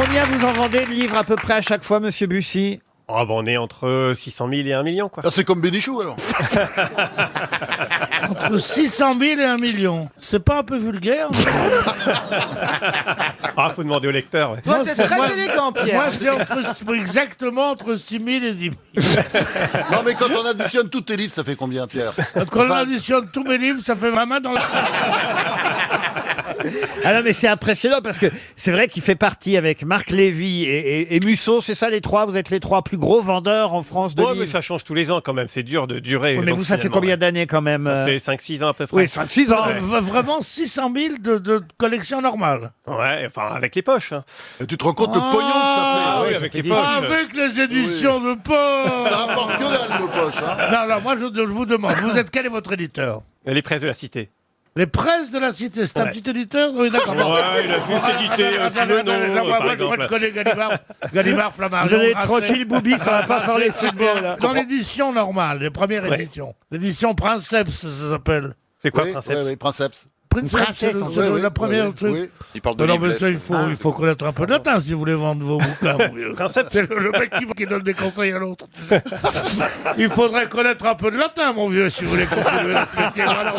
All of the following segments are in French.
Combien vous en vendez de livres à peu près à chaque fois, monsieur Bussy? Oh, on est entre 600 000 et 1 million, quoi. Ah, c'est comme Bénichou, alors. Entre 600 000 et 1 million. C'est pas un peu vulgaire? Ah, faut demander au lecteur. Ouais. Toi, t'es très élégant, Pierre. Moi, c'est exactement entre 6 000 et 10 000. Non, mais quand on additionne tous tes livres, ça fait combien, Pierre? Quand on additionne tous mes livres, ça fait ma main dans la... Ah non, mais c'est impressionnant parce que c'est vrai qu'il fait partie avec Marc Lévy et Musso, c'est ça les trois? Vous êtes les trois plus gros vendeurs en France de Ouais, livres. mais ça change tous les ans quand même, c'est dur de durer. Oui, mais donc, vous, ça fait finalement, combien ouais. d'années quand même? Ça fait 5-6 ans à peu près. Oui, 5-6 ans. Vraiment 600 000 de collection normale. Ouais, enfin avec les poches. Hein. Et tu te rends compte le pognon que ça fait? Ah oui, Ouais, avec les ça poches. fait Avec les éditions de poche. Ça rapporte que dalle, nos poches. Hein. Non, moi je vous demande, quel est votre éditeur? Les presses de la cité. Les presses de la cité, c'est un Ouais. petit éditeur? Oui, d'accord. Ouais, il a juste édité Simenon, par Moi, exemple. je connais Gallimard, Flammarion. Vous allez être Grasset. tranquille, Boubi, ça va pas faire les footballs. Là. Dans l'édition normale, les premières Ouais. éditions. L'édition Princeps, ça s'appelle. C'est quoi, Oui, Princeps? oui, Princeps. Princeps, c'est la première truc. Oui. Il parle de Non, mais libresse. ça, il faut connaître un peu de latin si vous voulez vendre vos bouquins. mon vieux. Princeps. C'est le mec qui donne des conseils à l'autre. Il faudrait connaître un peu de latin, mon vieux, si vous voulez continuer le métier. Voilà.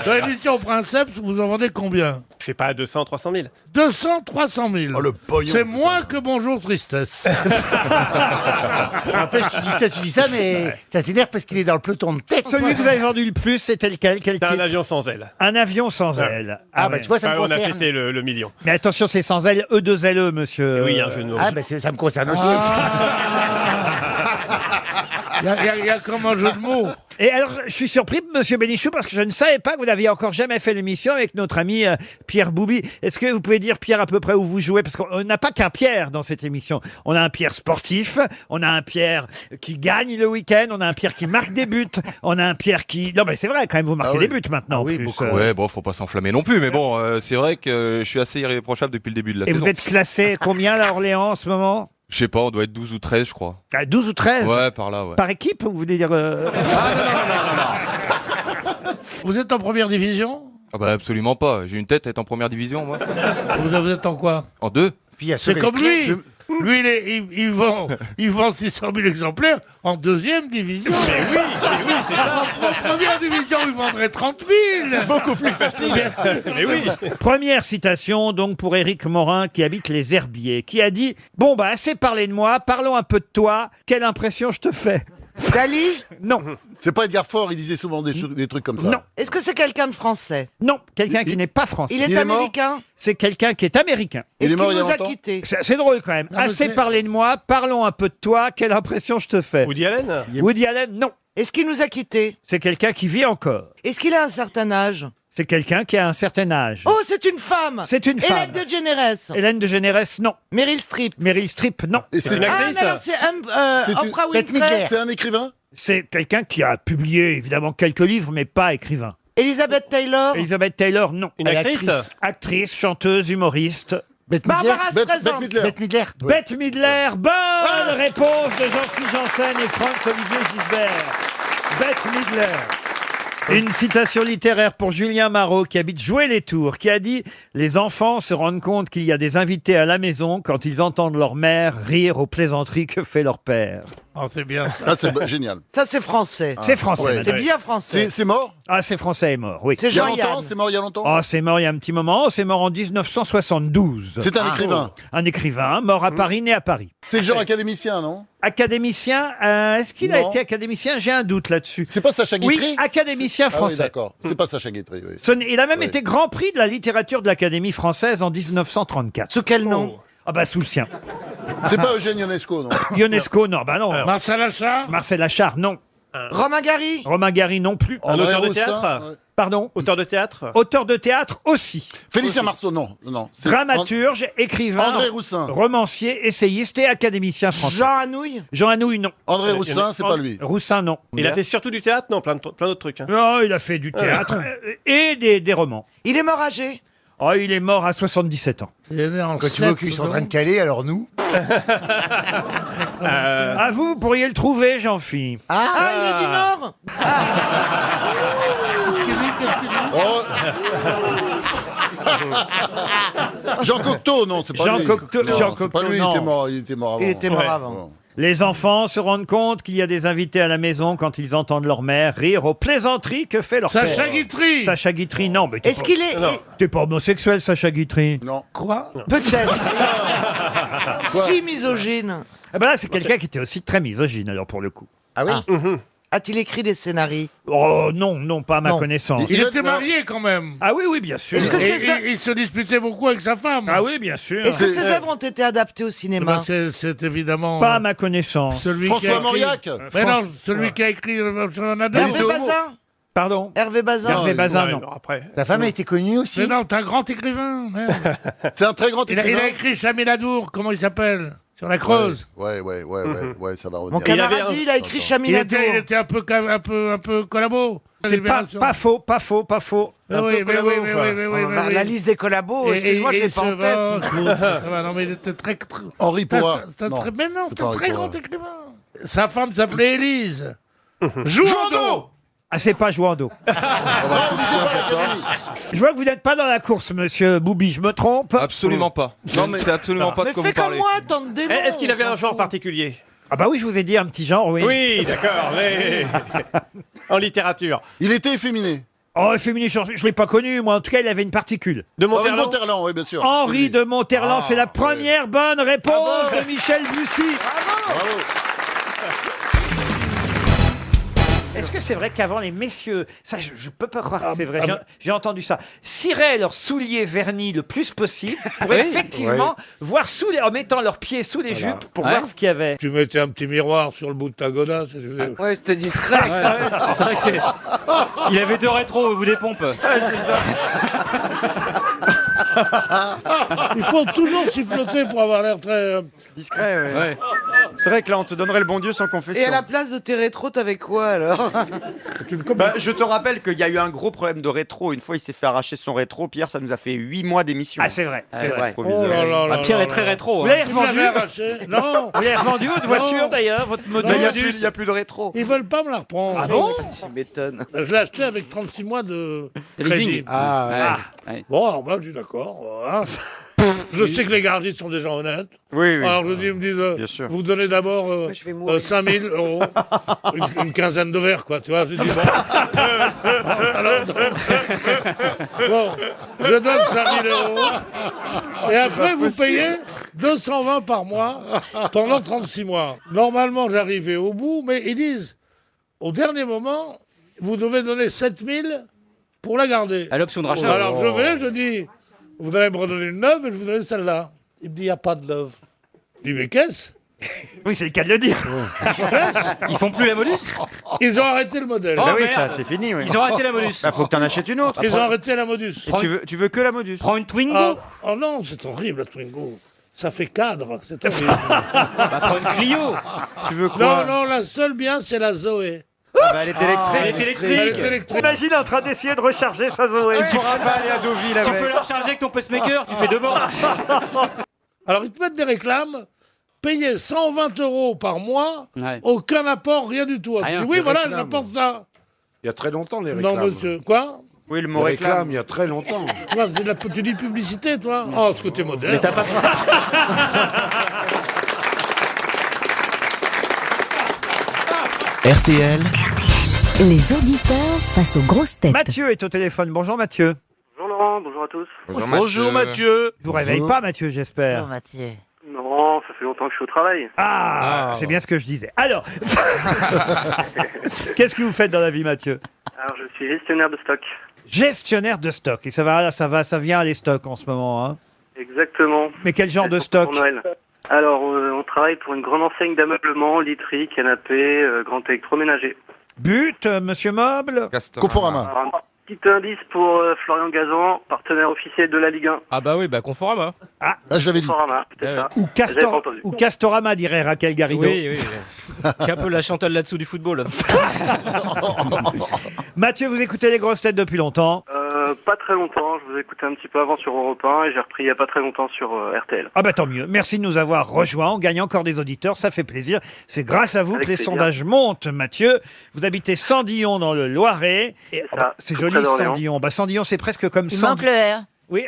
Dans l'édition Princeps, vous en vendez combien? Je sais pas, 200, 300 000. 200, 300 000. Oh, le pognon. C'est moins que Bonjour Tristesse. N'empêche, tu dis ça, mais ça t'énerve parce qu'il est dans le peloton de tête. Celui que vous avez vendu le plus, c'était lequel? Quel C'est un titre? avion sans aile. Un avion sans aile. Ah, bah ouais. tu vois, ça me Ah, on a concerne. fêté le million. Mais attention, c'est sans aile, E2LE, monsieur. Oui, un jeu de mots. Ah, bah ça me concerne aussi. Il y a comme un jeu de mots. Et alors, je suis surpris, monsieur Bénichou, parce que je ne savais pas que vous n'aviez encore jamais fait l'émission avec notre ami Pierre Boubi. Est-ce que vous pouvez dire, Pierre, à peu près où vous jouez? Parce qu'on n'a pas qu'un Pierre dans cette émission. On a un Pierre sportif, on a un Pierre qui gagne le week-end, on a un Pierre qui marque des buts, on a un Pierre qui... Non, mais c'est vrai, quand même, vous marquez Ah oui. des buts maintenant. Ah oui, en plus. beaucoup. Ouais, bon, faut pas s'enflammer non plus, mais bon, c'est vrai que je suis assez irréprochable depuis le début de la Et saison. vous êtes classé combien, là, à Orléans, en ce moment? Je sais pas, on doit être 12 ou 13, je crois. 12 ou 13? Ouais, par là, ouais. Par équipe, vous voulez dire... Vous êtes en première division? Ah bah absolument pas. J'ai une tête à être en première division, moi. Vous êtes en quoi? En 2. Puis il y a C'est Sauvé comme le Clé. lui. Lui, il vend 600 000 exemplaires en deuxième division. Mais oui, c'est ça. En première division, il vendrait 30 000. Beaucoup plus facile. Mais oui. Première citation donc pour Éric Morin qui habite les Herbiers, qui a dit « Bon bah assez parlé de moi, parlons un peu de toi, quelle impression je te fais ?» Dali, Non, C'est pas Edgar Faure, il disait souvent des trucs comme ça. non, est-ce que c'est quelqu'un de français? non, quelqu'un qui n'est pas français. Il est Il est mort américain? C'est quelqu'un qui est américain. Il Est-ce est mort qu'il il y a nous a longtemps quittés? C'est drôle quand même. Non, mais Assez c'est- parlé de moi, parlons un peu de toi, quelle impression je te fais. Woody Allen? Woody Allen, non. Est-ce qu'il nous a quittés? C'est quelqu'un qui vit encore. Est-ce qu'il a un certain âge? C'est quelqu'un qui a un certain âge. Oh, c'est une femme! C'est une femme. Hélène DeGeneres. Hélène de Généresse, non. Meryl Streep. Meryl Streep, non. Et C'est c'est une Ah, actrice? mais alors c'est C'est une- Oprah Bette Winfrey. Midler. c'est un écrivain? C'est quelqu'un qui a publié évidemment quelques livres, mais pas écrivain. Elizabeth Taylor. Elizabeth Taylor, non. Une Elle est actrice? Actrice, chanteuse, humoriste. Bette Midler. Barbara Streisand. Midler. Bette Midler. Bette Midler, bonne réponse de Jean-Philippe Janssen et Franck-Olivier Gisbert. Bette Midler. Une citation littéraire pour Julien Marot, qui habite Joué-les-Tours, qui a dit « Les enfants se rendent compte qu'il y a des invités à la maison quand ils entendent leur mère rire aux plaisanteries que fait leur père. Oh, c'est bien. Ah, c'est génial. Ça, c'est français. » C'est français. ouais. madame. C'est bien français. C'est mort? Ah, c'est français et mort, oui. C'est Il y a longtemps? Jean-Yann. C'est mort il y a longtemps? Oh, c'est mort il y a un petit moment. C'est mort en 1972. C'est un écrivain. Un écrivain, mort à Paris, né à Paris. C'est le genre académicien, non? Académicien, est-ce qu'il a Non. été académicien? J'ai un doute là-dessus. C'est pas Sacha Guitry? Oui, académicien Ah oui, français. d'accord. C'est pas Sacha Guitry, oui. Il a même Oui. été grand prix de la littérature de l'Académie française en 1934. Sous quel nom? Ah bah sous le sien. C'est pas Eugène Ionesco, non? Ionesco, non, bah non. Marcel Achard. Marcel Achard, non. Romain Gary. Romain Gary, non plus. Un André auteur de Roussin, théâtre? ouais. Pardon. Auteur de théâtre? Auteur de théâtre aussi. Félicien Marceau, non. Non. C'est Dramaturge, écrivain, André Roussin. romancier, essayiste et académicien français. Jean Anouilh. Jean Anouilh, non. André Roussin, c'est pas lui. Roussin, non. Il a fait surtout du théâtre? Non, plein d'autres trucs. Hein. Oh, il a fait du théâtre et des romans. Il est mort âgé. Oh, il est mort à 77 ans. Il est né en Quand tu vois qu'ils sont en train de caler, alors nous. À vous, vous pourriez le trouver, Jean-Philippe. Ah, il est du Nord. Oh, Jean Cocteau, non, c'est pas Jean lui. Cocteau, Non, Jean c'est pas Cocteau, lui, non. il était mort avant. Il était mort Ouais. avant. Les enfants se rendent compte qu'il y a des invités à la maison quand ils entendent leur mère rire aux plaisanteries que fait leur Sacha père. Guitry. Sacha Guitry, non, mais Est-ce qu'il est... t'es pas homosexuel, Sacha Guitry. Non. Quoi? Peut-être. Si misogyne. Ah ben là, c'est quelqu'un qui était aussi très misogyne, alors pour le coup. Ah oui. A-t-il écrit des scénarios? Oh non, non, pas à ma Non. connaissance. Il Il était est- marié quand même. Ah oui, oui, bien sûr. Est-ce que Et c'est ça- il se disputait beaucoup avec sa femme. Ah oui, bien sûr. Est-ce que C'est- ces œuvres ont été adaptées au cinéma? Ben, c'est évidemment Pas à ma connaissance. celui qui a François écrit... Mauriac. Mais non, celui qui a écrit sur un Il Adam. était Hervé homo. Bazin? Pardon. Hervé Bazin? Hervé Bazin, Ouais, non. non, après. Ta femme a été connue aussi. Mais non, t'es un grand écrivain. merde. C'est un très grand Il a écrivain. écrit Chamiladour, comment il s'appelle? Sur la Creuse. Ouais, ça va Mon revenir. avait camarade un- dit, il a écrit Il Chamiladour. était un peu collabo. C'est pas faux, pas faux, pas faux. Oui, oui, oui, oui, Enfin, la liste des collabos, excuse-moi, je l'ai pas en tête. Ça va, non, mais il était très... Henri Poirat. Mais non, c'est c'est un pas très Henri grand Poirat. écrivain. Sa femme s'appelait Élise. Jouando. Ah, c'est pas Jouando. Non, il était pas à l'Académie. Je vois que vous n'êtes pas dans la course, monsieur Boubi, je me trompe. Absolument pas. Non, mais c'est absolument pas de Mais quoi fais vous comme parlez. moi, tente des noms. Est-ce qu'il avait on un s'en genre fout. particulier? Ah bah oui, je vous ai dit un petit genre, oui. Oui, d'accord, mais en littérature. Il était efféminé. Oh, féminin, je ne l'ai pas connu, moi. En tout cas, il avait une particule. De Henri Monterland. Monterland, oui, bien sûr. Henri Oui. de Monterland, c'est la première bonne réponse Bravo. de Michel Bussy. Bravo. Est-ce que c'est vrai qu'avant les messieurs, ça je peux pas croire que c'est vrai, j'ai entendu ça, ciraient leurs souliers vernis le plus possible pour effectivement voir en mettant leurs pieds sous les jupes pour voir ce qu'il y avait. Tu mettais un petit miroir sur le bout de ta godasse. et tu faisais- Ouais, c'était discret. C'est vrai que c'est. Il avait deux rétros au bout des pompes. Il faut toujours siffloter pour avoir l'air très... Discret, ouais. C'est vrai que là, on te donnerait le bon Dieu sans Et confession. à la place de tes rétros, t'avais quoi alors? Bah, je te rappelle qu'il y a eu un gros problème de rétro. Une fois, il s'est fait arracher son rétro. Pierre, ça nous a fait 8 mois d'émission. Ah c'est vrai, c'est vrai. Oh là là là Pierre là est très là. rétro. Vous hein. l'avez Vous l'avez revendu arraché? Non. Vous l'avez revendu votre voiture Non. d'ailleurs, votre moto Non, Il n'y a, Modus. plus- il y a plus de rétro. Ils veulent pas me la reprendre. Ah bon Tu m'étonnes. Je l'ai acheté avec 36 mois de De crédit. leasing. Ah, Ouais. Bon, alors moi, je suis d'accord. Voilà. Je sais que les gardistes sont des gens honnêtes. Oui, oui. Alors je dis, ils me disent, Bien sûr. vous donnez d'abord je vais mourir. 5 000 euros, une quinzaine de verres, quoi, tu vois. Je dis, bon, alors, donc, bon, je donne 5 000 euros, et après vous payez 220 par mois pendant 36 mois. Normalement, j'arrivais au bout, mais ils disent, au dernier moment, vous devez donner 7 000 pour la garder. À l'option de rachat. Alors je dis, vous allez me redonner une neuve et je vous donne celle-là. Il me dit, il n'y a pas de neuve. Je dis, mais qu'est-ce? Oui, c'est le cas de le dire. Ils font plus la modus. Ils ont arrêté le modèle. Oh, Bah oui, merde. ça, c'est fini. Oui. Ils ont arrêté la modus. Bah, faut que t'en achètes une autre. Ils ont arrêté la modus. Et tu veux que la modus. Prends une Twingo. Ah, oh non, c'est horrible la Twingo. Ça fait cadre, c'est horrible. Bah, prends une Clio. Tu veux non, quoi? non, la seule bien, c'est la Zoé. Ah, bah, elle est électrique. Elle est Elle électrique. est électrique. Imagine en train d'essayer de recharger sa Zoé. Tu pourras pas aller à Deauville Tu peux avec. la recharger avec ton pacemaker, tu fais deux bornes. Alors ils te mettent des réclames, payer 120 euros par mois, Ouais. aucun apport, rien du tout. Tu Rien. dis, oui, Des voilà, réclames. j'apporte ça. Il y a très longtemps, les réclames. Non, monsieur. Quoi? Oui, le mot Les réclame. réclames, il y a très longtemps. Toi, c'est de la tu dis publicité, toi? Oh, ce que t'es moderne. Mais t'as pas RTL, Les auditeurs face aux grosses têtes. Mathieu est au téléphone. Bonjour Mathieu. Bonjour Laurent, bonjour à tous. Bonjour Mathieu. Je vous réveille pas Mathieu, j'espère. Mathieu. Non, ça fait longtemps que je suis au travail. Ah, c'est bien ce que je disais. Alors, qu'est-ce que vous faites dans la vie Mathieu? Alors, je suis gestionnaire de stock. Gestionnaire de stock. Et ça vient les stocks en ce moment. Hein. Exactement. Mais quel genre de Pour stock? Noël. Alors, on travaille pour une grande enseigne d'ameublement, literie, canapé, grand électroménager. But, Monsieur Moble? Conforama. Alors, un petit indice pour Florian Gazan, partenaire officiel de la Ligue 1. Ah bah oui, bah Conforama. Ah, je l'avais dit. Conforama, peut-être ça. Ou, J'avais pas entendu. ou Castorama, dirait Raquel Garrido. Oui, oui. Qui est un peu la Chantal là-dessous du football. Mathieu, vous écoutez les grosses têtes depuis longtemps? Pas très longtemps, je vous ai écouté un petit peu avant sur Europe 1 et j'ai repris il n'y a pas très longtemps sur RTL. Ah bah tant mieux. Merci de nous avoir rejoints. On gagne encore des auditeurs, ça fait plaisir. C'est grâce à vous Avec que les plaisir. sondages montent, Mathieu. Vous habitez Sandillon dans le Loiret. Et, C'est ça, c'est tout joli près d'Orléans. Sandillon. Bah Sandillon, c'est presque comme Il manque le R. Oui.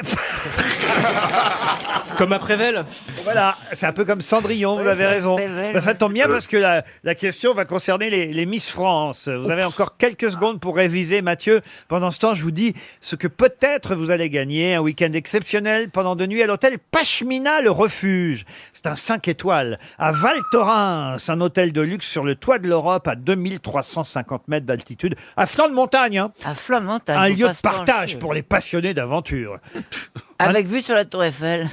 Comme à Prével. Voilà, c'est un peu comme Cendrillon, vous avez raison. Bah, ça tombe bien parce que la question va concerner les Miss France. Vous avez encore quelques secondes pour réviser, Mathieu. Pendant ce temps, je vous dis ce que peut-être vous allez gagner. Un week-end exceptionnel pendant 2 nuits à l'hôtel Pashmina, le refuge. C'est un 5 étoiles à Val Thorens, un hôtel de luxe sur le toit de l'Europe à 2350 mètres d'altitude, à flanc de montagne. Hein. À flanc de montagne. Un faut lieu pas de se partage pencher. pour les passionnés d'aventure. Avec vue sur la tour Eiffel.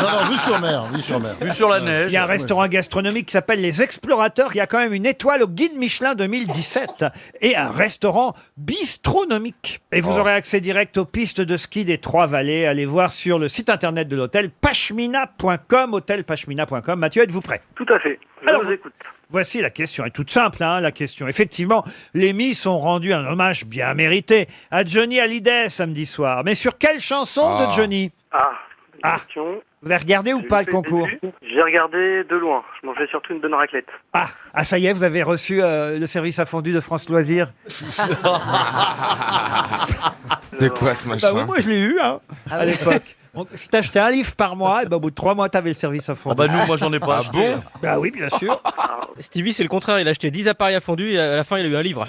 Non, vue sur mer, vue sur mer. Vue sur la neige. Il y a un restaurant gastronomique qui s'appelle Les Explorateurs. Il y a quand même une étoile au guide Michelin 2017 et un restaurant bistronomique. Et vous aurez accès direct aux pistes de ski des Trois-Vallées. Allez voir sur le site internet de l'hôtel pashmina.com, hôtelpashmina.com. Mathieu, êtes-vous prêt? Tout à fait. Je vous écoute. Voici la question. Elle est toute simple, hein, la question. Effectivement, les Miss ont rendu un hommage bien mérité à Johnny Hallyday samedi soir. Mais sur quelle chanson de Johnny? Question. Vous avez regardé ou pas le concours? J'ai regardé de loin. Je mangeais surtout une bonne raclette. Ah, ça y est, vous avez reçu le service à fondu de France Loisirs. C'est quoi ce Bah machin oui, moi je l'ai eu à l'époque. Donc, si t'achetais un livre par mois, et ben, au bout de 3 mois, t'avais le service à fondu. Ah bah nous, moi j'en ai pas acheté. bon Bah oui, bien sûr. Stevie, c'est le contraire. Il a acheté 10 appareils à fondu et à la fin, il a eu un livre.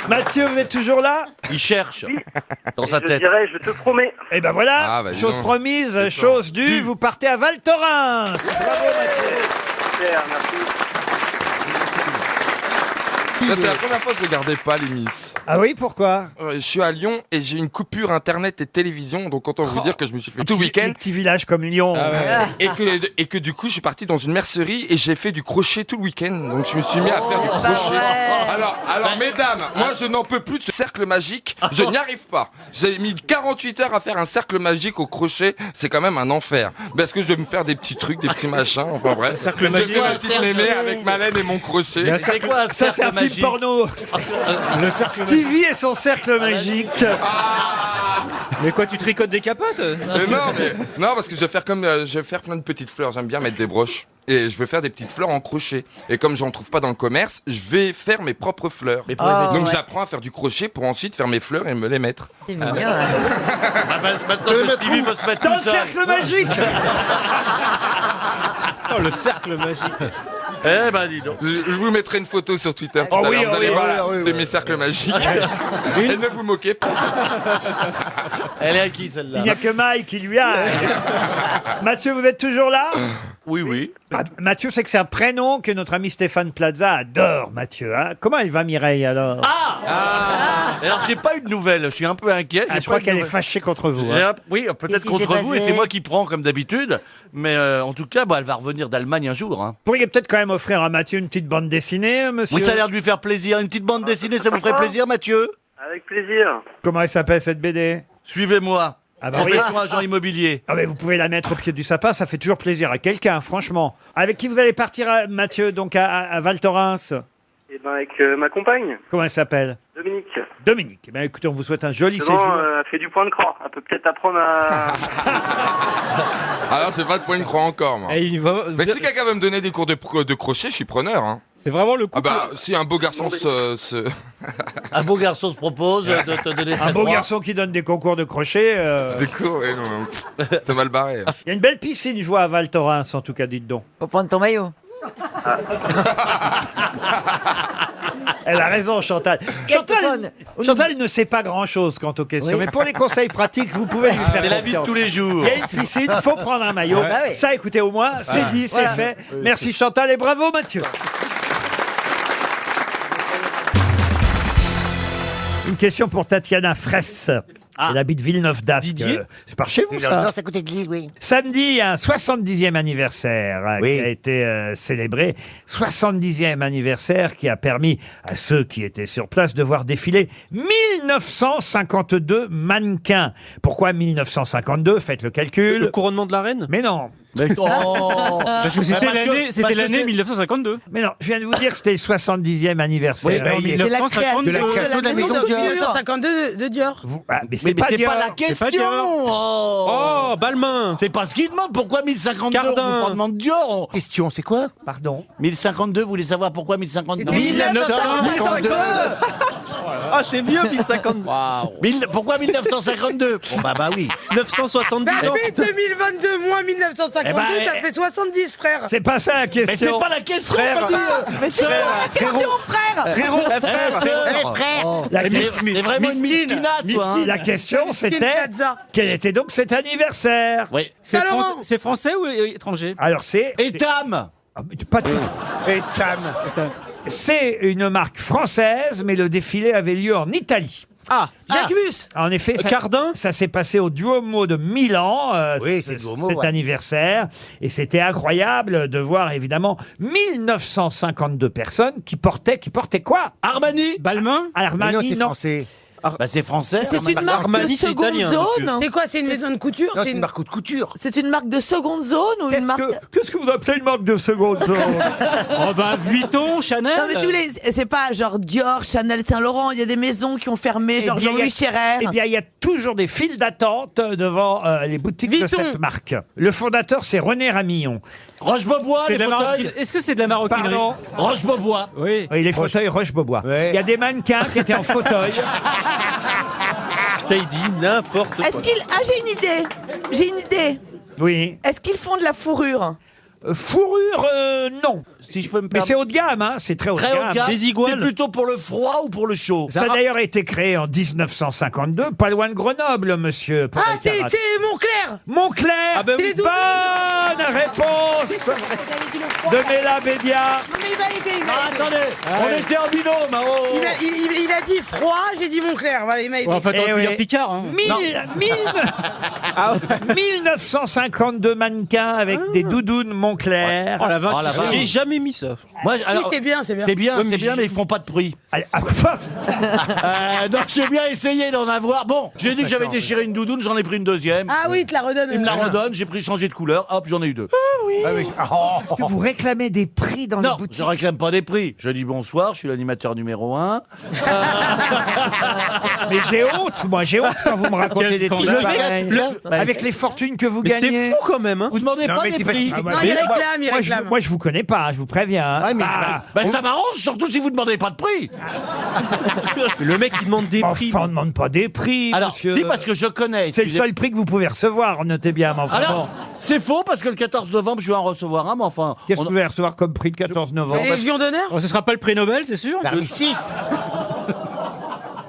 Mathieu, vous êtes toujours là? Il cherche dans sa Je tête. dirais, je te promets. Et ben voilà, Ah, bah, dis chose donc. promise, chose due, vous partez à Val Thorens. Bravo Mathieu. Super, merci. Ça, c'est la première fois que je regardais pas les Miss. Ah oui, pourquoi? Je suis à Lyon et j'ai une coupure internet et télévision, donc autant vous dire que je me suis fait tout le Un week-end. petit village comme Lyon. Et que du coup, je suis parti dans une mercerie et j'ai fait du crochet tout le week-end. Donc je me suis mis à faire du crochet. Alors mesdames, moi je n'en peux plus de ce cercle magique. Je n'y arrive pas. J'ai mis 48 heures à faire un cercle magique au crochet. C'est quand même un enfer. Parce que je vais me faire des petits trucs, des petits machins. Enfin bref. Cercle magique. Je fais ma petite mémé avec ma laine et mon crochet. C'est quoi Ça, c'est un film porno. Le cercle magique. Stevie et son cercle magique. Mais quoi, tu tricotes des capotes? Non, parce que je vais faire plein de petites fleurs. J'aime bien mettre des broches. Et je vais faire des petites fleurs en crochet. Et comme j'en trouve pas dans le commerce, je vais faire mes propres fleurs. Donc j'apprends à faire du crochet pour ensuite faire mes fleurs et me les mettre. C'est mignon. Hein. Maintenant que Stevie veut se mettre Dans tout le seul. cercle magique. Oh, le cercle magique. Eh ben dis donc. Je vous mettrai une photo sur Twitter tout Oh à oui, l'heure. Vous oh allez oui, voir oui, de mes cercles magiques. Et ne vous moquez pas. Elle est à qui Il celle-là? n'y a que Mike qui lui a. Mathieu, vous êtes toujours là? Oui, oui. Ah, Mathieu, c'est que c'est un prénom que notre ami Stéphane Plaza adore, Mathieu. Hein. Comment elle va, Mireille, alors? Alors j'ai pas eu de nouvelles, je suis un peu inquiet. Je crois qu'elle est fâchée contre vous. J'ai Hein. Oui, peut-être Qu'est-ce qui s'est contre vous, et passé c'est moi qui prends comme d'habitude. Mais en tout cas, elle va revenir d'Allemagne un jour. Hein. Vous pourriez peut-être quand même offrir à Mathieu une petite bande dessinée, monsieur? Oui, ça a l'air de lui faire plaisir. Une petite bande dessinée, ça vous ferait plaisir, Mathieu? Avec plaisir. Comment elle s'appelle, cette BD? Suivez-moi. Ah bah oui. Profession agent immobilier. Ah mais vous pouvez la mettre au pied du sapin, ça fait toujours plaisir à quelqu'un, franchement. Avec qui vous allez partir, Mathieu, donc à Val Thorens? Et ben avec ma compagne, Comment elle s'appelle? Dominique. Dominique. Eh bien, écoutez, on vous souhaite un joli Justement, séjour. elle fait du point de croix. Elle peut peut-être apprendre à... Alors, j'ai pas de point de croix encore, moi. Et il va- Mais si quelqu'un veut me donner des cours de crochet, je suis preneur. Hein. C'est vraiment le coup. Ah bah, si un beau garçon Un beau garçon se propose de te donner Un ses beau droits. garçon qui donne des concours de crochet. Des cours, ouais, non, c'est mal barré. Il y a une belle piscine, je vois, à Val Thorens, en tout cas, dites donc. Faut prendre ton maillot. Elle a raison, Chantal. Chantal ne sait pas grand-chose quant aux questions, Oui. mais pour les conseils pratiques, vous pouvez lui faire C'est la vie de confiance. tous les jours. Il y a une piscine, il faut prendre un maillot. Bah oui. Ça, écoutez, au moins, c'est dit, c'est Voilà. fait. Merci Chantal et bravo Mathieu. Une question pour Tatiana Fraisse. Elle habite Villeneuve-d'Ascq. Didier C'est par chez vous, ça? Non, c'est à côté de Lille, oui. Samedi, il y a un 70e anniversaire qui a été célébré. 70e anniversaire qui a permis à ceux qui étaient sur place de voir défiler 1952 mannequins. Pourquoi 1952? Faites le calcul. Le couronnement de la reine? Mais non. Parce que c'était l'année 1952. Mais non, je viens de vous dire que c'était le 70e anniversaire. Oui, bah, En il est- 1952. de la création de la maison Dior. 1952 de Dior. Mais c'est pas c'est Dior. pas la pas question. Dior. Oh, Balmain. c'est pas ce qu'il demande. Pourquoi 1052 Cardin. On demande Dior. Question, c'est quoi? Pardon. 1052, vous voulez savoir pourquoi 1052? 1952. Ah, c'est vieux, 1052. Pourquoi 1952? Bon, bah oui. 970 Bah ans. oui, 2022 moins 1952, Eh ben, ça fait 70, frère. C'est pas ça la Mais c'est question. pas la question, Frère. on dit. Mais c'est quoi la question, frère? Frérot, la, T'es vraiment une miskinade, toi. hein. la question c'était Plaza. quel était donc cet anniversaire. Oui. C'est Laurent. C'est français ou étranger? Alors c'est Etam. pas tout. Etam. C'est une marque française, mais le défilé avait lieu en Italie. Jacquemus. En effet, Cardin. ça s'est passé au Duomo de Milan, Oui, c'est le Duomo, cet ouais. anniversaire. Et c'était incroyable de voir, évidemment, 1952 personnes qui portaient quoi? Armani. Balmain? Armani, non. Français. Bah c'est français. C'est une marque Armani, de c'est seconde italien, zone. monsieur. C'est quoi? C'est une maison de couture? Non, c'est une marque de couture. C'est une marque de seconde zone ou une marque? Qu'est-ce que vous appelez une marque de seconde zone? Oh bah Vuitton, Chanel. Non mais si vous voulez, c'est pas genre Dior, Chanel, Saint-Laurent. Il y a des maisons qui ont fermé, genre Jean-Louis Scherer. Eh bien, il y a toujours des files d'attente devant les boutiques de Vuitton. cette marque. Le fondateur, c'est René Ramillon. Roche-Beaubois, C'est les de la fauteuils. Est-ce que c'est de la maroquinerie? Pardon. Roche-Beaubois. Oui. Oui, les fauteuils Roche-Beaubois. Ouais. Il y a des mannequins qui étaient en fauteuil. Il dit n'importe quoi. Est-ce qu'ils... Ah, j'ai une idée. Oui. Est-ce qu'ils font de la fourrure? Fourrure, non. Si je peux me Mais permettre. c'est haut de gamme, hein. C'est très haut de Très haut gamme. de gamme. Des iguales. C'est plutôt pour le froid ou pour le chaud? Ça a d'ailleurs été créé en 1952, pas loin de Grenoble, monsieur. Paul Ah, c'est Alcaraz. Montclair. Montclair. Ah ben C'est oui. les doubles. Bonne réponse de Mela Bédia. Non mais il va aider. Attendez, on était en binôme. hein, oh. Il a dit froid, j'ai dit Montclair. Voilà, il m'a aidé. Bon, enfin, t'aurais Eh pu oui. dire Picard. Hein. 1952 mannequins avec des doudounes Montclair. Oh la vache. Oh, la vache. J'ai jamais mis ça. Moi, Oui, alors, c'est bien, c'est bien. c'est bien, mais ils font pas de bruit. Allez, Donc j'ai bien essayé d'en avoir. Bon, j'ai dit que j'avais déchiré une doudoune, j'en ai pris une deuxième. Ah oui, il te la redonne. Il me la redonne, j'ai pris changé de couleur, hop, j'en ai eu deux. est-ce que vous réclamez des prix dans les Non, boutiques? je réclame pas des prix. Je dis bonsoir, je suis l'animateur numéro 1. Mais j'ai honte, moi, j'ai honte quand vous me racontez Quel des trucs scandale. pareils. Avec les fortunes que vous Mais c'est non, fou quand même, hein. Vous demandez pas des prix. Ah, bah, Non, il réclame, il réclame. moi, je vous connais pas, hein, je vous préviens. hein. Ouais, mais Ah, bah, ça m'arrange, surtout si vous demandez pas de prix. Le mec, il demande des prix. enfin, on ne demande pas des prix, Alors, monsieur. si, parce que je connais. C'est le excusez- seul prix que vous pouvez recevoir, notez bien. Mais enfin, Alors, bon. c'est faux parce que le 14 novembre, je vais en recevoir un, mais enfin. Qu'est-ce on- que vous allez recevoir comme prix le 14 novembre? Les Légion d'honneur. Oh, ce sera pas le prix Nobel, c'est sûr? L'armistice.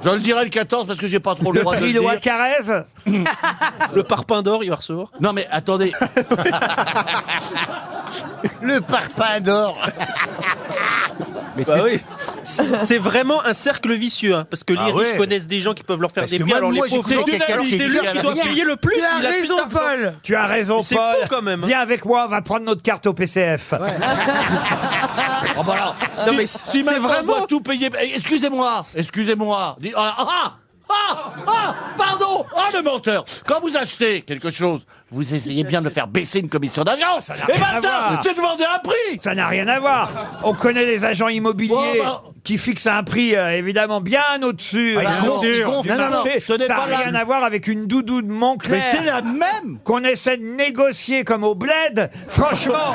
Je le dirai le 14 parce que j'ai pas trop le Le droit de prix le de dire. Carrez? Le parpaing d'or, il va recevoir. Non mais attendez. Le parpaing d'or. Bah oui. C'est vraiment un cercle vicieux, hein, parce que les Ah riches ouais. connaissent des gens qui peuvent leur faire Parce des que prix, moi, alors les moi, j'ai pauvres, connu c'est quelqu'un qui lui dit qui doit rien. payer le plus. Tu as il a plus raison, d'argent. Paul. Tu as raison, C'est Paul. fou quand même, hein. Viens avec moi, on va prendre notre carte au PCF. Oh, bah alors, Non, mais si c'est maintenant on vraiment- doit tout payer. Excusez-moi. Dis- oh là, pardon. Oh le menteur. Quand vous achetez quelque chose, vous essayez bien de faire baisser une commission d'agence. n'a Et rien à ben ça, voir. c'est demander un prix. Ça n'a rien à voir. On connaît les agents immobiliers Oh, bah. qui fixent un prix évidemment bien au-dessus Ah, il gonfle, il gonfle. du Non, non, marché. ce n'est Ça n'a pas la- rien à voir avec une doudoune Montclair Mais c'est la même. qu'on essaie de négocier comme au bled. Franchement,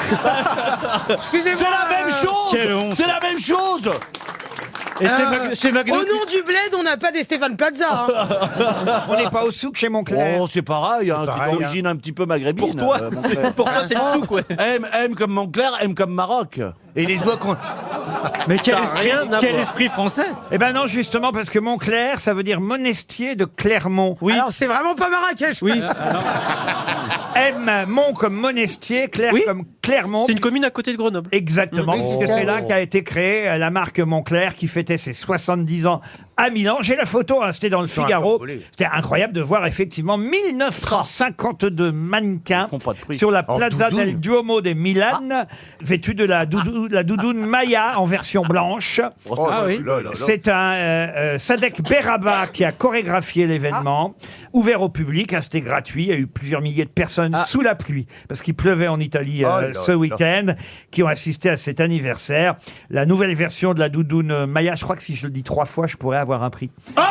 Excusez-moi. C'est la même chose. Quelle honte. C'est la même chose. Et chez Au McDo. nom du bled, on n'a pas des Stéphane Plaza. hein. on n'est pas au souk chez Montclair. Oh, c'est pareil, hein, c'est pareil, d'origine un petit peu maghrébine. Pour toi, Montclair. pour toi, c'est le sou, quoi. M comme Montclair, M comme Maroc. Et les oies qu'on... Mais quel Ça a esprit, rien à quel voir. esprit français? Eh ben non, justement, parce que Montclair, ça veut dire monestier de Clermont. Oui. Alors c'est vraiment pas Marrakech. Oui. M, Mont comme monestier, Clair Oui. comme Clermont. C'est une commune à côté de Grenoble. Exactement, Oui, parce c'est que c'est ça. là qu'a été créée la marque Montclair qui fêtait ses 70 ans à Milan. J'ai la photo, hein, c'était dans le Figaro. C'était incroyable de voir effectivement 1952 mannequins Ils font pas de prix. sur la En Plaza doudoune. del Duomo de Milan, vêtus de la doudoune Maya. en version blanche. Ah oui. C'est un Sadek Beraba qui a chorégraphié l'événement, ouvert au public, hein, c'était gratuit. Il y a eu plusieurs milliers de personnes sous la pluie, parce qu'il pleuvait en Italie ce week-end, qui ont assisté à cet anniversaire. La nouvelle version de la doudoune Maya, je crois que si je le dis 3 fois, je pourrais avoir un prix. Oh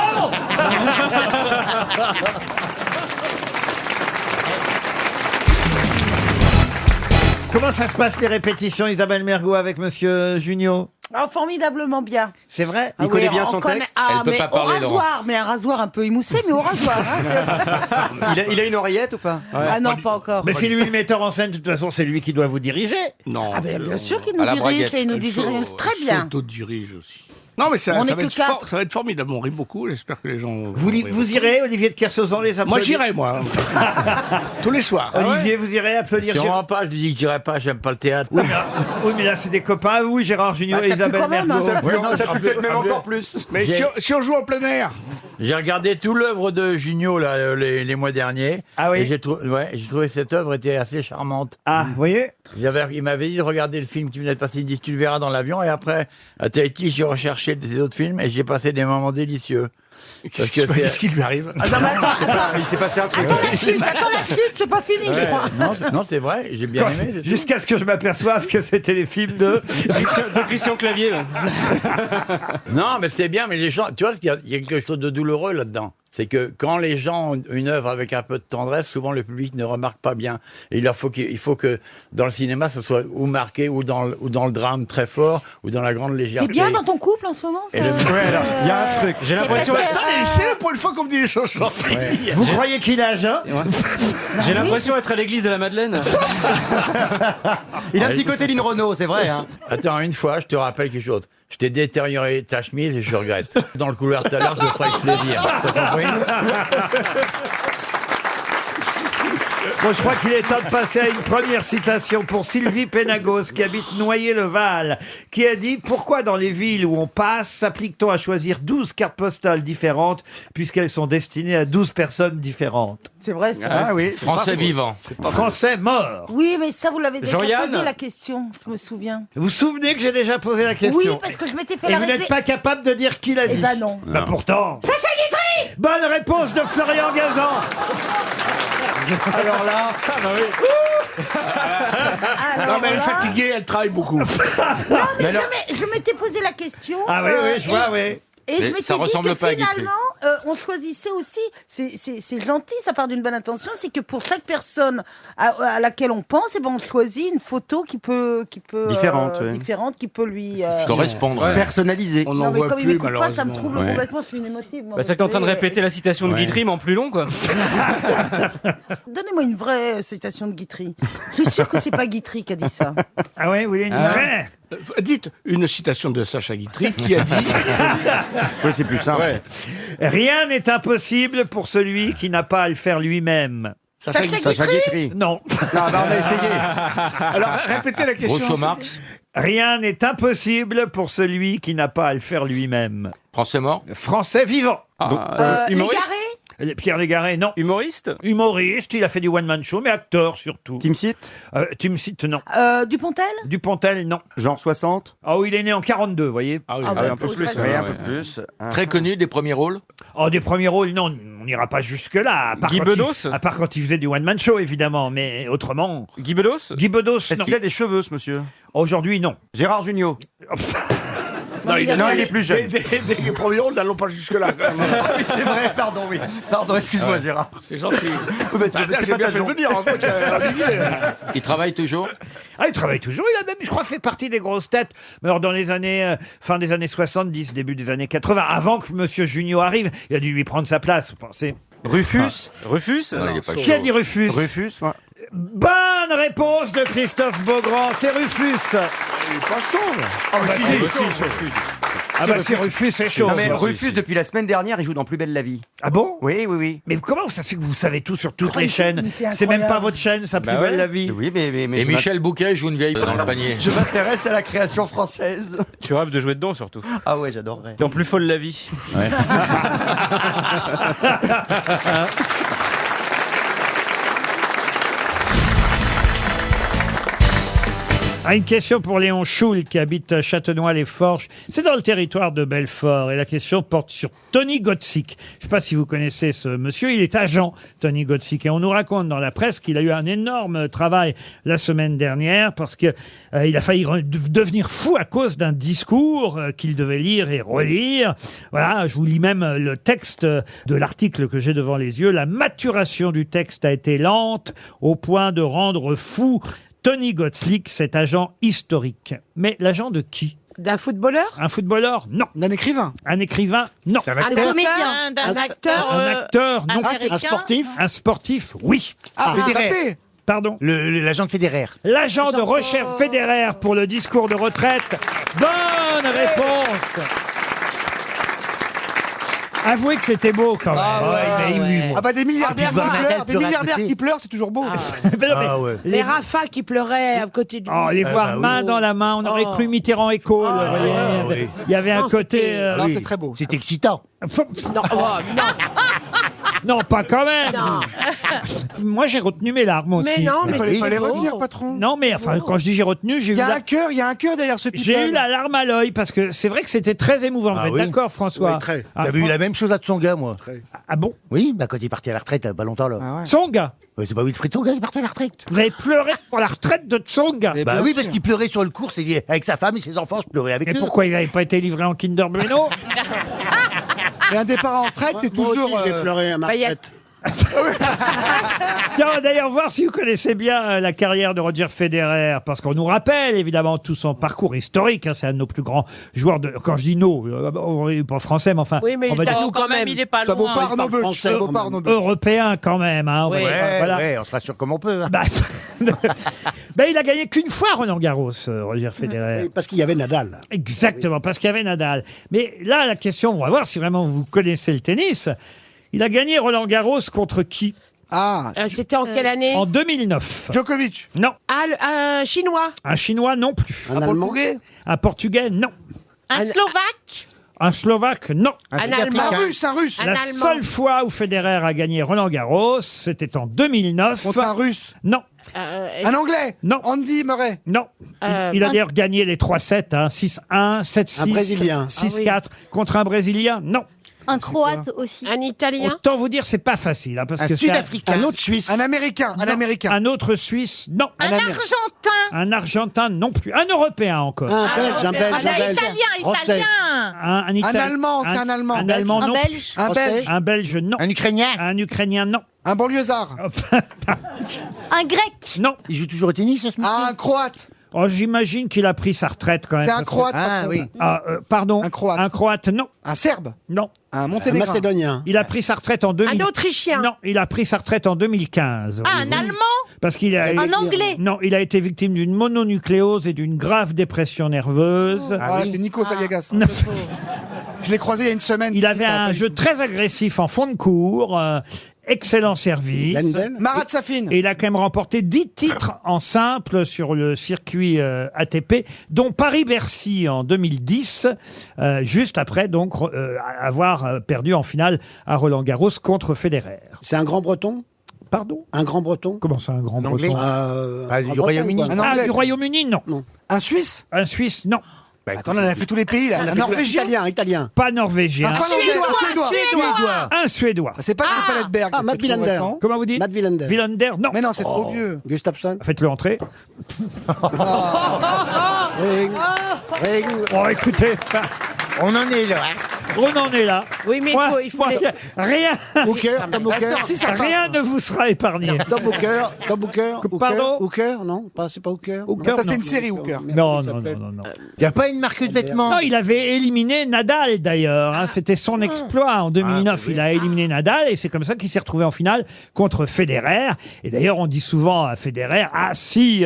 Comment ça se passe les répétitions, Isabelle Mergo, avec Monsieur Junio? Oh, formidablement bien. C'est vrai? Il connaît bien son texte. Ah, Elle peut mais pas parler, au rasoir, mais un rasoir un peu émoussé, mais au rasoir. Hein. Il a une oreillette ou pas? Ah non, pas encore. Mais c'est lui le metteur en scène, de toute façon, c'est lui qui doit vous diriger. Non. Ah ben, bien sûr qu'il nous À la dirige, braguette. et il nous dirige très bien. s'auto-dirige aussi. Non, mais ça, On ça, est va que être quatre. ça va être formidable. On rit beaucoup. J'espère que les gens. Vous irez, Olivier de Kersauzon, les applaudir? Moi, j'irai, moi. Tous les soirs. Olivier, vous irez applaudir Sûrement pas, je lui dis que j'irai pas, j'aime pas le théâtre. Oui, mais là, c'est des copains à vous, Gérard Junior et ça pue Isabelle quand même, Mergo. hein. Ça peut peut-être même encore plus. Mais si on joue en plein air. J'ai regardé tout l'œuvre de Junio là, les mois derniers. Ah oui? Et j'ai trouvé cette œuvre était assez charmante. Ah, vous voyez? Il m'avait dit de regarder le film qui venait de passer. Il dit tu le verras dans l'avion. Et après, à Tahiti, j'ai recherché des autres films et j'ai passé des moments délicieux. Parce que Qu'est-ce qui lui arrive? Ah non, mais attends, Il s'est passé un truc. attends la flûte, c'est pas fini, je crois. Non, c'est vrai, j'ai bien aimé. c'est tout. Jusqu'à ce que je m'aperçoive que c'était les films de... De Christian Clavier. Là. Non, mais c'est bien, mais les gens, tu vois, il y a quelque chose de douloureux là-dedans. C'est que quand les gens ont une œuvre avec un peu de tendresse, souvent le public ne remarque pas bien. Et il faut que dans le cinéma, ce soit ou marqué, ou dans le drame très fort, ou dans la grande T'es légèreté. bien dans ton couple en ce moment ça Et le- Il y a un truc. J'ai l'impression. Attendez, c'est la première fois qu'on me dit les choses gentilles. Vous croyez qu'il a âge, hein? J'ai l'impression d'être à l'église de la Madeleine. Il a un petit côté Lynn Renault, c'est vrai. Hein. Attends, une fois, je te rappelle quelque chose. Je t'ai détérioré ta chemise et je regrette. Dans le couloir tout à l'heure, je te ferai plaisir. T'as compris? Bon, je crois qu'il est temps de passer à une première citation pour Sylvie Pénagos, qui habite Noyer-le-Val, qui a dit « Pourquoi dans les villes où on passe, s'applique-t-on à choisir 12 cartes postales différentes, puisqu'elles sont destinées à 12 personnes différentes C'est vrai ça. Ah oui. Français vivant. ?» Français mort. Oui, mais ça, vous l'avez déjà Jean-Yann posé la question, je me souviens. Vous vous souvenez que j'ai déjà posé la question? Oui, parce que je m'étais fait Et la vous n'êtes réflexion. pas capable de dire qui l'a dit? Eh ben non. Bah pourtant. Sacha Guitry. Bonne réponse de Florian Gazan. Alors là. Alors Non, mais elle est là- fatiguée, elle travaille beaucoup. Non, mais je m'étais posé la question. Ah oui, oui, je vois, oui. Et je Mais m'étais ça dit ressemble que pas à Guitry. finalement, on choisissait aussi, c'est gentil, ça part d'une bonne intention, c'est que pour chaque personne à laquelle on pense, eh ben on choisit une photo qui peut Différente, oui. différente, qui peut lui Correspondre. Personnalisé. On Non n'en mais voit comme il plus, m'écoute pas, ça me malheureusement. trouble complètement, je suis une émotive. moi, Bah, c'est que t'es en train de vous savez. répéter la citation de Guitry, mais en plus long, quoi. Donnez-moi une vraie citation de Guitry. Je suis sûr que c'est pas Guitry qui a dit ça. Ah oui, vous voulez une vraie? Dites une citation de Sacha Guitry qui a dit. Oui, c'est plus simple. Rien n'est impossible pour celui qui n'a pas à le faire lui-même. Sacha Sacha Guitry. Guitry. Non. Non, bah, on a essayé. Alors, répétez la question. Groucho Marx. Rien n'est impossible pour celui qui n'a pas à le faire lui-même. Français mort. Français vivant. Humoriste. Légaré. Pierre Légaré, non. Humoriste. Humoriste, il a fait du one-man show, mais acteur surtout. Team Site. Tim Sit, non. Dupontel. Dupontel, non. Genre 60. Ah oui, il est né en 42, vous voyez. Ah oui, Ah, ouais, bah, un peu oui, plus. très Oui, bien. un peu plus. Très connu des premiers rôles. Oh, des premiers rôles, non, on n'ira pas jusque-là. À part Guy quand il- Bedos. À part quand il faisait du one-man show, évidemment, mais autrement. Guy Bedos. Guy Bedos, Est-ce non. qu'il a des cheveux, ce monsieur? Aujourd'hui, non. Gérard Jugnot. Non, il est plus jeune. Des premiers rôles, n'allons pas jusque-là, quand même. Oui, c'est vrai, pardon, oui. Pardon, excuse-moi, Gérard. C'est gentil. Mais tu- c'est J'ai pas bien ta fait de joie. venir, en fait. Il travaille toujours. Ah, il travaille toujours. Il a même, je crois, fait partie des grosses têtes. Mais alors, dans les années, fin des années 70, début des années 80, avant que Monsieur Junio arrive, il a dû lui prendre sa place, vous pensez. Rufus. Rufus. Non, il est pas Qui a dit Rufus? Rufus, ouais. Bonne réponse de Christophe Beaugrand, c'est Rufus. Il est pas chauve. Ah, bah, si, Rufus. Ah bah c'est Rufus, c'est chaud. Non, mais Rufus, depuis la semaine dernière, il joue dans Plus belle la vie. Ah bon? Oui, oui, oui. Mais comment ça se fait que vous savez tout sur toutes Oh, les mais chaînes? c'est C'est même pas incroyable. votre chaîne, ça, Plus Bah belle ouais. la vie. Oui, mais Et je Michel Bouquet joue une vieille dans le panier. je m'intéresse à la création française. Tu rêves de jouer dedans, surtout. Ah ouais, j'adorerais. Dans Plus folle la vie. Ah, une question pour Léon Choul qui habite Châtenois-les-Forges. C'est dans le territoire de Belfort et la question porte sur Tony Gotzik. Je ne sais pas si vous connaissez ce monsieur. Il est agent, Tony Gotzik. Et on nous raconte dans la presse qu'il a eu un énorme travail la semaine dernière parce que il a failli devenir fou à cause d'un discours qu'il devait lire et relire. Voilà, je vous lis même le texte de l'article que j'ai devant les yeux. La maturation du texte a été lente au point de rendre fou Tony Gotzik, cet agent historique. Mais l'agent de qui? D'un footballeur? Un footballeur? Non. D'un écrivain? Un écrivain? Non. Un comédien. D'un acteur? Un acteur? Non. Un sportif? Un sportif? Oui. Federer. Pardon? L'agent de Federer. L'agent de Roger Federer pour le discours de retraite. Bonne réponse. Avouez que c'était beau quand même. il m'a ému, moi. Ah bah des milliardaires Ah, puis qui Van pleurent, Nadal des pleurait à milliardaires côté. qui pleurent, c'est toujours beau. Mais non, mais Ah ouais. Mais Rafa qui pleurait à côté du. Oh, les voir main dans la main, on aurait cru Mitterrand et Kohl. vous voyez. Il y avait un côté. Non, c'est très beau. C'est excitant. Non, Non, pas quand même. Moi, j'ai retenu mes larmes aussi. mais non, mais Il fallait c'est pas les beau. retenir, patron. Non, mais enfin, quand je dis j'ai retenu, j'ai eu Il y a la... un cœur derrière ce people. J'ai eu la larme à l'œil parce que c'est vrai que c'était très émouvant. Vous Ah êtes oui. d'accord, François? Oui, très. Ah, J'avais eu la même chose à Tsonga, moi. Ah bon? Oui, bah quand il est parti à la retraite, il y a pas longtemps, là. Ah ouais. Tsonga? Ouais, c'est pas Wilfried Tsonga qui est parti à la retraite. Vous avez pleuré pour la retraite de Tsonga? Et Bah bien oui, sûr. parce qu'il pleurait sur le cours, c'est dit, avec sa femme et ses enfants, je pleurais avec Et eux. pourquoi il n'avait pas été livré en Kinder Bueno? Et un départ en retraite, c'est toujours. pleuré à ma Bah, il y a- retraite. Tiens, on va d'ailleurs voir si vous connaissez bien la carrière de Roger Federer, parce qu'on nous rappelle évidemment tout son parcours historique. Hein, c'est un de nos plus grands joueurs de. Quand je dis nos, pas français, mais enfin, Oui, mais on va dire nous quand même, il est pas Ça vaut loin. pas Arnaud Ça vaut pas Arnaud Beuch. européen quand même. Hein, on va Oui. dire, Ouais, voilà. ouais, on se rassure comme on peut. Hein. Bah, ben, il a gagné qu'une fois Roland Garros, Roger Federer. Parce qu'il y avait Nadal. Exactement, parce qu'il y avait Nadal. Mais là, la question, on va voir si vraiment vous connaissez le tennis. Il a gagné Roland Garros contre qui? Ah, C'était en quelle année? En 2009. Djokovic. Non. Un Chinois? Un Chinois non plus. Un Portugais. Un Portugais non. Un Slovaque? Un Slovaque non. Un Allemand? Un Russe. Un La Allemand. seule fois où Federer a gagné Roland Garros, c'était en 2009. Contre un Russe. Non, Un Anglais. Non. Andy Murray. non. Il a d'ailleurs gagné les 3-7, hein, 6-1, 7-6, Un Brésilien. 6-4. Contre un Brésilien, non. Un Croate aussi. Un Italien? Autant vous dire, c'est pas facile. Hein, parce que c'est Un autre Suisse. Un Américain. Un non. Américain. Un autre Suisse, non. Un Argentin? Un Argentin, non plus. Un Européen encore. Un Belge, un Belge, Un Italien? Un Un Allemand, c'est un Allemand. Un Allemand, Un non. Belge? Un Belge. Un Belge, non. Un Ukrainien. Un Ukrainien, non. Un banlieusard. Un Grec? Non. Il joue toujours au tennis, ce monsieur Un Croate. Oh, j'imagine qu'il a pris sa retraite quand même. C'est un parce que- Croate. Ah patron. oui. Ah, pardon. Un Croate. Un Croate, non. Un Serbe. Non. Un Monténégrin. Macédonien. Il a pris sa retraite en 2000. Un Autrichien? Non, il a pris sa retraite en 2015. Ah, un Allemand? Parce qu'il a. Un Anglais? Non, il a été victime d'une mononucléose et d'une grave dépression nerveuse. Ah, c'est Nico Saliagas. Non. Je l'ai croisé il y a une semaine. Il avait un jeu très agressif en fond de cours. Excellent service. Marat Safin. Et il a quand même remporté 10 titres en simple sur le circuit ATP, dont Paris-Bercy en 2010, juste après donc avoir perdu en finale à Roland-Garros contre Federer. C'est un grand breton. Pardon? Un grand breton. Comment ça, un grand Anglais. breton? Du Royaume-Uni. Un Ah, Anglais. du Royaume-Uni, non. Un Suisse. Un Suisse, non. Attends, on a fait tous les pays là. Un Norvégien. Italien. Pas norvégien. Un Finlandais. Un Suédois. Un Suédois. C'est pas Palletberg. Ah, Matt c'est trop Wilander. récent. Comment vous dites? Matt Wilander. Wilander, non. Mais non, c'est trop vieux. Gustafsson. Faites-le entrer. Ring. Ring. Bon, écoutez, On en est là. on en est là. Oui, mais Moi, il faut moi, les- rien, Hooker. Tom Hooker. rien ne vous sera épargné. Tom Hooker. Tom Hooker. Pardon? Hooker, non pas, c'est pas Hooker. Hooker, Ça, c'est non. une série, Hooker. Non, non, non, non, non. Il n'y a pas une marque de vêtements. Non, il avait éliminé Nadal d'ailleurs. hein. C'était son exploit. En 2009, il a éliminé Nadal et c'est comme ça qu'il s'est retrouvé en finale contre Federer. Et d'ailleurs, on dit souvent à Federer, si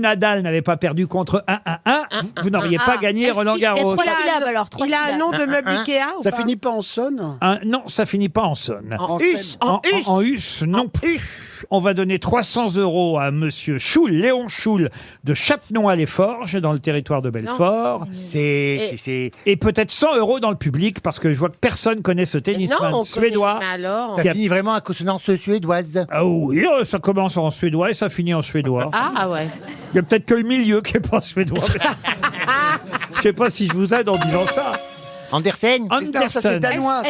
Nadal n'avait pas perdu contre 1-1-1, vous n'auriez pas gagné Roland Garros. Trois syllabes alors, trois Il a un syllabes. nom de meuble Ikea ou Ça pas finit pas en sonne? Non, ça finit pas en sonne. En us, en us. En us, non plus. On va donner 300 € à monsieur Choul, Léon Choul, de Châtenois-les-Forges, dans le territoire de Belfort. Et peut-être 100 € dans le public, parce que je vois que personne connaît ce tennisman suédois. Ça finit vraiment à consonance suédoise. Ah oui, ça commence en suédois et ça finit en suédois. Ah ouais. Il y a peut-être que le milieu qui n'est pas suédois. Je sais pas si je vous aide en disant ça. Andersen. Andersen.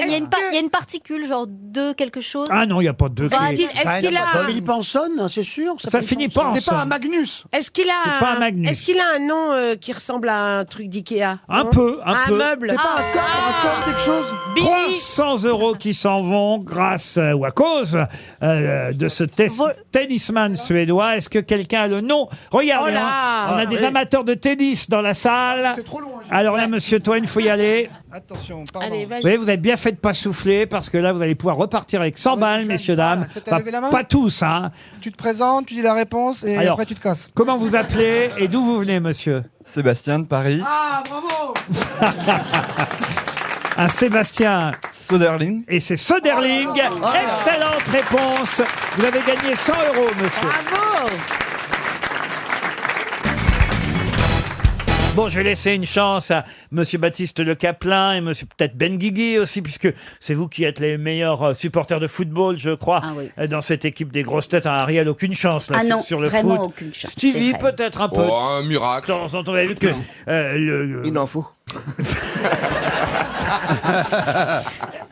Il y a une particule, genre de quelque chose. Ah non, il n'y a pas de... Est-ce qu'il a Ça finit pas en sonne, c'est sûr. Ça finit pas en C'est pas un sonne. Magnus. Est-ce qu'il C'est pas un a Magnus. Est-ce qu'il a un nom qui ressemble à un truc d'Ikea? Un non peu, un peu. meuble. C'est pas un corps, quelque chose. 300 € qui s'en vont grâce ou à cause de ce tennisman suédois. Est-ce que quelqu'un a le nom? Regardez, Oh là. hein, on a des amateurs de tennis dans la salle. C'est trop loin. Alors là, monsieur Toen, il faut y aller. Attention, pardon. Allez, vas-y. Vous voyez, vous avez bien fait de pas souffler parce que là, vous allez pouvoir repartir avec 100 balles, messieurs, dames. c'est à lever la main Pas tous, hein. Tu te présentes, tu dis la réponse et Alors, après tu te casses. Comment vous appelez et d'où vous venez, monsieur? Sébastien de Paris. Ah, bravo. Un Sébastien. Soderling. Et c'est Soderling. Excellente réponse. Vous avez gagné 100 €, monsieur. Bravo. Bon, je vais laisser une chance à monsieur Baptiste Le Caplin et monsieur peut-être Ben Guigui aussi, puisque c'est vous qui êtes les meilleurs supporters de football, je crois, dans cette équipe des grosses têtes. Ariel, aucune chance là, sur le vraiment foot. aucune chance, Stevie, c'est vrai. peut-être un peu. Oh, un miracle. De temps en temps, vous avez vu que Il en faut.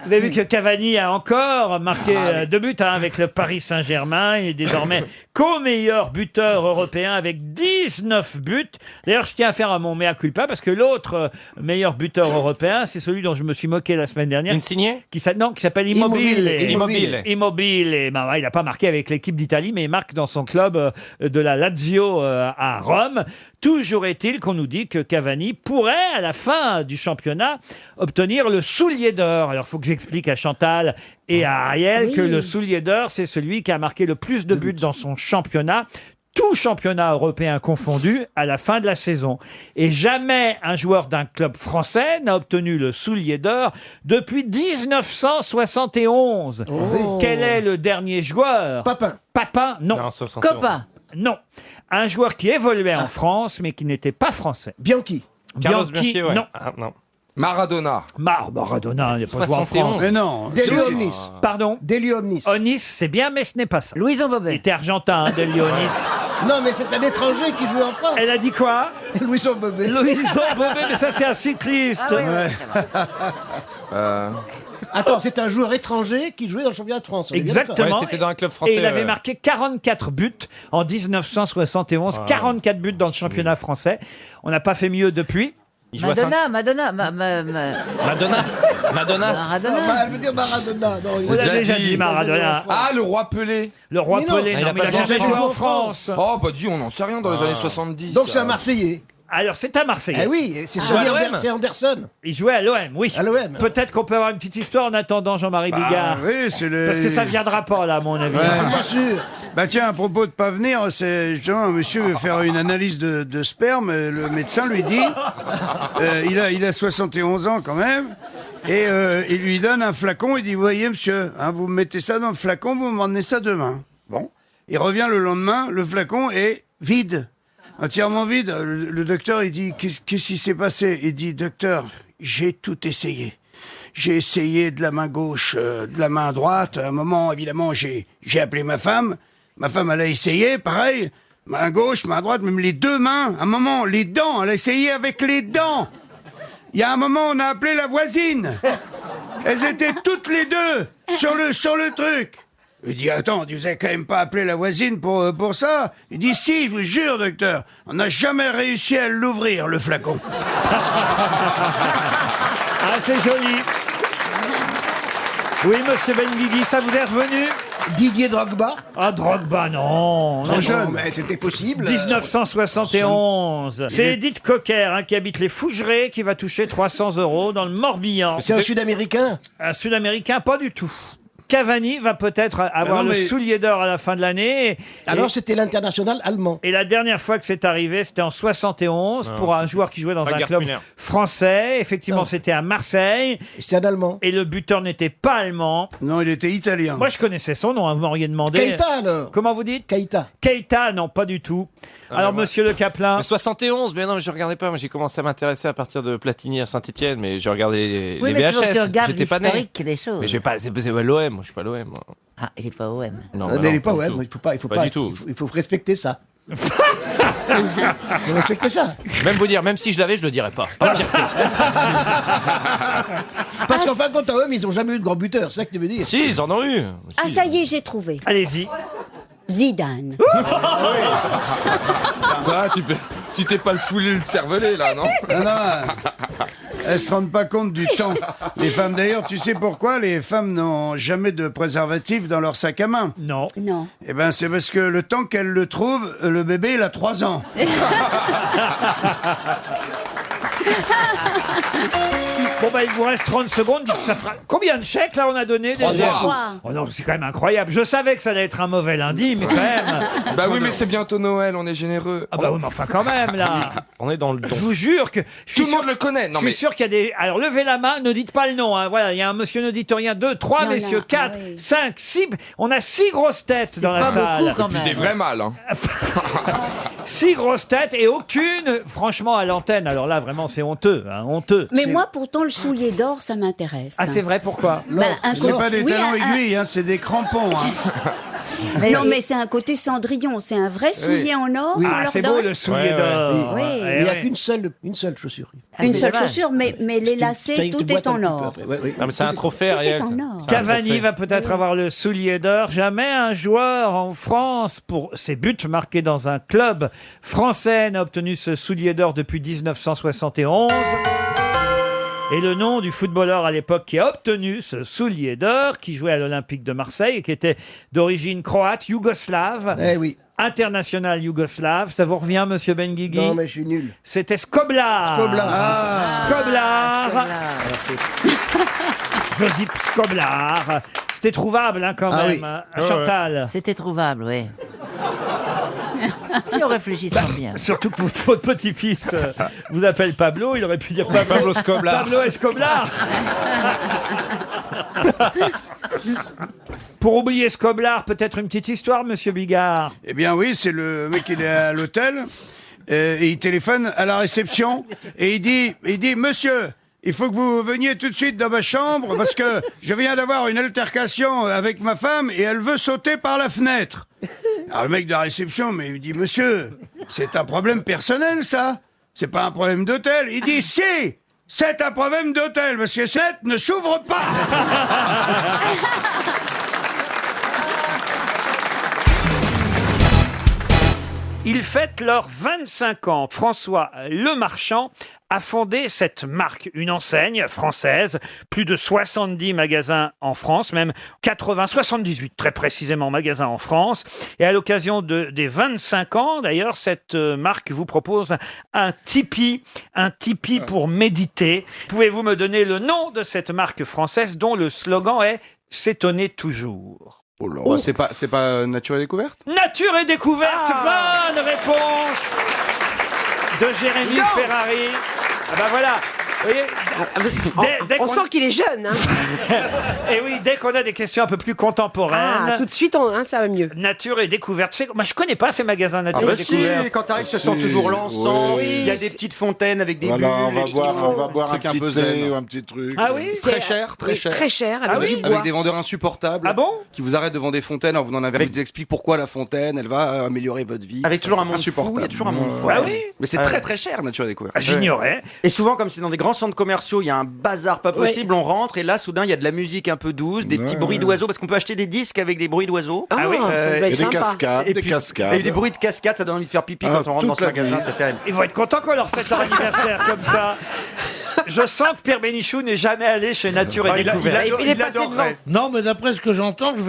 Vous avez vu que Cavani a encore marqué 2 buts avec le Paris Saint-Germain. Il est désormais co-meilleur buteur européen avec 19 buts. D'ailleurs, je tiens à faire mon mea culpa parce que l'autre meilleur buteur européen, c'est celui dont je me suis moqué la semaine dernière. Insigne Qui s'appelle Immobile. Immobile. Immobile. Et ben, il n'a pas marqué avec l'équipe d'Italie, mais il marque dans son club de la Lazio à Rome. Toujours est-il qu'on nous dit que Cavani pourrait, à la fin du championnat, obtenir le soulier d'or. Alors, il faut que j'explique à Chantal et à Ariel que le soulier d'or, c'est celui qui a marqué le plus de buts dans son championnat. Tout championnat européen confondu à la fin de la saison. Et jamais un joueur d'un club français n'a obtenu le soulier d'or depuis 1971. Quel est le dernier joueur? Papin, non. Copain. Non. Un joueur qui évoluait en France, mais qui n'était pas français. Bianchi. Carlos Bianchi, Bianchi, ouais. non. Ah, non. Maradona. Maradona, il n'y a pas joué en 71. France. Mais non. Delio Omnis. Pardon? Delio Omnis. Onis, c'est bien, mais ce n'est pas ça. Louison Il Bobet. était argentin, hein, Delio Onis. Non, mais c'est un étranger qui joue en France. Elle a dit quoi? Louison Bobet. Louison Bobet, mais ça c'est un cycliste. Attends, c'est un joueur étranger qui jouait dans le championnat de France. on est bien d'accord. Exactement. C'était dans un club français. Et il avait marqué 44 buts en 1971. 44 buts dans le championnat français. On n'a pas fait mieux depuis. Il joue à Saint- Madonna. Madonna. Non, elle veut dire Maradona. Non, On l'a déjà dit, Maradona. Ah, le roi Pelé. Le roi Mais non, Pelé, il non, a mais pas il n'a jamais joué joué en en France. Oh, bah dis, on n'en sait rien dans les années 70. Donc c'est un Marseillais. Alors, c'est un Marseillais. Eh oui, c'est joue à Sonny l'OM. c'est Anderson. Il jouait à l'OM, oui. À l'OM. Peut-être qu'on peut avoir une petite histoire en attendant Jean-Marie Bigard. Oui, c'est le... Parce que ça viendra pas, là, à mon avis. Bien sûr. Bah tiens, à propos de pas venir, c'est justement un monsieur veut faire une analyse de sperme. Le médecin lui dit, il a 71 ans quand même, et il lui donne un flacon. Il dit, voyez monsieur, hein, vous mettez ça dans le flacon, vous m'emmenez ça demain. Bon, il revient le lendemain, le flacon est vide, entièrement vide. Le docteur il dit, qu'est-ce qui s'est passé? Il dit, docteur, j'ai tout essayé. J'ai essayé de la main gauche, de la main droite. À un moment, évidemment, j'ai appelé ma femme. Ma femme, elle a essayé, pareil. Main gauche, main droite, même les deux mains. À un moment, les dents, elle a essayé avec les dents. Il y a un moment, on a appelé la voisine. Elles étaient toutes les deux sur le truc. Il dit, attends, vous avez quand même pas appelé la voisine pour ça? Il dit, si, je vous jure, docteur. On n'a jamais réussi à l'ouvrir, le flacon. Ah, c'est joli. Oui, monsieur Benguigui, ça vous est revenu? Didier Drogba. Ah, Drogba, non. Trop Non, jeune. non. Mais c'était possible. 1971. C'est Edith Cocker qui habite les Fougerets qui va toucher 300 € dans le Morbihan. C'est un Sud-Américain. Un Sud-Américain, pas du tout. Cavani va peut-être avoir le soulier d'or à la fin de l'année. Alors, c'était l'international allemand. Et la dernière fois que c'est arrivé, c'était en 71 pour un joueur qui jouait dans un Gerd club Müller. français. Effectivement, c'était à Marseille. C'est un allemand. Et le buteur n'était pas allemand. Non, il était italien. Moi, je connaissais son nom, hein, vous m'auriez demandé. Keita, alors. Comment vous dites Keita. Keita, non, pas du tout. Alors, monsieur Le Caplin. Mais 71, mais non, mais je regardais pas. Moi, j'ai commencé à m'intéresser à partir de Platini à Saint-Etienne, mais j'ai regardé les mais tu VHS. regardes J'étais pas né. l'historique des choses. Mais je vais pas, c'est pas l'OM, moi, je suis pas l'OM. moi. Ah, il est pas OM. Non, Mais bah il non, est pas, du ouais, tout. il faut pas, Pas du tout. il faut respecter ça. Il faut respecter ça. Même vous dire, même si je l'avais, je le dirais pas. Par fierté. Parce qu'en fin de compte, à eux, ils ont jamais eu de grand buteur, c'est ça que tu veux dire. Si, ils en ont eu. Ah, ça y est, j'ai trouvé. Allez-y. Zidane. Ça, tu t'es pas le foulé le cervelet, là, non? Non, non. Elles se rendent pas compte du temps. Les femmes, d'ailleurs, tu sais pourquoi les femmes n'ont jamais de préservatif dans leur sac à main? Non. Non. Eh ben, c'est parce que le temps qu'elles le trouvent, le bébé, il a 3 ans. Bon, bah, il vous reste 30 secondes. Dites, ça fera... Combien de chèques, là, on a donné déjà? 3. Oh non, c'est quand même incroyable. Je savais que ça allait être un mauvais lundi, mais quand même. Bah oui, mais c'est bientôt Noël, on est généreux. Ah bah oui, mais enfin quand même, là. On est dans le don. Je vous jure que... Tout le monde le connaît. Non, Je suis sûr qu'il y a des... Alors, levez la main, ne dites pas le nom. Hein. Voilà, il y a un monsieur auditorien, 2, 3 Non, messieurs, non, 4, ah oui. 5, 6... On a 6 grosses têtes dans la pas salle. beaucoup, quand même. Des vrais mâles, hein. 6 grosses têtes et aucune, franchement, à l'antenne. Alors là, vraiment, c'est honteux. Hein, honteux. Mais moi, pourtant, le soulier d'or, ça m'intéresse. Ah, c'est vrai, pourquoi? C'est pas des oui, talons aiguilles, hein, c'est des crampons. Hein. Non, mais c'est un côté Cendrillon. C'est un vrai soulier en or. Oui. on Ah, leur c'est donne beau, le soulier d'or. Oui. Ouais, Il n'y a ouais. qu'une seule chaussure. Une c'est seule dommage. chaussure, mais les lacets, tout est en or. Non, mais c'est un trophée, Tout est Ariel. en ça. or. C'est un Cavani trophée. va peut-être avoir le soulier d'or. Jamais un joueur en France, pour ses buts marqués dans un club français, n'a obtenu ce soulier d'or depuis 1971. Et le nom du footballeur à l'époque qui a obtenu ce soulier d'or, qui jouait à l'Olympique de Marseille et qui était d'origine croate, yougoslave, Eh oui. international yougoslave. Ça vous revient, monsieur Benguigui? Non, mais je suis nul. C'était Skoblar. Skoblar. Ah. Skoblar. Josip Skoblar. C'était trouvable, hein, quand Ah même. oui. Hein. Chantal. C'était trouvable, oui. Si on réfléchissant bien. Surtout que votre petit-fils vous appelle Pablo, il aurait pu dire Pablo Skoblar. Pablo Escobar. Pour oublier Skoblar, peut-être une petite histoire, monsieur Bigard. Eh bien oui, c'est le mec, il est à l'hôtel et il téléphone à la réception et il dit monsieur, il faut que vous veniez tout de suite dans ma chambre parce que je viens d'avoir une altercation avec ma femme et elle veut sauter par la fenêtre. Alors le mec de la réception, mais il dit monsieur, c'est un problème personnel ça, c'est pas un problème d'hôtel. Il dit si, c'est un problème d'hôtel parce que cette fenêtre ne s'ouvre pas. Ils fêtent leurs 25 ans. François Lemarchand a fondé cette marque, une enseigne française, plus de 70 magasins en France, même 78 très précisément magasins en France. Et à l'occasion des 25 ans, d'ailleurs, cette marque vous propose un Tipeee pour méditer. Pouvez-vous me donner le nom de cette marque française dont le slogan est « S'étonner toujours » Oh, c'est pas Nature et Découverte? Nature et découverte, bonne réponse de Jérémy Ferrari. Ah bah voilà, vous voyez, dès On qu'on- sent qu'il est jeune. Hein. Et oui, dès qu'on a des questions un peu plus contemporaines. Ah, tout de suite, ça va mieux. Nature et découverte. Moi, je connais pas ces magasins Nature Ah et bah si, découverte. quand t'arrives, ça Si, sent toujours l'encens. oui. Il y a des petites fontaines avec des Voilà, bulles. on va boire un truc un petit peu thé zen. ou un petit truc. Ah oui, Très cher, très Oui, cher. Très cher, avec Ah oui du bois. Avec des vendeurs insupportables. Ah bon Qui vous arrêtent devant des fontaines en vous en avez, vous expliquent pourquoi la fontaine, elle va améliorer votre vie. Avec toujours un monde fou, insupportable. il y a toujours un monde fou. Ah oui. Mais c'est très très cher, Nature et Découverte. Ah, j'ignorais. Et souvent, comme c'est dans des grands centres commerciaux, il y a un bazar pas possible, on rentre et là, soudain, il y a de la musique un peu douce, des petits bruits d'oiseaux, parce qu'on peut acheter des disques avec des bruits d'oiseaux. Ah oui, ça doit Et être des sympa. cascades, Et des puis- cascades. Et des bruits de cascades, ça donne envie de faire pipi Ah, quand on rentre dans toute ce la magasin, nuit. c'est terrible. Ils vont être contents qu'on leur fête leur anniversaire comme ça. Je sens que Pierre Bénichou n'est jamais allé chez Nature et Découverte. Il est passé devant. Non, mais d'après ce que j'entends, je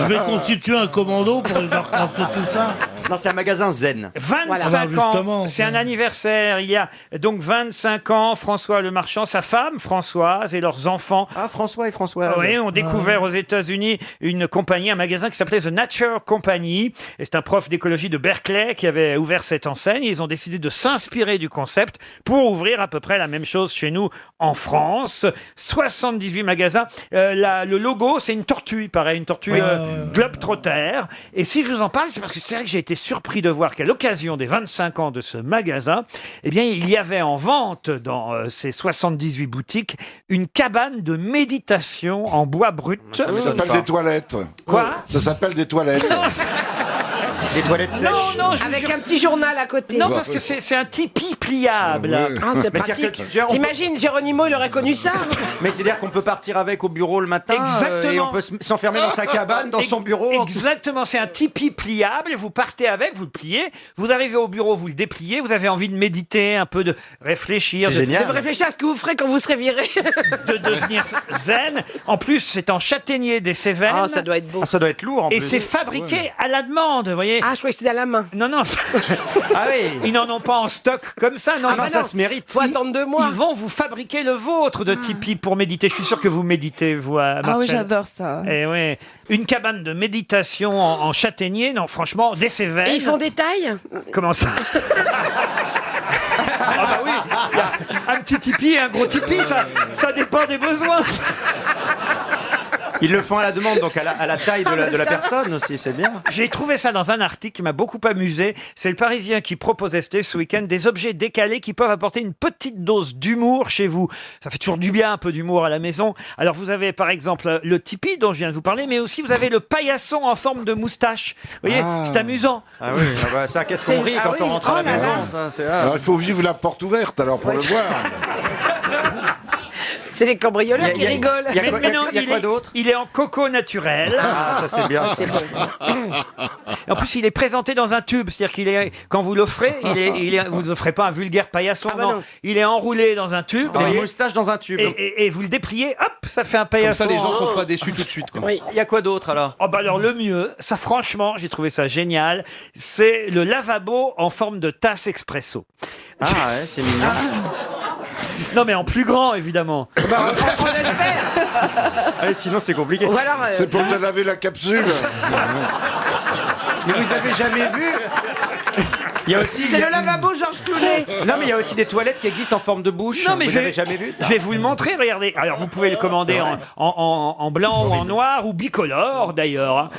vais constituer un commando pour leur casser tout ça. Non, c'est un magasin zen. 25 ans, c'est un anniversaire. Il y a donc 25 ans, François Le Marchand, sa femme Françoise et leurs enfants. Ah, François et Françoise. Oui, ont découvert aux États-Unis une compagnie, un magasin qui s'appelait The Nature Company. Et c'est un prof d'écologie de Berkeley qui avait ouvert cette enseigne. Ils ont décidé de s'inspirer du concept pour ouvrir à peu près la même chose chez nous en France. 78 magasins. Le logo, c'est une tortue, pareil, une tortue globe-trotter. Et si je vous en parle, c'est parce que c'est vrai que j'ai été surpris de voir qu'à l'occasion des 25 ans de ce magasin, eh bien, il y avait en vente dans ces 78 boutiques une cabane de méditation en bois brut. Ça s'appelle des toilettes. Quoi? Ça s'appelle des toilettes. Des toilettes sèches. Non, je vous Avec jure- un petit journal à côté. Non, parce que c'est un tipi pliable. Ah, c'est Mais c'est-à-dire pratique. que- T'imagines, Géronimo, il aurait connu ça. Mais c'est-à-dire qu'on peut partir avec au bureau le matin Exactement. et on peut s'enfermer dans sa cabane, dans son bureau. Exactement, c'est un tipi pliable. Vous partez avec, vous le pliez. Vous arrivez au bureau, vous le dépliez. Vous avez envie de méditer, un peu de réfléchir. C'est génial. De réfléchir à ce que vous ferez quand vous serez viré. De devenir zen. En plus, c'est en châtaignier des Cévennes. Ah, ça doit être beau. Ah, ça doit être lourd en Et plus. c'est fabriqué à la demande, vous voyez. Ah, je croyais que c'était à la main. Non, non. Ah oui. Ils n'en ont pas en stock comme ça, non. Ah, non, ça non. se mérite. Faut attendre 2 mois. Ils vont vous fabriquer le vôtre de Tipeee pour méditer. Je suis sûr que vous méditez, vous, à Ah oui, Marcel. j'adore ça. Eh oui. Une cabane de méditation en châtaignier, non, franchement, des Cévennes. Et ils font des tailles. Comment ça? Ah bah oui, il y a un petit tipi et un gros tipi, ça dépend des besoins. Ils le font à la demande, donc à la taille de la personne aussi, c'est bien. J'ai trouvé ça dans un article qui m'a beaucoup amusé. C'est le Parisien qui proposait ce week-end des objets décalés qui peuvent apporter une petite dose d'humour chez vous. Ça fait toujours du bien, un peu d'humour à la maison. Alors vous avez par exemple le tipi dont je viens de vous parler, mais aussi vous avez le paillasson en forme de moustache. Vous voyez, c'est amusant. Ah oui, ah bah ça, qu'est-ce qu'on rit quand on rentre à la maison, ça, c'est... ah. Alors, il faut vivre la porte ouverte alors pour le voir. C'est les cambrioleurs qui rigolent. Il y a quoi, Mais non, il y a quoi d'autre? Il est en coco naturel. Ah, ça c'est bien. C'est bon. Et en plus, il est présenté dans un tube, c'est-à-dire qu'il est, quand vous l'offrez, vous ne offrez pas un vulgaire paillasson, Ah bah non. non. Il est enroulé dans un tube. Dans vous une voyez, moustache dans un tube. et vous le dépliez, hop, ça fait un Comme paillasson. ça, les gens sont pas déçus tout de suite. Quoi. Oui. Il y a quoi d'autre alors? Oh bah alors le mieux, ça franchement, j'ai trouvé ça génial, c'est le lavabo en forme de tasse expresso. Ah ouais, c'est mignon. Non mais en plus grand évidemment. Bah, on espère. Ah, sinon c'est compliqué. Ou alors, C'est pour te laver la capsule. Mais vous avez jamais vu? Il y a aussi. c'est le lavabo Georges Clooney. Non mais il y a aussi des toilettes qui existent en forme de bouche. Non mais vous je n'avez vais, jamais vu ça? je vais vous le montrer, regardez. Alors vous pouvez le commander en blanc ou en noir ou bicolore d'ailleurs. Hein.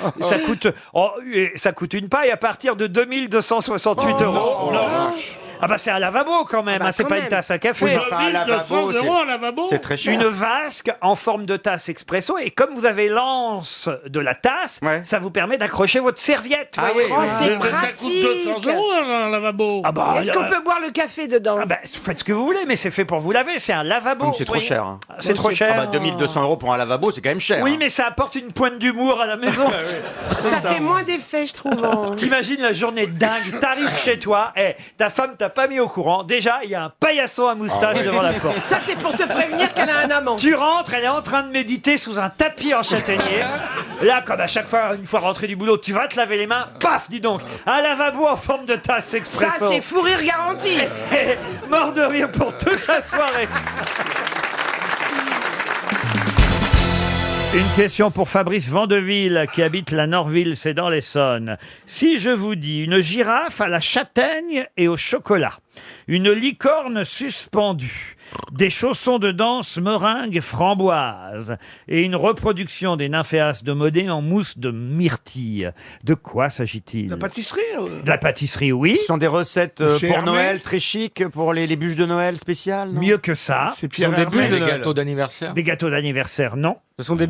Ça coûte une paille à partir de 2268 euros. Oh la vache. Ah bah c'est un lavabo quand même, bah, hein, c'est quand pas même. une tasse à café. Oui, enfin, un lavabo, 2200 euros un lavabo. c'est très cher. Une vasque en forme de tasse expresso et comme vous avez l'anse de la tasse, Ouais. ça vous permet d'accrocher votre serviette. Ah voyez. oui, oui. C'est Mais ça coûte pratique. 200 euros un lavabo. Ah bah, Est-ce qu'on peut boire le café dedans? ah bah, faites ce que vous voulez, mais c'est fait pour vous laver, c'est un lavabo. C'est trop voyez. cher. Hein. C'est trop cher. Ah bah 2200 euros pour un lavabo, c'est quand même cher. Oui, hein. mais ça apporte une pointe d'humour à la maison. Ça fait moins d'effet, je trouve. T'imagines la journée de dingue, t'arrives chez toi, ta femme t'a pas mis au courant, déjà il y a un paillasson à moustache devant la porte. Ça, c'est pour te prévenir qu'elle a un amant. Tu rentres, elle est en train de méditer sous un tapis en châtaignier. Là, comme à chaque fois, une fois rentré du boulot, tu vas te laver les mains, paf, dis donc, un lavabo en forme de tasse Ça, expresso. c'est fou rire garanti. Mort de rire pour toute la soirée. Une question pour Fabrice Vandeville qui habite la Norville, c'est dans l'Essonne. Si je vous dis une girafe à la châtaigne et au chocolat, une licorne suspendue, des chaussons de danse meringue framboise et une reproduction des nymphéas de Modé en mousse de myrtille, de quoi s'agit-il? La pâtisserie De la pâtisserie, oui. Ce sont des recettes Chez pour Hermès. Noël très chic, pour les bûches de Noël spéciales. non? Mieux que ça. C'est Ce sont des bûches de Des Noël. gâteaux d'anniversaire. Des gâteaux d'anniversaire, non. Ce sont les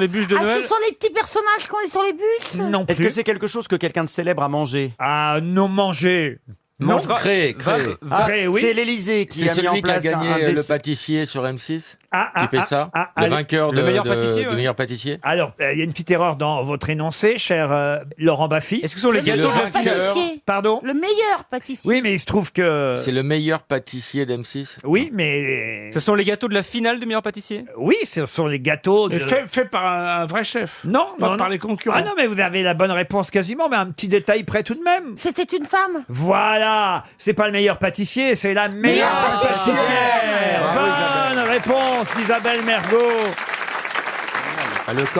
bûches de Ah, Noël. ce sont les petits personnages qu'on est sur les bûches? Non Est-ce plus. que c'est quelque chose que quelqu'un de célèbre a mangé? Ah, non, manger. Non. Créé. Vrai, oui. C'est l'Élysée qui C'est a mis en celui qui a place gagné un le dessin. pâtissier sur M6 Ah, qui fait ça Le vainqueur le meilleur de- pâtissier, du ouais. meilleur pâtissier Alors, il y a une petite erreur dans votre énoncé, cher Laurent Baffy. Est-ce que ce sont les Le gâteaux de meilleur la finale pâtissier. Pardon? Le meilleur pâtissier. Oui, mais il se trouve que... C'est le meilleur pâtissier d'M6 Oui, mais... Ce sont les gâteaux de la finale de meilleur pâtissier Oui, ce sont les gâteaux de... Et fait par un vrai chef. Non, Pas non, par non. les concurrents. Ah non, mais vous avez la bonne réponse quasiment, mais un petit détail près tout de même. C'était une femme. Voilà, c'est pas le meilleur pâtissier, c'est la meilleure pâtissière. Bonne réponse d'Isabelle Mergo.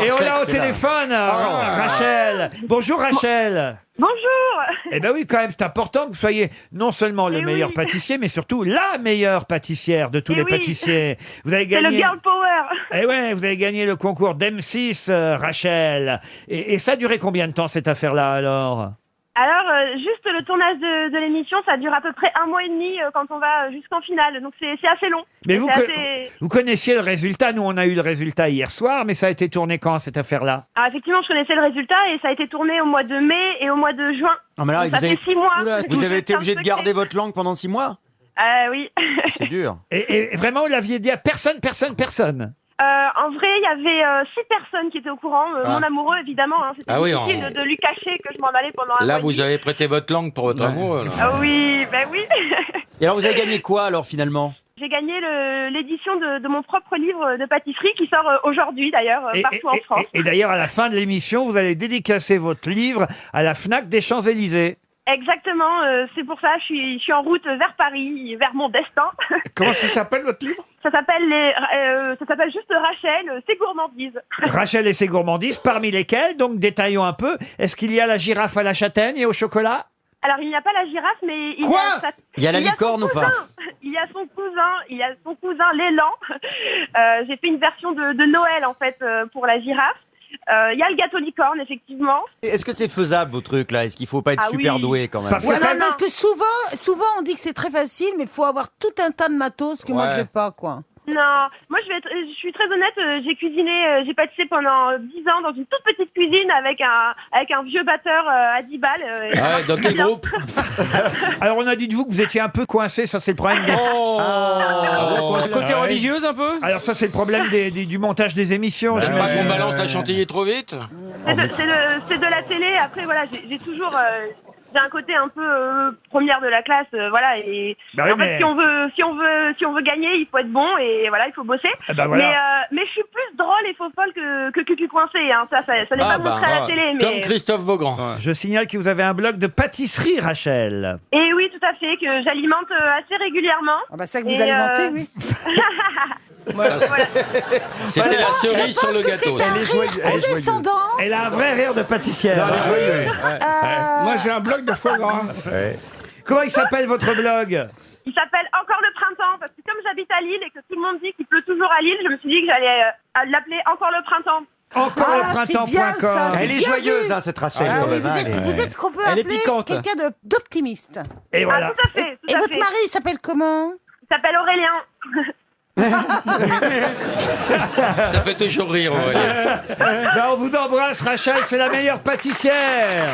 Et on l'a au téléphone, Rachel. Bonjour Rachel. Bonjour. Eh ben oui, quand même, c'est important que vous soyez non seulement le meilleur pâtissier, mais surtout la meilleure pâtissière de tous les pâtissiers. Vous avez C'est gagné. le girl power. Eh ouais, vous avez gagné le concours d'M6, Rachel. Et ça a duré combien de temps cette affaire-là alors? Alors, juste le tournage de l'émission, ça dure à peu près 1 mois et demi quand on va jusqu'en finale. Donc, c'est assez long. Mais Et vous, c'est vous connaissiez le résultat. Nous, on a eu le résultat hier soir, mais ça a été tourné quand cette affaire-là? Alors, effectivement, je connaissais le résultat et ça a été tourné au mois de mai et au mois de juin. Non, mais là, Donc, ça fait 6 mois. vous avez été C'est un obligé de secret. garder votre langue pendant 6 mois? Oui. C'est dur. Et vraiment, vous l'aviez dit à personne? En vrai, il y avait 6 personnes qui étaient au courant. Mon amoureux, évidemment. Hein, c'était Ah oui, difficile de lui cacher que je m'en allais pendant un Là, mois et vous demi. avez prêté votre langue pour votre amour. là. Ah oui, ben oui. Et alors, vous avez gagné quoi alors finalement? J'ai gagné l'édition de mon propre livre de pâtisserie qui sort aujourd'hui d'ailleurs partout en France. Et d'ailleurs, à la fin de l'émission, vous allez dédicacer votre livre à la FNAC des Champs-Élysées. Exactement, c'est pour ça je suis en route vers Paris, vers mon destin. Comment ça s'appelle votre livre? Ça s'appelle juste Rachel, c'est gourmandise. Rachel et ses gourmandises, parmi lesquelles, donc détaillons un peu, est-ce qu'il y a la girafe à la châtaigne et au chocolat? Alors il n'y a pas la girafe, mais Quoi Il y a la son licorne ou pas? cousin. Il y a son cousin l'élan. J'ai fait une version de Noël en fait pour la girafe. Il y a le gâteau licorne, effectivement. Est-ce que c'est faisable vos trucs là? Est-ce qu'il faut pas être Ah super oui. doué quand même? Parce que souvent on dit que c'est très facile, mais il faut avoir tout un tas de matos que moi Ouais. j'ai pas, quoi. Non, moi je suis très honnête, j'ai cuisiné, j'ai pâtissé pendant 10 ans dans une toute petite cuisine avec un vieux batteur à 10 balles. Ah, dans quel groupe? Alors, on a dit de vous que vous étiez un peu coincé, ça c'est le problème des... Côté religieuse un peu? Alors ça c'est le problème du montage des émissions. J'aime pas j'imagine. qu'on balance la chantilly trop vite. C'est de la télé. Après, voilà, j'ai toujours j'ai un côté un peu première de la classe, voilà. Et Bah oui, en fait, mais- si on veut gagner, il faut être bon et voilà, il faut bosser. Ah bah voilà. Mais je suis plus drôle et faux folle que Cucu coincé. Hein. Ça n'est pas montré à la télé, mais Comme Christophe Beaugrand. Je signale que vous avez un blog de pâtisserie, Rachel. et oui, tout à fait, que j'alimente assez régulièrement. Ah bah ça que vous Et, alimentez, oui. C'était la cerise sur le gâteau. C'est un rire condescendant. Elle a un vrai rire de pâtissière. Moi, j'ai un blog de foie gras. Comment il s'appelle votre blog? Il s'appelle Encore le printemps, parce que comme j'habite à Lille et que tout le monde dit qu'il pleut toujours à Lille, je me suis dit que j'allais l'appeler Encore le printemps. Encore c'est bien ça, c'est Elle est bien joyeuse, vu. hein, cette Rachel. Ah quand oui, même, vous êtes ce qu'on peut Elle est appeler piquante. quelqu'un d'optimiste. Et voilà. Ah, tout à fait, tout Et à votre fait. mari, il s'appelle comment? Il s'appelle Aurélien. Ça fait toujours rire, Aurélien. Ben, on vous embrasse, Rachel, c'est la meilleure pâtissière.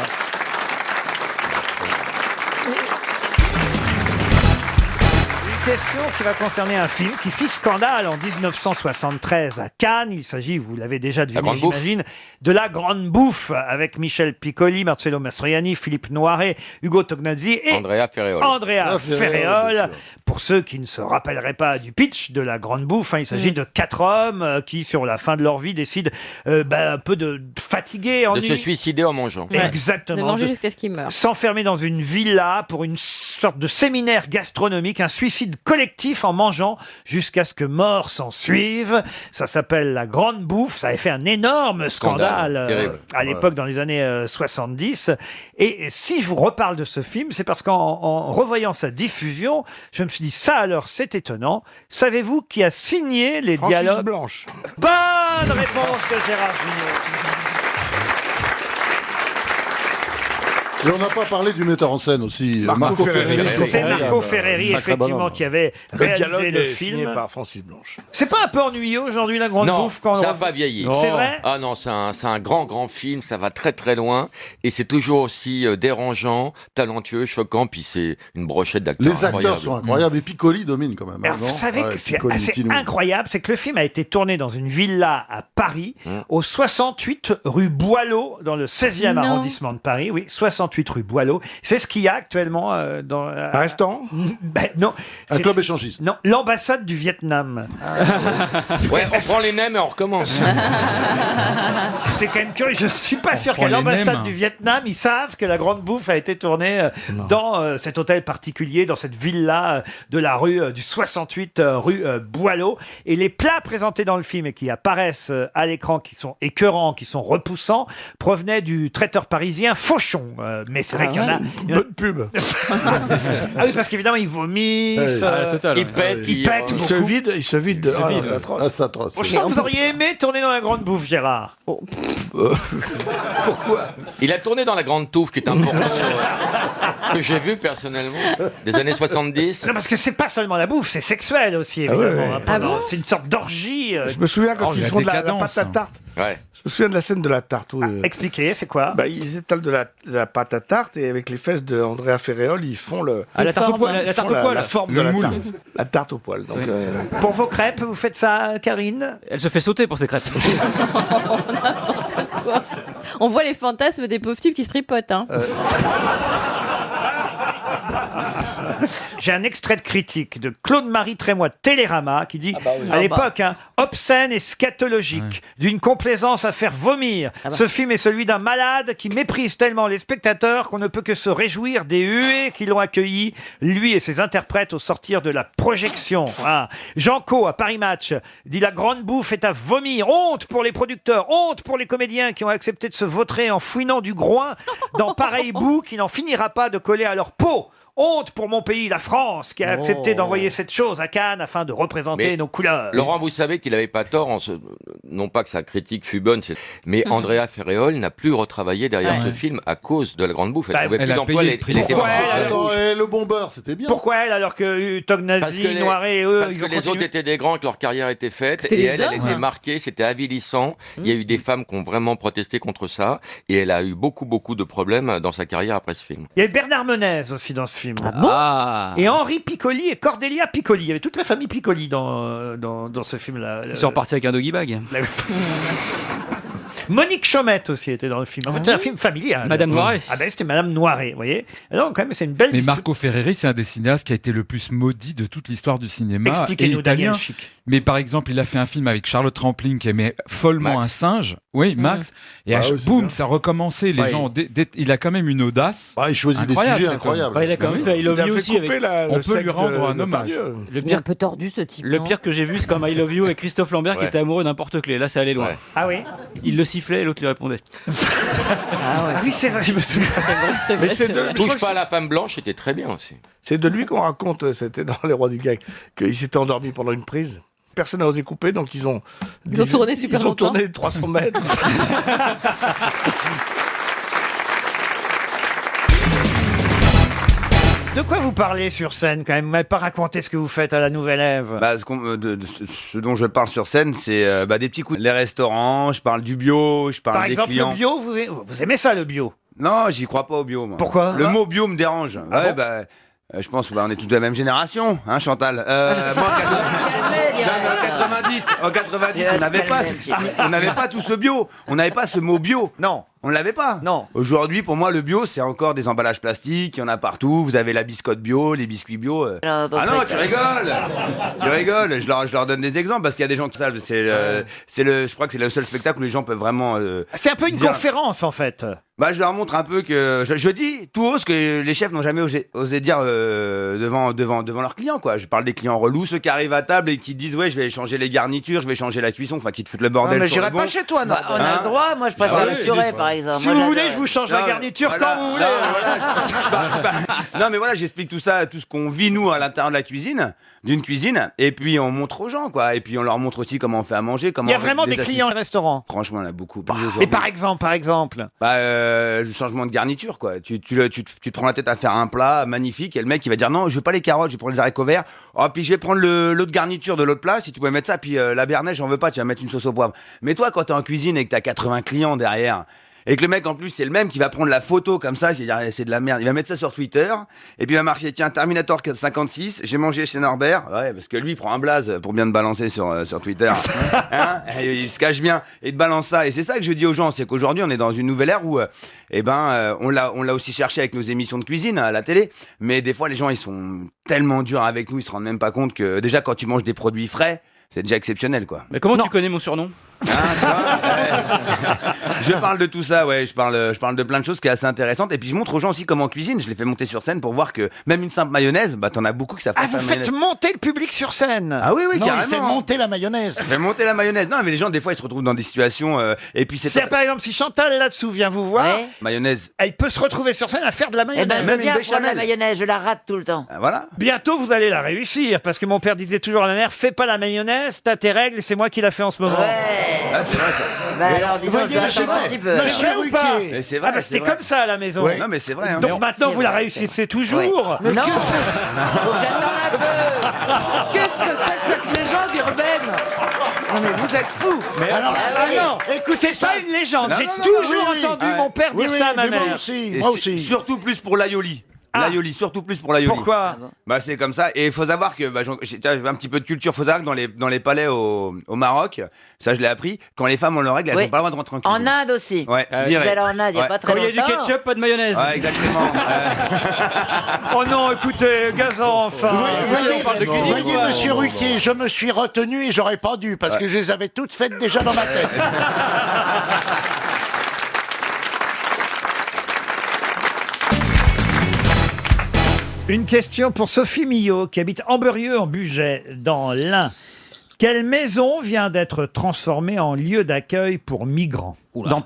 Une question qui va concerner un film qui fit scandale en 1973 à Cannes. Il s'agit, vous l'avez déjà deviné, Grande Bouffe. j'imagine, de La Grande Bouffe avec Michel Piccoli, Marcello Mastroianni, Philippe Noiret, Hugo Tognazzi et Andrea Ferreol. Andrea Ferreol. bien sûr. Pour ceux qui ne se rappelleraient pas du pitch de La Grande Bouffe, hein, il s'agit de 4 hommes qui, sur la fin de leur vie, décident un peu de fatiguer, De ennuyés. se suicider en mangeant. Exactement. De manger jusqu'à ce qu'il meure. S'enfermer dans une villa pour une sorte de séminaire gastronomique, un suicide collectif en mangeant jusqu'à ce que mort s'en suive. Ça s'appelle La Grande Bouffe. Ça avait fait un énorme scandale terrible. à l'époque, dans les années 70. Et si je vous reparle de ce film, c'est parce qu'en revoyant sa diffusion, je me suis dit, ça alors, c'est étonnant. Savez-vous qui a signé les Francis dialogues? Blanche. Bonne réponse de Gérard Jugnot. Et on n'a pas parlé du metteur en scène aussi, Marco Ferreri. C'est Marco Ferreri, Sacré effectivement, bonhomme. qui avait Le réalisé dialogue le est signé film. par Francis Blanche. C'est pas un peu ennuyeux aujourd'hui, la grande Non, bouffe quand ça va vieillir. C'est vrai. Ah non, c'est un grand film, ça va très très loin et c'est toujours aussi dérangeant, talentueux, choquant, puis c'est une brochette d'acteurs Les acteurs incroyables. sont incroyables et Piccoli domine quand même. Alors, non vous savez Ouais, que c'est Piccoli, assez Tino. incroyable, c'est que le film a été tourné dans une villa à Paris, au 68 rue Boileau, dans le 16e Non. arrondissement de Paris. Oui, 68 rue Boileau. C'est ce qu'il y a actuellement dans... Un restaurant Non. Un C'est- club échangiste. Non, l'ambassade du Vietnam. Ouais, on prend les mêmes et on recommence. C'est quand même curieux. Je suis pas sûr prend qu'à les l'ambassade nems. du Vietnam, ils savent que la grande bouffe a été tournée dans cet hôtel particulier, dans cette villa de la rue du 68 rue Boileau. Et les plats présentés dans le film et qui apparaissent à l'écran, qui sont écœurants, qui sont repoussants, provenaient du traiteur parisien Fauchon. Mais c'est vrai qu'il y en a. Bonne pub. Ah oui, parce qu'évidemment, ils vomissent. Ah, la totale, ils ouais. pètent, ils pètent Il se beaucoup. vide, il se vide. de- Ah, c'est atroce. Ah, c'est atroce. Je sens que vous auriez aimé tourner dans la grande bouffe, Gérard. Pourquoi Il a tourné dans La Grande Touffe, qui est un porno que j'ai vu personnellement, des années 70. Non, parce que c'est pas seulement la bouffe, c'est sexuel aussi, Ah ouais, évidemment. ouais. hein, pendant- c'est une sorte d'orgie. Je me souviens quand Oh, ils la font de la décadence, pâte à hein. tarte. Ouais. Je me souviens de la scène de la tarte. Où, Expliquez, c'est quoi bah, ils étalent de la pâte à tarte et avec les fesses de Andrea Ferréol, ils font le. Ah, la tarte au forme. poil. La ils tarte font au poil. la forme Le de la moule. tarte. La tarte au poil. Donc, Pour vos crêpes, vous faites ça, Karine Elle se fait sauter pour ses crêpes. N'importe quoi. On voit les fantasmes des pauvres types qui se tripotent. Hein. J'ai un extrait de critique de Claude-Marie Trémois de Télérama qui dit à l'époque, hein, obscène et scatologique, d'une complaisance à faire vomir. Ce film est celui d'un malade qui méprise tellement les spectateurs qu'on ne peut que se réjouir des huées qui l'ont accueilli, lui et ses interprètes au sortir de la projection. Ah. Jean Co à Paris Match dit la grande bouffe est à vomir. Honte pour les producteurs, honte pour les comédiens qui ont accepté de se vautrer en fouinant du groin dans pareil bout qui n'en finira pas de coller à leur peau. Honte pour mon pays, la France, qui a accepté d'envoyer cette chose à Cannes afin de représenter Mais nos couleurs. Laurent, vous savez qu'il n'avait pas tort, non pas que sa critique fut bonne, mais Andrea Ferréol n'a plus retravaillé derrière ce film à cause de La Grande Bouffe. Elle Bah, trouvait elle plus a d'emploi, payé elle le était prix. Pourquoi elle, Attends, et le bombeur, c'était bien. Pourquoi elle, alors que Tognazi, Noiret et eux, Parce ils que ont les continué autres étaient des grands, que leur carrière était faite, C'était et des elle hommes, était hein. marquée, c'était avilissant. Il y a eu des femmes qui ont vraiment protesté contre ça, et elle a eu beaucoup de problèmes dans sa carrière après ce film. Il y avait Bernard Menez aussi dans ce film. Ah. Et Henri Piccoli et Cordelia Piccoli. Il y avait toute la famille Piccoli dans ce film-là. Ils sont repartis avec un doggy bag. Monique Chaumette aussi était dans le film. En fait, c'est un film familial. Madame Noiret. Ah ben, c'était Madame Noiret, vous voyez. Alors, quand même, c'est une belle... Mais Marco Ferreri, c'est un des cinéastes qui a été le plus maudit de toute l'histoire du cinéma. Expliquez-nous, et italien. Daniel Chic. Mais par exemple, il a fait un film avec Charlotte Rampling qui aimait follement Max. un singe. Oui, Max. Et Ah oui, c'est boum, bien. ça recommençait. Les Ouais. gens, il a quand même une audace. Ah, il choisit des Incroyable, sujets cet homme. incroyables. Ouais, il a quand même fait I Love il a You fait aussi. couper Avec... le On peut sexe lui rendre un de hommage. Pardieu. Le Il est un pire, peu tordu ce type. le non pire que j'ai vu, c'est comme I Love You avec Christophe Lambert qui Ouais. était amoureux d'un porte-clés. Là, ça allait loin. Ouais. Ah oui. Il le sifflait et l'autre lui répondait. Ah oui, c'est vrai, je me souviens. C'est vrai, Mais c'est c'est de- vrai. je crois Touche que pas à la femme blanche, c'était très bien aussi. c'est de lui qu'on raconte, c'était dans Les Rois du Gag, qu'il s'était endormi pendant une prise. Personne n'a osé couper, donc ils ont tourné super ils ont longtemps. tourné 300 mètres. De quoi vous parlez sur scène, quand même? Vous m'avez pas raconté ce que vous faites à la Nouvelle Ève. Bah, ce dont je parle sur scène, c'est des petits coups. Les restaurants, je parle du bio, je parle Par des exemple, clients. le bio, vous aimez ça, le bio? Non, j'y crois pas au bio, moi. Pourquoi? Le mot bio me dérange. Ah ouais, bon bah, je pense qu'on est tous de la même génération, hein, Chantal. Moi, en 90, on n'avait pas tout ce bio. On n'avait pas ce mot bio. Non. On ne l'avait pas. Non. Aujourd'hui, pour moi, le bio, c'est encore des emballages plastiques. Il y en a partout. Vous avez la biscotte bio, les biscuits bio. Ah non, tu rigoles. Tu rigoles. Je leur donne des exemples parce qu'il y a des gens qui savent. Je crois que c'est le seul spectacle où les gens peuvent vraiment. C'est un peu une dire- conférence, en fait. Bah, je leur montre un peu que je dis tout haut ce que les chefs n'ont jamais osé dire devant leurs clients, quoi. Je parle des clients relous, ceux qui arrivent à table et qui disent ouais, je vais changer les garnitures, je vais changer la cuisson, enfin qui te foutent le bordel. Non, mais sur j'irai le bon. pas chez toi, non. Bah, on a le droit, moi je préfère Ah ouais, l'assurer, par par exemple. Si Moi, vous voulez, j'adore. je vous change la Non, garniture voilà. quand vous voulez. Non, mais voilà, j'explique tout ça, tout ce qu'on vit nous à l'intérieur de la cuisine, d'une cuisine, et puis on montre aux gens, quoi. Et puis on leur montre aussi comment on fait à manger, comment. Il y a on fait vraiment des astuces. clients au restaurant. Franchement, il y en a beaucoup. Et par exemple. Le changement de garniture, quoi. Tu te prends la tête à faire un plat magnifique, et le mec il va dire non, je veux pas les carottes, je vais prendre les haricots verts. Oh, puis je vais prendre l'autre garniture de l'autre plat, si tu pouvais mettre ça, puis la béarnaise, j'en veux pas, tu vas mettre une sauce au poivre. Mais toi, quand t'es en cuisine et que t'as 80 clients derrière, et que le mec en plus c'est le même qui va prendre la photo comme ça, je vais dire c'est de la merde, il va mettre ça sur Twitter, et puis il va marquer tiens Terminator 56, j'ai mangé chez Norbert, ouais parce que lui il prend un blaze pour bien te balancer sur Twitter, hein, et il se cache bien et te balance ça, et c'est ça que je dis aux gens, c'est qu'aujourd'hui on est dans une nouvelle ère où on l'a aussi cherché avec nos émissions de cuisine à la télé, mais des fois les gens ils sont tellement durs avec nous, ils se rendent même pas compte que déjà quand tu manges des produits frais, c'est déjà exceptionnel, quoi. Mais comment tu connais mon surnom? Je parle de tout ça, ouais. Je parle de plein de choses qui est assez intéressante. Et puis je montre aux gens aussi comment on cuisine. Je les fais monter sur scène pour voir que même une simple mayonnaise, bah t'en as beaucoup qui savent pas Ah, faire vous de mayonnaise. faites monter le public sur scène. Ah oui, oui, Non, carrément. il fait monter la mayonnaise. Je fais monter la mayonnaise. Non, mais les gens des fois ils se retrouvent dans des situations et puis c'est C'est par exemple si Chantal là-dessous vient vous voir, mayonnaise. elle peut se retrouver sur scène à faire de la Eh mayonnaise. ben, je Même viens une prendre la béchamel. mayonnaise, je la rate tout le temps. Voilà. Bientôt vous allez la réussir parce que mon père disait toujours à ma mère fais pas la mayonnaise, t'as tes règles, c'est moi qui la fais en ce moment. Ah, c'est vrai ça. Bah alors, dis donc, voyez, attends c'est un vrai. petit peu. Monsieur C'est vrai ou pas Ruquier. Mais c'est Ah vrai. bah c'est c'était vrai. comme ça à la maison. Ouais. Non, mais c'est vrai. Hein. Donc maintenant c'est vous la vrai, réussissez toujours. Non, faut que j'attende un peu. Qu'est-ce que c'est que cette légende urbaine? Non mais vous êtes fous. Alors, Ah oui. non, écoutez, c'est pas une légende. Non, J'ai non, non, toujours oui, oui. entendu mon père Oui, dire oui, ça à ma mais moi mère. aussi, Et moi c'est aussi. surtout plus pour l'aioli. L'aioli, surtout plus pour l'aioli. Pourquoi Bah c'est comme ça. Et il faut savoir que j'ai un petit peu de culture. Il faut savoir que dans les palais au Maroc, ça je l'ai appris, quand les femmes ont leurs règles, elles Oui. n'ont pas le droit de rentrer en En cuisine. Inde aussi. Ouais, Je viré. suis allée en Inde il n'y a Ouais. pas très Quand il y a longtemps. du ketchup, pas de mayonnaise. Ouais, exactement. Oh non, écoutez, Gazan, enfin. Voyez, on parle de cuisine, voyez, quoi. monsieur Ruquier, je me suis retenu et j'aurais pas dû parce que je les avais toutes faites déjà dans ma tête. Une question pour Sophie Millot, qui habite Amberieux en Bugey, dans l'Ain. Quelle maison vient d'être transformée en lieu d'accueil pour migrants?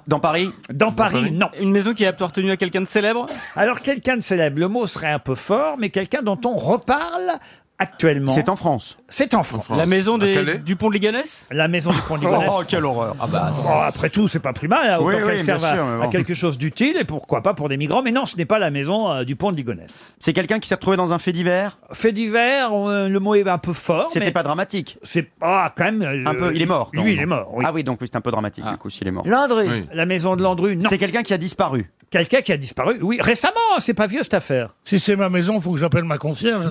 Dans Paris? Dans Paris, non. Une maison qui a appartenu à quelqu'un de célèbre? Alors, quelqu'un de célèbre, le mot serait un peu fort, mais quelqu'un dont on reparle actuellement. C'est en France. C'est en France. La maison du pont de Ligonnès? La maison du pont de Ligonnès. Oh, quelle horreur. Ah bah, Oh, après tout, c'est pas plus mal, hein, autant Oui, qu'elle oui, serve bien sûr, à mais bon. quelque chose d'utile, et pourquoi pas pour des migrants. Mais non, ce n'est pas la maison du pont de Ligonnès. c'est quelqu'un qui s'est retrouvé dans un fait divers? Fait divers, le mot est un peu fort. C'était mais pas dramatique? c'est pas quand même. Un peu, il est mort. Lui, il est mort. Oui. Ah oui, donc oui, c'est un peu dramatique du coup s'il est mort. Landru. La maison de Landru, non. C'est quelqu'un qui a disparu. Quelqu'un qui a disparu. Oui, récemment, hein, c'est pas vieux cette affaire. Si c'est ma maison, faut que j'appelle ma concierge.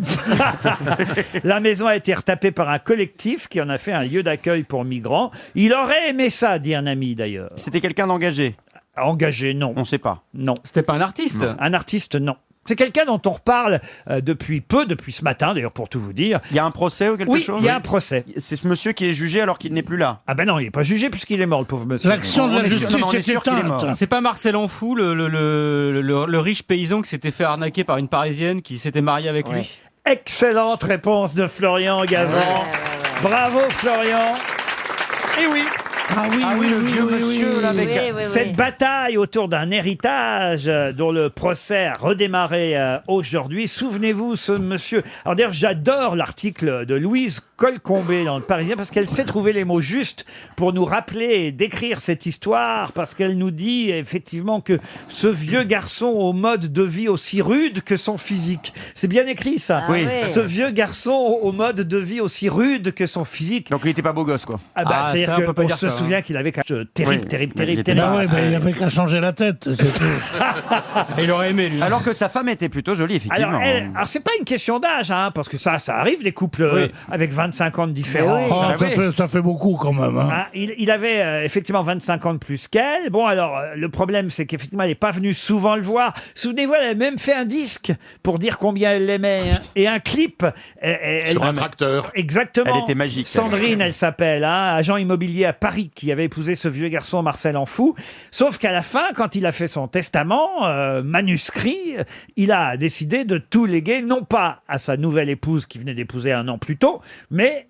La maison a été retapée par un collectif qui en a fait un lieu d'accueil pour migrants. Il aurait aimé ça, dit un ami d'ailleurs. C'était quelqu'un d'engagé? Engagé, non. On sait pas. Non. C'était pas un artiste? Un artiste, non. C'est quelqu'un dont on reparle depuis ce matin d'ailleurs, pour tout vous dire. Il y a un procès ou quelque Oui, chose? il y a un procès. C'est ce monsieur qui est jugé alors qu'il n'est plus là. Ah ben non, il n'est pas jugé puisqu'il est mort, le pauvre monsieur. L'action de On la est sûr- justice non, mais on est est sûr qu'il est éteinte. mort. C'est pas Marcel Enfou, le riche paysan qui s'était fait arnaquer par une Parisienne qui s'était mariée avec lui? Excellente réponse de Florian Gazan. Bravo Florian. Et oui. Ah oui, le vieux monsieur là avec. Cette bataille autour d'un héritage dont le procès a redémarré aujourd'hui. Souvenez-vous, ce monsieur. Alors d'ailleurs, j'adore l'article de Louise Colcombé dans le Parisien parce qu'elle sait trouver les mots justes pour nous rappeler et décrire cette histoire, parce qu'elle nous dit effectivement que ce vieux garçon au mode de vie aussi rude que son physique. C'est bien écrit ça. Oui. Ce vieux garçon au mode de vie aussi rude que son physique. Donc il était pas beau gosse quoi. Ah bah, Ah, c'est-à-dire ça, on peut pas qu'on dire se ça, souvient qu'il avait terrible, Oui. terrible, Il terrible, était terrible. Ah ouais, il avait qu'à changer la tête. c'est tout. Et il aurait aimé, lui. Alors que sa femme était plutôt jolie effectivement. Alors c'est pas une question d'âge, hein, parce que ça arrive, des couples Oui. avec 25 ans de différence. Oh, hein. ça fait beaucoup quand même. Hein. Hein, il avait effectivement 25 ans de plus qu'elle. Bon, alors, le problème, c'est qu'effectivement, elle n'est pas venue souvent le voir. Souvenez-vous, elle avait même fait un disque pour dire combien elle l'aimait. Hein, et un clip. Sur un tracteur. Exactement. Elle était magique, celle-là. Sandrine, elle s'appelle, hein, agent immobilier à Paris, qui avait épousé ce vieux garçon Marcel Enfou. Sauf qu'à la fin, quand il a fait son testament manuscrit, il a décidé de tout léguer, non pas à sa nouvelle épouse qui venait d'épouser un an plus tôt, mais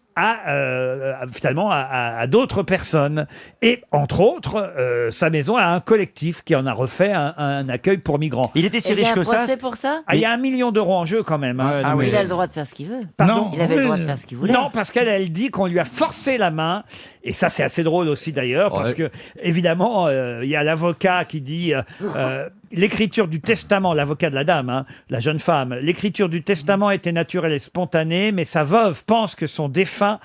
finalement à d'autres personnes. Et entre autres, sa maison a un collectif qui en a refait un accueil pour migrants. Il était si riche que ça. C'est pour ça. Il y a 1 million d'euros en jeu quand même. hein. Ah oui. Il a le droit de faire ce qu'il veut. Pardon Il avait le droit de faire ce qu'il voulait. Non, parce qu'elle dit qu'on lui a forcé la main. Et ça, c'est assez drôle aussi d'ailleurs, parce que évidemment, il y a l'avocat qui dit l'écriture du testament, l'avocat de la dame, hein, la jeune femme, l'écriture du testament était naturelle et spontanée, mais sa veuve pense que son défunt,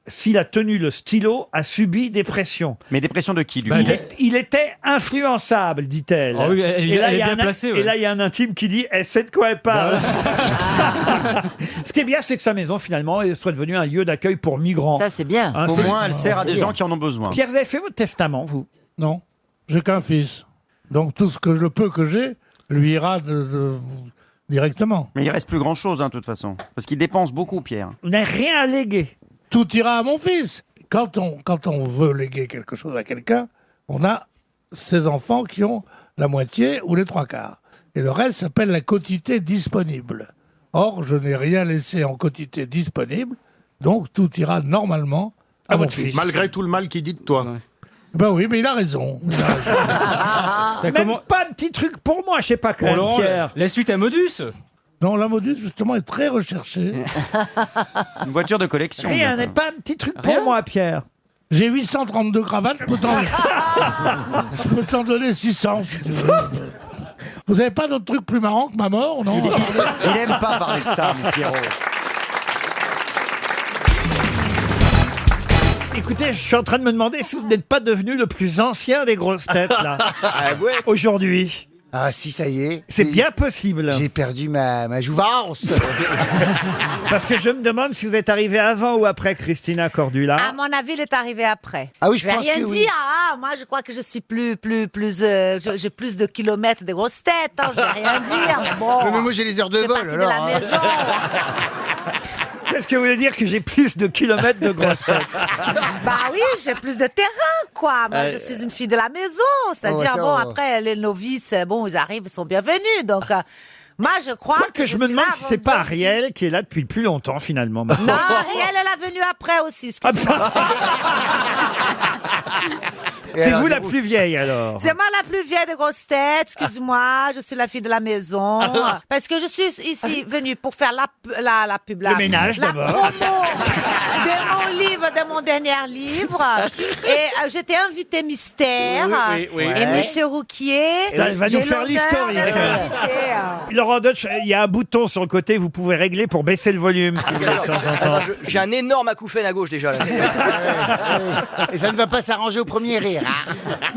s'il a tenu le stylo, a subi des pressions. Mais des pressions de qui, lui Il était influençable, dit-elle. Ah oui, elle et là, est il y a bien un- placée, ouais. et là, il y a un intime qui dit elle sait de quoi elle parle. Ce qui est bien, c'est que sa maison, finalement, soit devenue un lieu d'accueil pour migrants. Ça, c'est bien. Hein, Au c'est- moins, elle sert à des c'est gens bien. qui en ont besoin. Pierre, vous avez fait votre testament, vous? Non, j'ai qu'un fils. Donc tout ce que le peu que j'ai lui ira directement. Mais il reste plus grand-chose, de toute façon. Parce qu'il dépense beaucoup, Pierre. Vous n'avez rien à léguer. Tout ira à mon fils. Quand on veut léguer quelque chose à quelqu'un, on a ses enfants qui ont la moitié ou les 3/4. Et le reste s'appelle la quotité disponible. Or, je n'ai rien laissé en quotité disponible, donc tout ira normalement à mon fils. Malgré tout le mal qu'il dit de toi. Ben oui, mais il a raison. Même pas un petit truc pour moi, je sais pas quand même, Laurent, Pierre. laisse-lui ta modus. Non, la Modus, justement, est très recherchée. Une voiture de collection. Rien, n'est pas un petit truc pour moi, Pierre. J'ai 832 cravates, je peux t'en donner 600, si tu veux. Vous n'avez pas d'autres trucs plus marrants que ma mort, non? Il n'aime pas parler de ça, mon Pierrot. Écoutez, je suis en train de me demander si vous n'êtes pas devenu le plus ancien des grosses têtes, là. Aujourd'hui. Ah si, ça y est. C'est bien possible. J'ai perdu ma jouvence. Parce que je me demande si vous êtes arrivé avant ou après Christina Cordula. À mon avis, il est arrivé après. Ah oui, je vais pense rien que oui. dire. Ah, moi, je crois que je suis j'ai plus de kilomètres de grosses têtes. Hein, je vais rien dire. Mais bon. Mais moi, j'ai les heures de c'est vol, parti alors, de la hein. maison. Qu'est-ce que vous voulez dire que j'ai plus de kilomètres de grosses têtes? Bah oui, j'ai plus de terrain, quoi. Moi, je suis une fille de la maison. C'est-à-dire, ça, bon, ouais. après, les novices, bon, ils arrivent, ils sont bienvenus. Donc, moi, je crois Que je me suis demande là si avant c'est pas deux. Ariel qui est là depuis le plus longtemps, finalement. Non, Ariel, elle est venue après aussi, excuse-moi. C'est vous la plus vieille, alors? C'est moi la plus vieille des grosses têtes, excuse-moi, je suis la fille de la maison. Parce que je suis ici venue pour faire la pub. Le ménage, la d'abord. promo de mon livre, de mon dernier livre. Et j'étais invitée mystère. Oui. Et Monsieur Rouquier. Elle va j'ai nous faire l'honneur l'historique. d'être invitée. Laurent Deutsch, il y a un bouton sur le côté, vous pouvez régler pour baisser le volume, si vous voulez, de temps en temps. J'ai un énorme acouphène à gauche déjà. Là. Et ça ne va pas s'arranger au premier rire.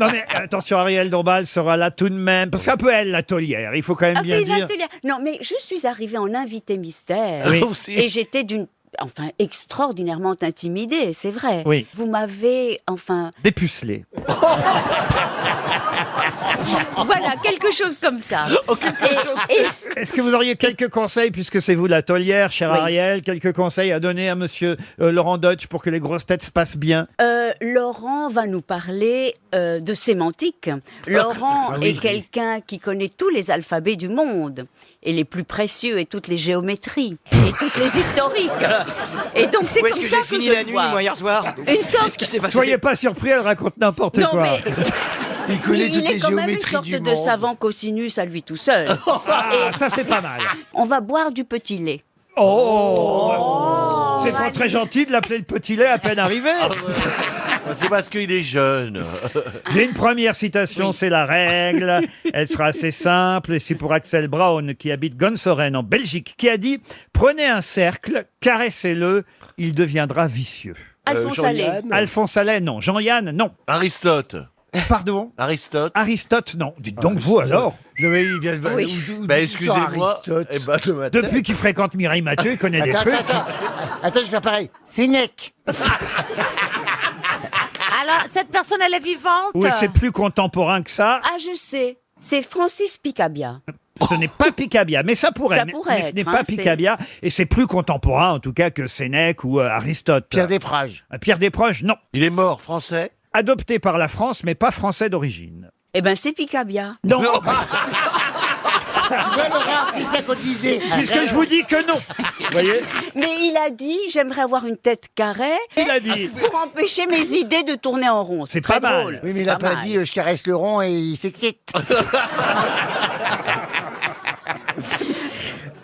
Non mais attention, Ariel Dombal sera là tout de même, parce qu'un peu elle, la taulière, il faut quand même Ah bien oui, dire. l'atelier. Non, mais je suis arrivée en invité mystère. Oui. Et j'étais extraordinairement intimidée, c'est vrai. Oui. Vous m'avez, Dépucelé. voilà, quelque chose comme ça. Est-ce que vous auriez quelques conseils, puisque c'est vous la taulière, cher Oui. Ariel, quelques conseils à donner à monsieur Laurent Deutsch pour que les grosses têtes se passent bien? Laurent va nous parler de sémantique. Laurent est quelqu'un qui connaît tous les alphabets du monde, et les plus précieux, et toutes les géométries, et toutes les historiques. Et donc c'est comme ça que je la le nuit, vois. moi, hier soir. Une sorte... Qu'est-ce qui s'est passé? Soyez pas surpris, elle raconte n'importe Non, quoi. mais... Il connaît toutes est les quand même une géométries sorte du de monde. savant cosinus à lui tout seul. Ah, ça c'est pas mal. On va boire du petit lait. Oh, c'est pas très gentil de l'appeler le petit lait à peine arrivé. C'est parce qu'il est jeune. J'ai une première citation, c'est la règle. Elle sera assez simple et c'est pour Axel Braun qui habite Gonsoren en Belgique qui a dit « Prenez un cercle, caressez-le, il deviendra vicieux. » Alphonse Allais. Alphonse Allais, non. Jean-Yann, non. Aristote. Pardon? Aristote. Aristote, non. Dites donc vous alors. Non mais il vient de... Oui. Bah, excusez-moi. Aristote. Eh ben, de ma tête. Depuis qu'il fréquente Mireille Mathieu, il connaît des Attends, trucs. attends, je vais faire pareil. Sénèque. Alors, cette personne, elle est vivante. Oui, c'est plus contemporain que ça. Ah, je sais. C'est Francis Picabia. Ce n'est pas Picabia, mais ça pourrait. Ça pourrait mais ce n'est être, pas hein, Picabia, et c'est plus contemporain en tout cas que Sénèque ou Aristote. Pierre Desproges. Pierre Desproges, non. Il est mort, français. Adopté par la France, mais pas français d'origine. Eh ben, c'est Picabia. Non. Laurent, c'est ça qu'on disait. Puisque je vous dis que non. Vous voyez? Mais il a dit, j'aimerais avoir une tête carrée. Il a dit. Pour empêcher mes idées de tourner en rond. C'est très pas mal. drôle. Oui, mais C'est il a pas pas mal. dit je caresse le rond et il s'excite.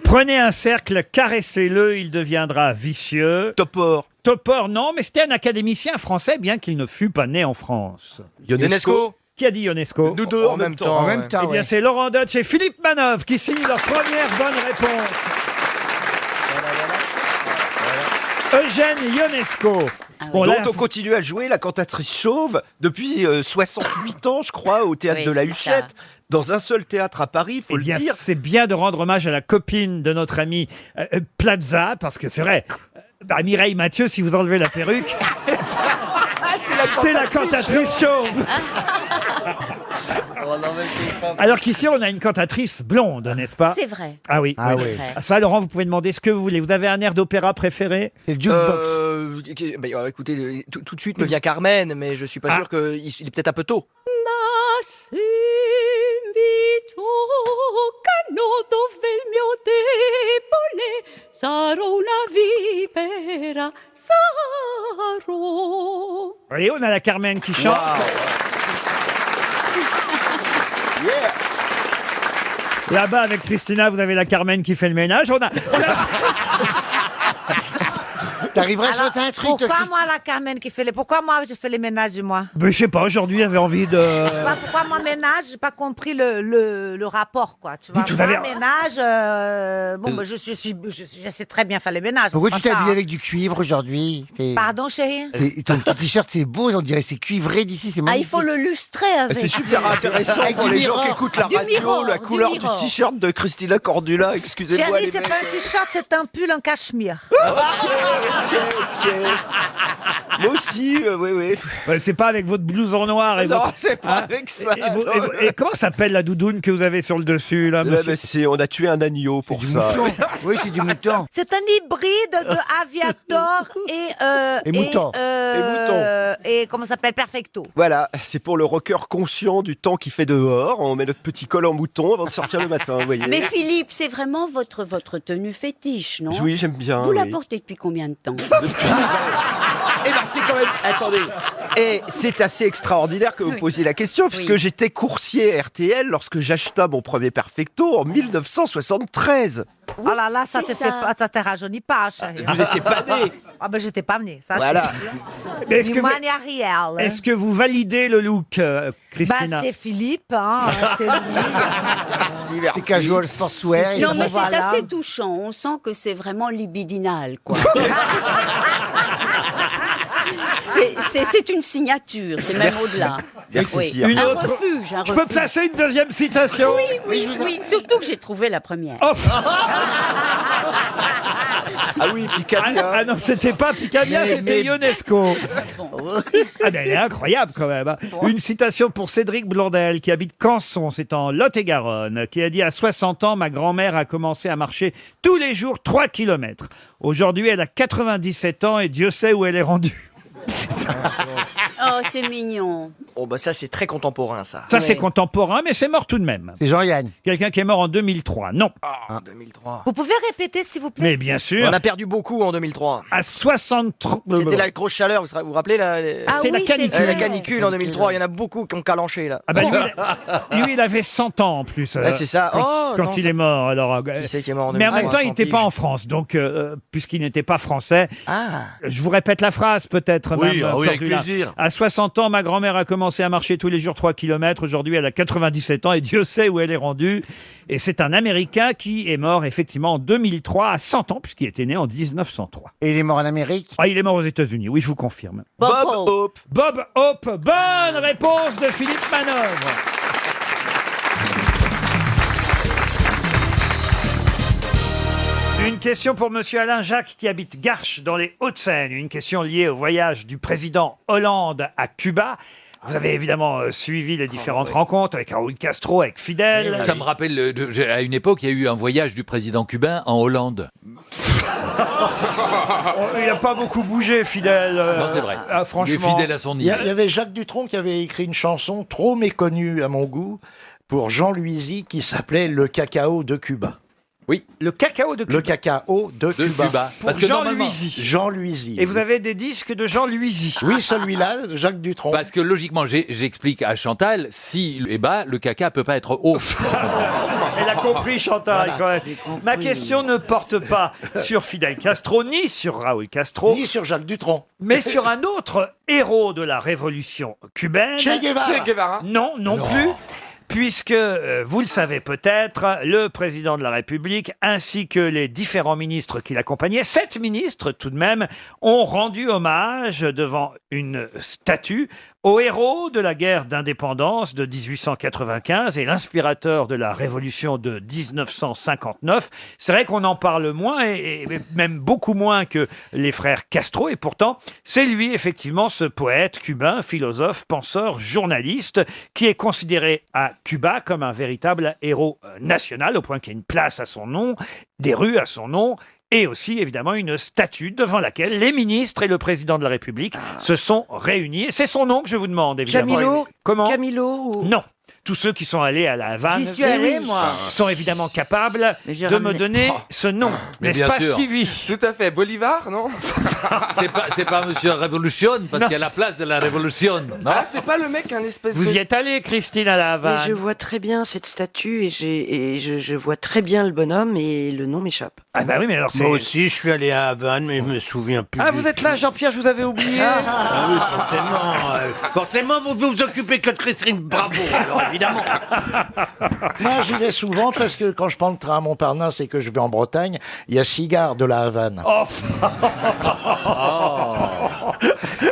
Prenez un cercle, caressez-le, il deviendra vicieux. Topor. Topor, non, mais c'était un académicien français, bien qu'il ne fût pas né en France. Ionesco. Qui a dit Ionesco? Nous deux en même temps. En même temps, Eh bien, ouais. c'est Laurent Deutsch et Philippe Manœuvre qui signent leur première bonne réponse. Eugène Ionesco. Bon, Dont là, on continue à jouer la cantatrice chauve depuis 68 ans, je crois, au théâtre Oui, de la c'est Huchette, ça. dans un seul théâtre à Paris, faut eh le bien, dire. c'est bien de rendre hommage à la copine de notre ami Plaza, parce que c'est vrai, Mireille Mathieu, si vous enlevez la perruque, c'est la cantatrice chauve. Alors qu'ici, on a une cantatrice blonde, n'est-ce pas? C'est vrai. Ah oui. Ah oui. oui. Ça, Laurent, vous pouvez demander ce que vous voulez. Vous avez un air d'opéra préféré? C'est le jukebox. Écoutez, tout de suite me vient Carmen, mais je suis pas sûr qu'il est peut-être un peu tôt. Vous voyez, on a la Carmen qui chante. Là-bas, avec Christina, vous avez la Carmen qui fait le ménage. T'arriverais à Alors, chanter un truc. pourquoi Christ- moi, la Carmen qui fait les... Pourquoi moi, je fais les ménages, moi? Mais je sais pas, aujourd'hui, j'avais envie de... Je sais pas pourquoi moi, ménage, j'ai pas compris le rapport, quoi. Tu vois, tout moi, à l'heure. ménage, bon, bah, je sais très bien faire les ménages. Pourquoi c'est tu pas t'es ça, habillé hein. avec du cuivre aujourd'hui? Pardon, chérie? Ton petit t-shirt, c'est beau, on dirait c'est cuivré d'ici, c'est Ah, il magnifique. faut le lustrer avec. C'est super intéressant Avec pour du les gens mirror. qui écoutent la Du radio, mirror, la du couleur du mirror. t-shirt de Christina Cordula, excusez-moi Chérie, les c'est mecs. pas un t-shirt, c'est un pull en cachemire. Moi aussi, oui. Ouais, c'est pas avec votre blouson noir et Non, votre... c'est pas Hein avec ça. Et comment s'appelle la doudoune que vous avez sur le dessus, là, monsieur? On a tué un agneau pour Du ça. mouflon. Oui, c'est du mouton. C'est un hybride de Aviator Et mouton. et comment ça s'appelle? Perfecto. Voilà, c'est pour le rocker conscient du temps qu'il fait dehors. On met notre petit col en mouton avant de sortir le matin, vous voyez. Mais Philippe, c'est vraiment votre tenue fétiche, non? Oui, j'aime bien. Vous la oui. portez depuis combien de temps? Eh ben, c'est quand même. Attendez. Et c'est assez extraordinaire que vous posiez la question, puisque j'étais coursier RTL lorsque j'acheta mon premier Perfecto en 1973. Oh là là, ça c'est te ça. fait pas, ça te rajeunit pas, chérie. Vous n'étiez pas né. Ah ben j'étais pas née, ça Voilà. c'est Mais est-ce sûr. que vous- Ni moi, ni Ariel. Est-ce que vous validez le look, Bah Christina? c'est Philippe, hein, c'est lui. Merci, merci. C'est casual sportswear. et Non, ça mais va. c'est voilà. assez touchant. On sent que c'est vraiment libidinal, quoi. C'est une signature, c'est même au-delà. Merci. Oui. Une Un autre- refuge, un Je peux refuge. placer une deuxième citation? Oui, surtout que j'ai trouvé la première. Oh, Ah oui, Picabia. ah non, c'était pas Picabia, c'était Ionesco. Ah ben, elle est incroyable quand même. Hein. Une citation pour Cédric Blondel qui habite Canson, c'est en Lot-et-Garonne, qui a dit: à 60 ans, ma grand-mère a commencé à marcher tous les jours 3 kilomètres. Aujourd'hui, elle a 97 ans et Dieu sait où elle est rendue. Oh, c'est mignon. Oh, bah ça, c'est très contemporain, ça. Ça, c'est contemporain, mais c'est mort tout de même. C'est Jean-Yann. Quelqu'un qui est mort en 2003. Non. En 2003. Vous pouvez répéter s'il vous plaît? Mais bien sûr. On a perdu beaucoup en 2003. À 63... C'était la grosse chaleur, vous vous rappelez la, Ah C'était la oui, c'est canicule. la vrai. canicule en 2003, il y en a beaucoup qui ont calanché là. Ah bah lui, il avait 100 ans en plus. Ouais, c'est ça. Quand, Oh, quand non, il ça- est mort. Alors, Qui c'est qui est mort en mais en 2003, même temps, il n'était pas 100 en France. Donc, puisqu'il n'était pas français, Ah. je vous répète la phrase peut-être. Oui, Mme oui, avec Cordula. plaisir. À 60 ans, ma grand-mère a commencé à marcher tous les jours 3 kilomètres. Aujourd'hui, elle a 97 ans et Dieu sait où elle est rendue. Et c'est un Américain qui est mort effectivement en 2003 à 100 ans puisqu'il était né en 1903. Et il est mort en Amérique. Ah, il est mort aux États-Unis, oui, je vous confirme. Bob Bob Hope. Bob Hope, bonne réponse de Philippe Manœuvre. Une question pour Monsieur Alain Jacques qui habite Garches dans les Hauts-de-Seine. Une question liée au voyage du président Hollande à Cuba. Vous avez évidemment suivi les différentes rencontres avec Raúl Castro, avec Fidel. Ça me rappelle, à une époque, il y a eu un voyage du président cubain en Hollande. Il n'a pas beaucoup bougé, Fidel. Non, c'est vrai. Ah, Il est franchement. fidèle à son Il y idée. avait Jacques Dutronc qui avait écrit une chanson trop méconnue à mon goût pour Jean Luizy qui s'appelait Le cacao de Cuba. Oui. Le cacao de Cuba. Le cacao de Cuba. Pour Parce que Jean normalement- Luizy. Jean Luizy. Et vous avez des disques de Jean Luizy. Oui, celui-là, de Jacques Dutronc. Parce que logiquement, j'explique à Chantal, si est bas, le caca peut pas être haut. Elle a compris, Chantal, quand même. Ma question ne porte pas sur Fidel Castro, ni sur Raoul Castro, Ni sur Jacques Dutronc. mais sur un autre héros de la révolution cubaine. Che Guevara. Che Guevara. Non, non plus. Puisque, vous le savez peut-être, le président de la République ainsi que les différents ministres qui l'accompagnaient, 7 ministres tout de même, ont rendu hommage devant une statue au héros de la guerre d'indépendance de 1895 et l'inspirateur de la révolution de 1959. C'est vrai qu'on en parle moins et même beaucoup moins que les frères Castro et pourtant c'est lui effectivement ce poète cubain, philosophe, penseur, journaliste qui est considéré à Cuba comme un véritable héros national au point qu'il y a une place à son nom, des rues à son nom et aussi évidemment une statue devant laquelle les ministres et le président de la République se sont réunis. Et c'est son nom que je vous demande évidemment. Camilo Comment Camilo ou... Non. Tous ceux qui sont allés à la Havane J'y suis allé, moi. sont évidemment capables Mais j'ai de me ramené- donner ce nom. Mais N'est-ce bien pas, sûr. Stevie? Tout à fait. Bolivar, non? C'est pas Monsieur Révolution, parce Non. qu'il y a la place de la Révolution. Non Ah, c'est pas le mec, un espèce Vous de... y êtes allé, Christine, à la Mais Havane? je vois très bien cette statue et je vois très bien le bonhomme et le nom m'échappe. Ah bah oui, mais alors c'est... Moi aussi, je suis allé à Havane, mais je me souviens plus. Ah, du vous êtes là, Jean-Pierre, je vous avais oublié. Ah oui, forcément, vous vous occupez que de Christine Bravo, alors évidemment. Moi, j'y vais souvent parce que quand je prends le train à Montparnasse et que je vais en Bretagne, il y a 6 gares de la Havane. Oh.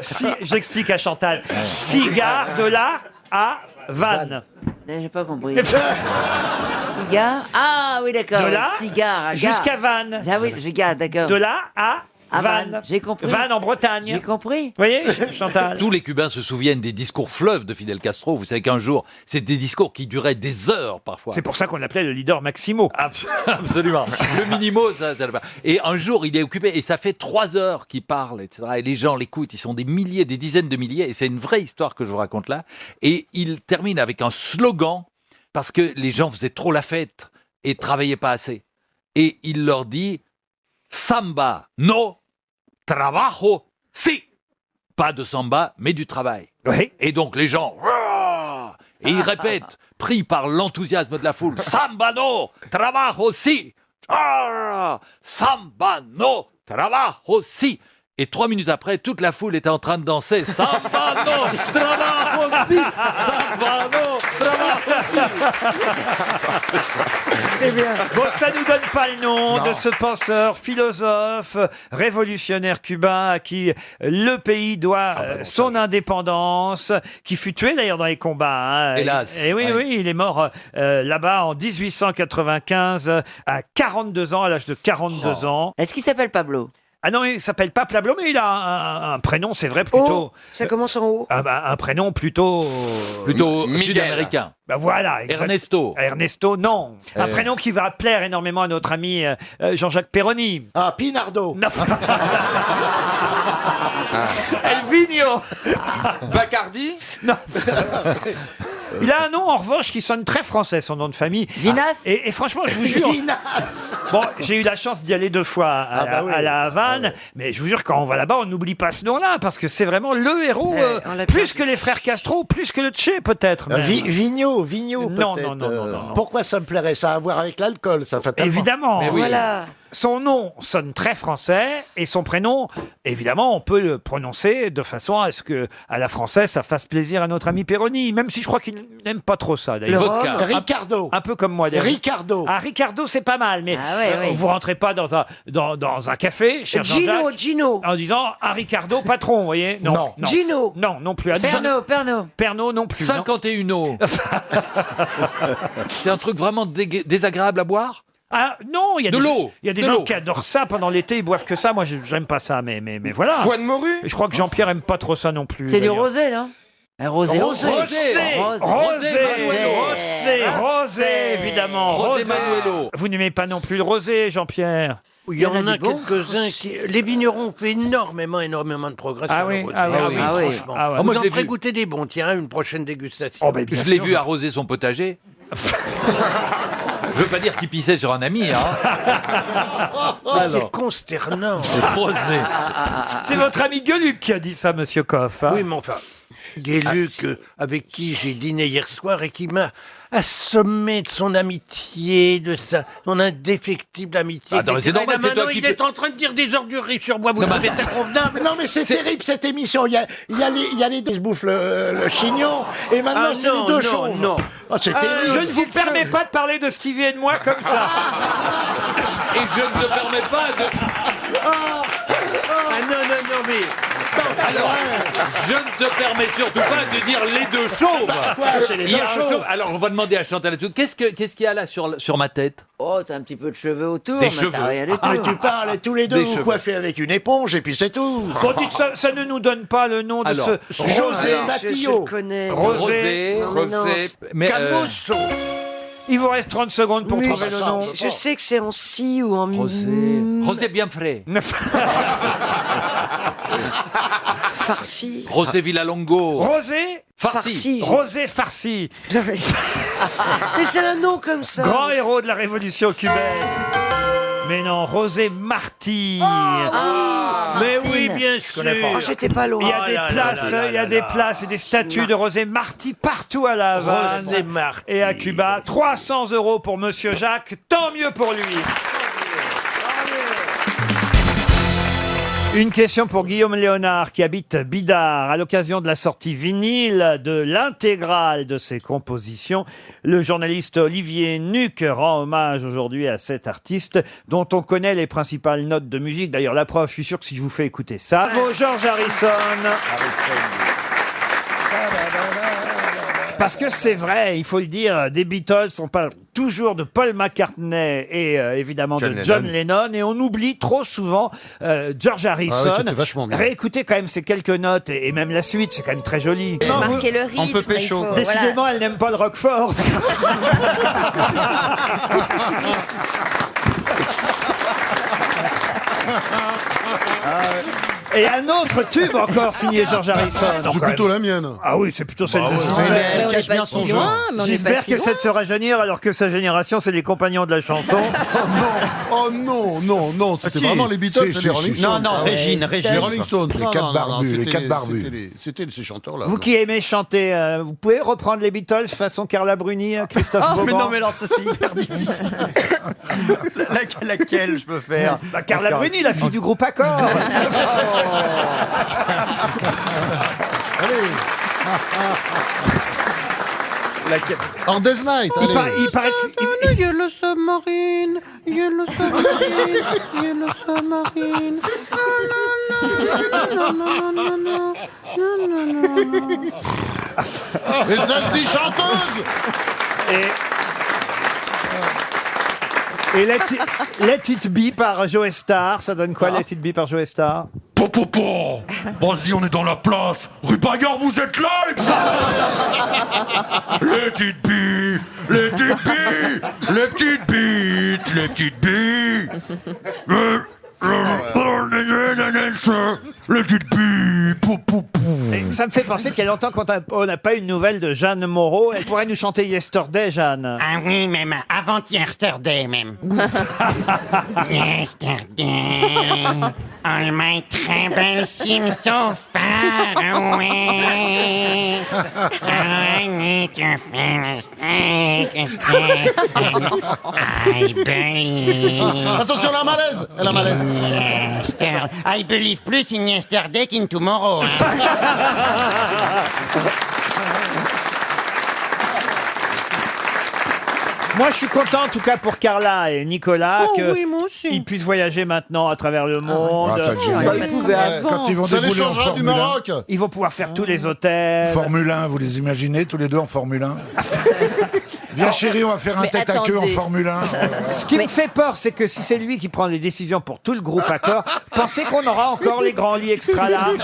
Si, j'explique à Chantal. Cigare de là à Vannes. J'ai pas compris. Cigare. Ah oui, d'accord. De là Cigare à jusqu'à Vannes. Ah oui, je garde, d'accord. De là à Vannes. Vannes, j'ai compris. Vannes en Bretagne. J'ai compris. Vous voyez, Chantal? Tous les Cubains se souviennent des discours fleuves de Fidel Castro. Vous savez qu'un jour, c'est des discours qui duraient des heures parfois. C'est pour ça qu'on l'appelait le leader Maximo. Absolument. Le minimo, ça. Et un jour, il est occupé et ça fait 3 heures qu'il parle, etc. Et les gens l'écoutent. Ils sont des milliers, des dizaines de milliers. Et c'est une vraie histoire que je vous raconte là. Et il termine avec un slogan parce que les gens faisaient trop la fête et travaillaient pas assez. Et il leur dit Samba, no trabajo, si. Pas de samba, mais du travail. Oui. Et donc les gens, Rah et ils répètent, pris par l'enthousiasme de la foule, Samba no, trabajo si. Ah, Samba no, trabajo si. Et 3 minutes après, toute la foule était en train de danser Samba no, trabajo si. Samba no, trabajo si. C'est bien. Bon, ça nous donne pas le nom de ce penseur, philosophe, révolutionnaire cubain à qui le pays doit son indépendance, qui fut tué d'ailleurs dans les combats. Hein. Hélas. Et oui, Ouais. oui, il est mort là-bas en 1895 à 42 ans, à l'âge de 42 ans. Est-ce qu'il s'appelle Pablo? Ah non, il s'appelle pas Pablo, mais il a un prénom, c'est vrai, plutôt... Oh, ça commence en haut. un prénom plutôt... Plutôt Miguel. sud-américain. Ben voilà. exact. Ernesto. Ernesto, non. Un prénom qui va plaire énormément à notre ami Jean-Jacques Perroni. Ah, Pinardo. Non. Elvino. Bacardi. Non. Il a un nom en revanche qui sonne très français, son nom de famille. Vinas. Et franchement, je vous jure. Bon, j'ai eu la chance d'y aller 2 fois à la Havane, mais je vous jure, quand on va là-bas, on n'oublie pas ce nom-là, parce que c'est vraiment le héros, plus que les frères Castro, plus que le Che, peut-être. même. Vigno, Non, peut-être. non. Pourquoi ça me plairait? Ça a à voir avec l'alcool, ça, fatalement. Évidemment. Mais oui. Voilà. Son nom sonne très français et son prénom, évidemment, on peut le prononcer de façon à ce que, à la française, ça fasse plaisir à notre ami Perroni, même si je crois qu'il n'aime pas trop ça, d'ailleurs. Le Vodka. rhum. Ricardo. Un peu comme moi, d'ailleurs. Ricardo. Ah, Ricardo, c'est pas mal, mais Ah ouais, ouais. vous rentrez pas dans un café, cher Jean-Jacques, Gino. en disant un Ricardo patron, vous voyez? Non. Gino. Non plus. Pernod. Pernod non plus. non. 51 eaux. C'est un truc vraiment désagréable à boire. Ah non, il y a De des, l'eau. il y a des De gens l'eau. qui adorent ça pendant l'été, ils boivent que ça. Moi, j'aime pas ça, mais voilà. Foie de morue. Et je crois que Jean-Pierre aime pas trop ça non plus. C'est du d'ailleurs. rosé, non? Un rosé. Rosé, évidemment. Rosé Manuelo. Vous n'aimez pas non plus le rosé, Jean-Pierre? Il y en a du bon. quelques-uns qui... Les vignerons ont fait énormément de progrès Ah sur oui, le rosé. ah oui, franchement. ah ouais. Vous Moi, je en l'ai ferez vu. goûter des bons, tiens, une prochaine dégustation. Oh, ben, bien Je l'ai sûr. vu arroser son potager. Je veux pas dire qu'il pissait sur un ami, hein. C'est consternant. Rosé. C'est votre ami Gueluc qui a dit ça, monsieur Coff. Hein. Oui, mais enfin, Gueluc, avec qui j'ai dîné hier soir et qui m'a assommé de son amitié, de son indéfectible amitié. Attends, mais c'est normal, c'est maintenant, toi qui il est en train de dire des ordureries sur moi. Vous Non, trouvez mais- ça convenable? Non mais c'est terrible cette émission. Il y a les deux qui se bouffent le chignon et maintenant Ah, c'est les non, deux non, chauves. non. Oh, c'est Je terrible. ne vous permets pas de parler de Stevie et de moi comme ça. Et je ne te permets pas de... Ah non, mais... Alors, je ne te permets surtout pas de dire les deux chauves. Quoi, c'est les Il y a deux un chauves. chauve. Alors, on va demander à Chantal tout. Qu'est-ce qu'il y a là sur ma tête? Oh, t'as un petit peu de cheveux autour, Des mais cheveux. t'as rien du tout. Mais tu parles tous les deux Des vous cheveux. coiffez avec une éponge et puis c'est tout. Bon, dites ça ne nous donne pas le nom de Alors, ce José Je Matillo. le connais. Rosé. Non, mais non, c'est- Mais, Camusso. Il vous reste 30 secondes pour Mais trouver le nom. je sais que c'est en si ou en Rosé bien frais. farci. Rosé Villalongo. Rosé Farci. Rosé farci. Mais c'est un nom comme ça. Grand héros de la révolution cubaine. Mais non, Rosé Marty. Mais oui, bien sûr. Oh, j'étais pas loin. Il y a des places, il y a des places et des statues de Rosé Marty partout à La Havane Rosé Marty. et à Cuba. 300 € pour Monsieur Jacques, tant mieux pour lui. Une question pour Guillaume Léonard qui habite Bidart. À l'occasion de la sortie vinyle de l'intégrale de ses compositions, le journaliste Olivier Nuc rend hommage aujourd'hui à cet artiste dont on connaît les principales notes de musique. D'ailleurs, la preuve, je suis sûr que si je vous fais écouter ça, bravo George Harrison. Parce que c'est vrai, il faut le dire, des Beatles, on parle toujours de Paul McCartney et évidemment de John Lennon, et on oublie trop souvent George Harrison. Ah ouais, qui était vachement bien. Réécoutez quand même ces quelques notes et même la suite, c'est quand même très joli. Non, Marquer le rythme. on peut pécho, il faut- quoi. décidément, elle n'aime pas le Roquefort. Et un autre tube encore signé George Harrison. C'est plutôt la mienne. Ah oui, c'est plutôt celle de Mais Gisbert. on n'est pas si loin, mais on n'est pas Gisbert si qui essaie de se rajeunir alors que sa génération, c'est les compagnons de la chanson. Oh non, non, non, c'était vraiment les Beatles, c'est les Rolling Stones. Non, non, Ah, Régine. Les Rolling Stones, les Non, quatre non, barbus, les c'était- quatre barbus. C'était ces chanteurs-là. Vous qui aimez chanter, vous pouvez reprendre les Beatles façon Carla Bruni, Christophe Beaugrand? Mais non, mais alors ça c'est hyper difficile. Laquelle je peux faire? Bah, Carla Bruni, la fille du groupe Accor. Hors Death Night, allez. Il paraît que... Yellow submarine, yellow submarine, yellow submarine. Et ça se dit chanteuse. Et Let It Be par Joe Star, ça donne quoi Let It Be par Joe Star? Vas-y, on est dans la place. Rue Bagarre, vous êtes là, les petites billes, les petites billes, les petites bites, les petites billes. Les petites billes. Et ça me fait penser qu'il y a longtemps qu'on n'a pas eu de nouvelles de Jeanne Moreau. Elle pourrait nous chanter Yesterday, Jeanne. Ah oui, même avant-yesterday, même. Yesterday, all my troubles seem so far away. I need to feel I believe. Attention, elle a un malaise. Elle a un malaise. I believe plus in yesterday qu'in tomorrow. Moi, je suis content, en tout cas, pour Carla et Nicolas, Oh que oui, moi aussi. ils puissent voyager maintenant à travers le monde. Ah, ça, génial. Bah, ils pouvaient avant. Quand ils vont Ça les débouler en changera du Formule 1. Maroc. Ils vont pouvoir faire tous les hôtels. Formule 1, vous les imaginez tous les deux en Formule 1? Viens chérie, on va faire un Mais tête à queue en attendez. Formule 1. Ce qui me fait peur, c'est que si c'est lui qui prend les décisions pour tout le groupe Accor, pensez qu'on aura encore les grands lits extra larges.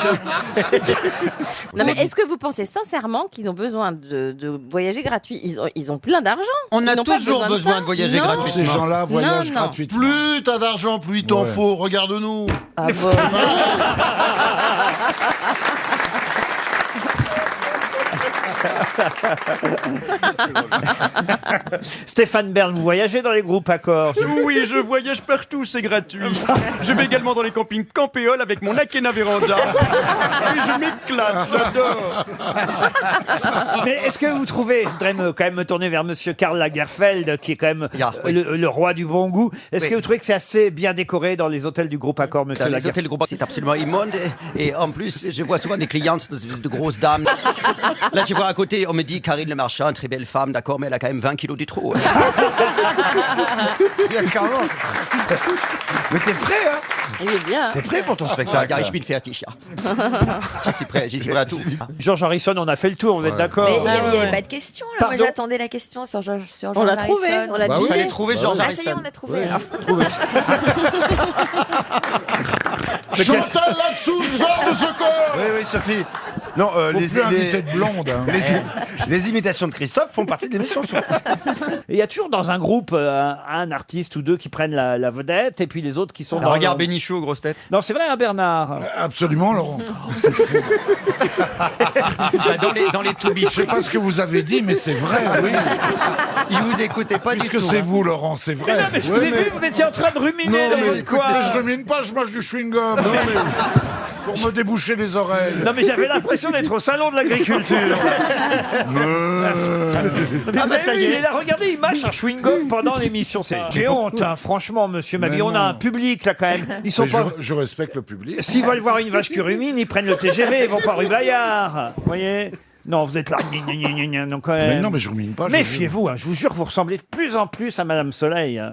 Non, mais est-ce que vous pensez sincèrement qu'ils ont besoin de voyager gratuit? Ils ont plein d'argent. On a Ils n'ont pas toujours ça. besoin de voyager Non. gratuitement. Ces gens-là voyagent non. gratuitement. Plus t'as d'argent, plus il t'en Ouais. faut. Regarde-nous. Ah bon. Stéphane Bern, vous voyagez dans les groupes accords? Oui, je voyage partout, c'est gratuit. Je vais également dans les campings Campéole avec mon Akena Véranda. Et je m'éclate, j'adore. Mais est-ce que vous trouvez, je voudrais quand même me tourner vers monsieur Karl Lagerfeld, qui est quand même le roi du bon goût. Est-ce que vous trouvez que c'est assez bien décoré dans les hôtels du groupe Accor, monsieur Les Lagerfeld? hôtels groupe, c'est absolument immonde. Et en plus, je vois souvent des clientes, des espèces de grosses dames. Là, je vois à côté, on me dit Karine Le Marchand, très belle femme, d'accord, mais elle a quand même 20 kilos de trop. Mais t'es prêt, hein? Il est bien. T'es prêt pour ton spectacle? Ja, ich bin fertig, ja. J'y suis prêt à tout. George Harrison, on a fait le tour, vous êtes d'accord? Mais il n'y avait pas de question là. Moi Pardon j'attendais la question sur George On l'a trouvé, Harrison. on l'a Il deviné. fallait trouver George Ah ça y est, Harrison. on a trouvé. alors. Chantal là-dessous, sors de ce corps. Oui, Sophie. Non, Faut plus inviter de blonde. Hein. les imitations de Christophe font partie de l'émission. Il y a toujours dans un groupe un artiste ou deux qui prennent la vedette et puis les autres qui sont dans Regarde Bénichou, grosse tête. Non, c'est vrai, hein, Bernard. Absolument, Laurent. Dans les to be Je sais pas ce que vous avez dit, mais c'est vrai, oui. Il vous écoutait pas du tout. Puisque c'est vous, Laurent, c'est vrai. Mais non, mais je vous ai vu, vous étiez en train de ruminer dans votre coin. Mais je rumine pas, je mange du chewing-gum. Pour me déboucher les oreilles. Non, mais j'avais l'impression d'être au salon de l'agriculture. Ça y est, il est là, regardez, il mâche un chewing-gum pendant l'émission. J'ai honte, hein, franchement, monsieur Mabille. On a un public là quand même. Ils sont Mais pas. je respecte le public. S'ils veulent voir une vache qui rumine, ils prennent le TGV, ils vont pas rue Bayard. Vous voyez? Non, vous êtes là. Donc, quand même. Mais non, mais je rumine pas. Méfiez-vous, hein, je vous jure, vous ressemblez de plus en plus à Madame Soleil. Hein.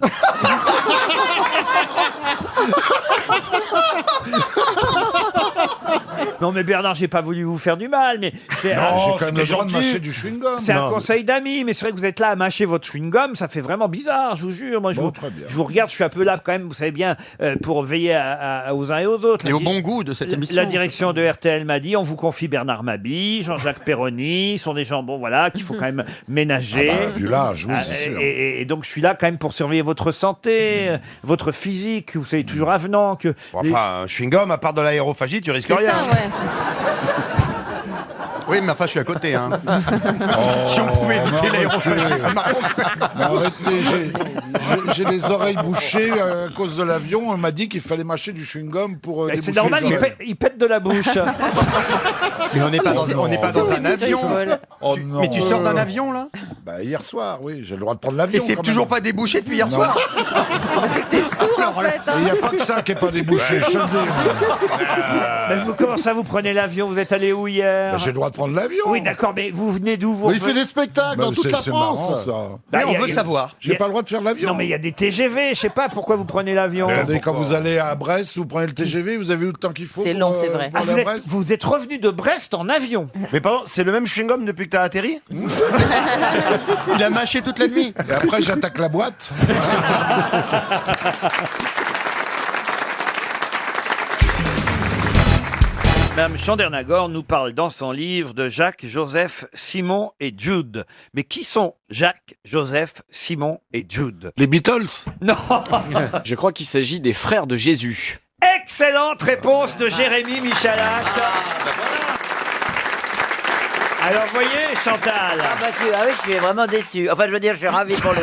Non mais Bernard, j'ai pas voulu vous faire du mal, mais c'est Non, j'ai quand même le droit de mâcher du chewing-gum. C'est un Non, conseil d'amis, mais c'est vrai que vous êtes là à mâcher votre chewing-gum, ça fait vraiment bizarre, je vous jure. Moi, Bon, très bien. je vous regarde, je suis un peu là quand même, vous savez bien, pour veiller aux uns et aux autres. Et au bon goût de cette émission. La direction de RTL m'a dit, on vous confie Bernard Mabille, Jean-Jacques Perroni, sont des gens, bon voilà, qu'il faut quand même ménager. Ah bah, vu l'âge, oui, c'est sûr. Et donc je suis là quand même pour surveiller votre santé, votre physique, vous savez, toujours avenant. Que Enfin, un chewing-gum, à part de l'aérophagie, tu risques C'est rien. ça, ouais. Oui, mais enfin, je suis à côté. Hein. Si on pouvait éviter l'aérophagie, ça m'arrange. Mais arrêtez, j'ai les oreilles bouchées à cause de l'avion. On m'a dit qu'il fallait mâcher du chewing-gum pour c'est déboucher normal, les oreilles. il pète de la bouche. Mais on n'est pas dans un avion. Oh non. Mais tu sors d'un avion, là? Bah, hier soir, oui, j'ai le droit de prendre Et l'avion. c'est quand toujours même. pas débouché depuis hier Non. soir? C'est que t'es sourd en fait. Il n'y a pas que ça qui n'est pas débouché, je te le dis. Mais vous, comment ça, vous prenez l'avion? Vous êtes allé où hier? Bah, j'ai le droit de prendre l'avion. Oui, d'accord, mais vous venez d'où vous Mais il fait des spectacles dans toute la C'est marrant, France. ça. Bah, Mais on il y a- veut savoir. J'ai pas le droit de faire l'avion. Non, mais il y a des TGV, je sais pas pourquoi vous prenez l'avion. Attendez, quand vous allez à Brest, vous prenez le TGV, vous avez eu le temps qu'il faut. C'est pour, long, c'est vrai. pour Ah, aller à Brest. vous êtes revenu de Brest en avion. Mais pardon, c'est le même chewing-gum depuis que t'as atterri? Il a mâché toute la nuit. Et après, j'attaque la boîte. Madame Chandernagor nous parle dans son livre de Jacques, Joseph, Simon et Jude. Mais qui sont Jacques, Joseph, Simon et Jude? Les Beatles? Non. Je crois qu'il s'agit des frères de Jésus. Excellente réponse de Jérémy Michalak. Alors, voyez, Chantal. je suis vraiment déçu. Enfin, je veux dire, je suis ravi pour lui.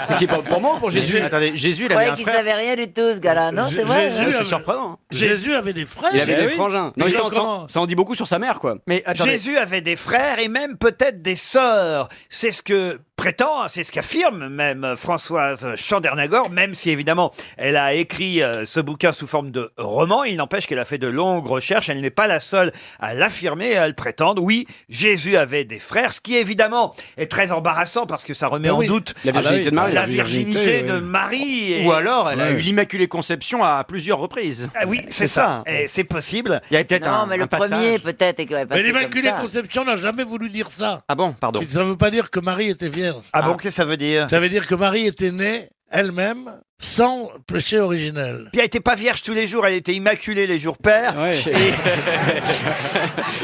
C'est qui pour moi ou pour Jésus? Attendez, Jésus, Je il avait croyais un qu'il frère. savait rien du tout, ce gars-là. Non, c'est vrai. Jésus C'est avait- surprenant. Jésus avait des frères. Il avait Eh des oui. frangins. Non, Ils ça, sont comment ça en dit beaucoup sur sa mère, quoi. Mais attendez. Jésus avait des frères et même peut-être des sœurs. C'est ce que prétend, c'est ce qu'affirme même Françoise Chandernagor, même si évidemment elle a écrit ce bouquin sous forme de roman. Il n'empêche qu'elle a fait de longues recherches. Elle n'est pas la seule à l'affirmer, à le prétendre. Oui, Jésus avait des frères, ce qui évidemment est très embarrassant parce que ça remet Ah en oui. doute La virginité de Marie. la La virginité, virginité de oui. Marie. Et- Ou alors, elle a Ouais. eu l'Immaculée Conception à plusieurs reprises. Ah oui, c'est ça. Et c'est possible. Il y avait peut-être Non, un, mais le un passage. premier, peut-être, et qu'il aurait Mais passé l'Immaculée comme ça. Conception n'a jamais voulu dire ça. Ah bon, pardon. Ça ne veut pas dire que Marie était vierge. Ah bon, qu'est-ce que ça veut dire? Ça veut dire que Marie était née elle-même sans péché originel. Puis elle n'était pas vierge tous les jours, elle était immaculée les jours pairs. Ouais.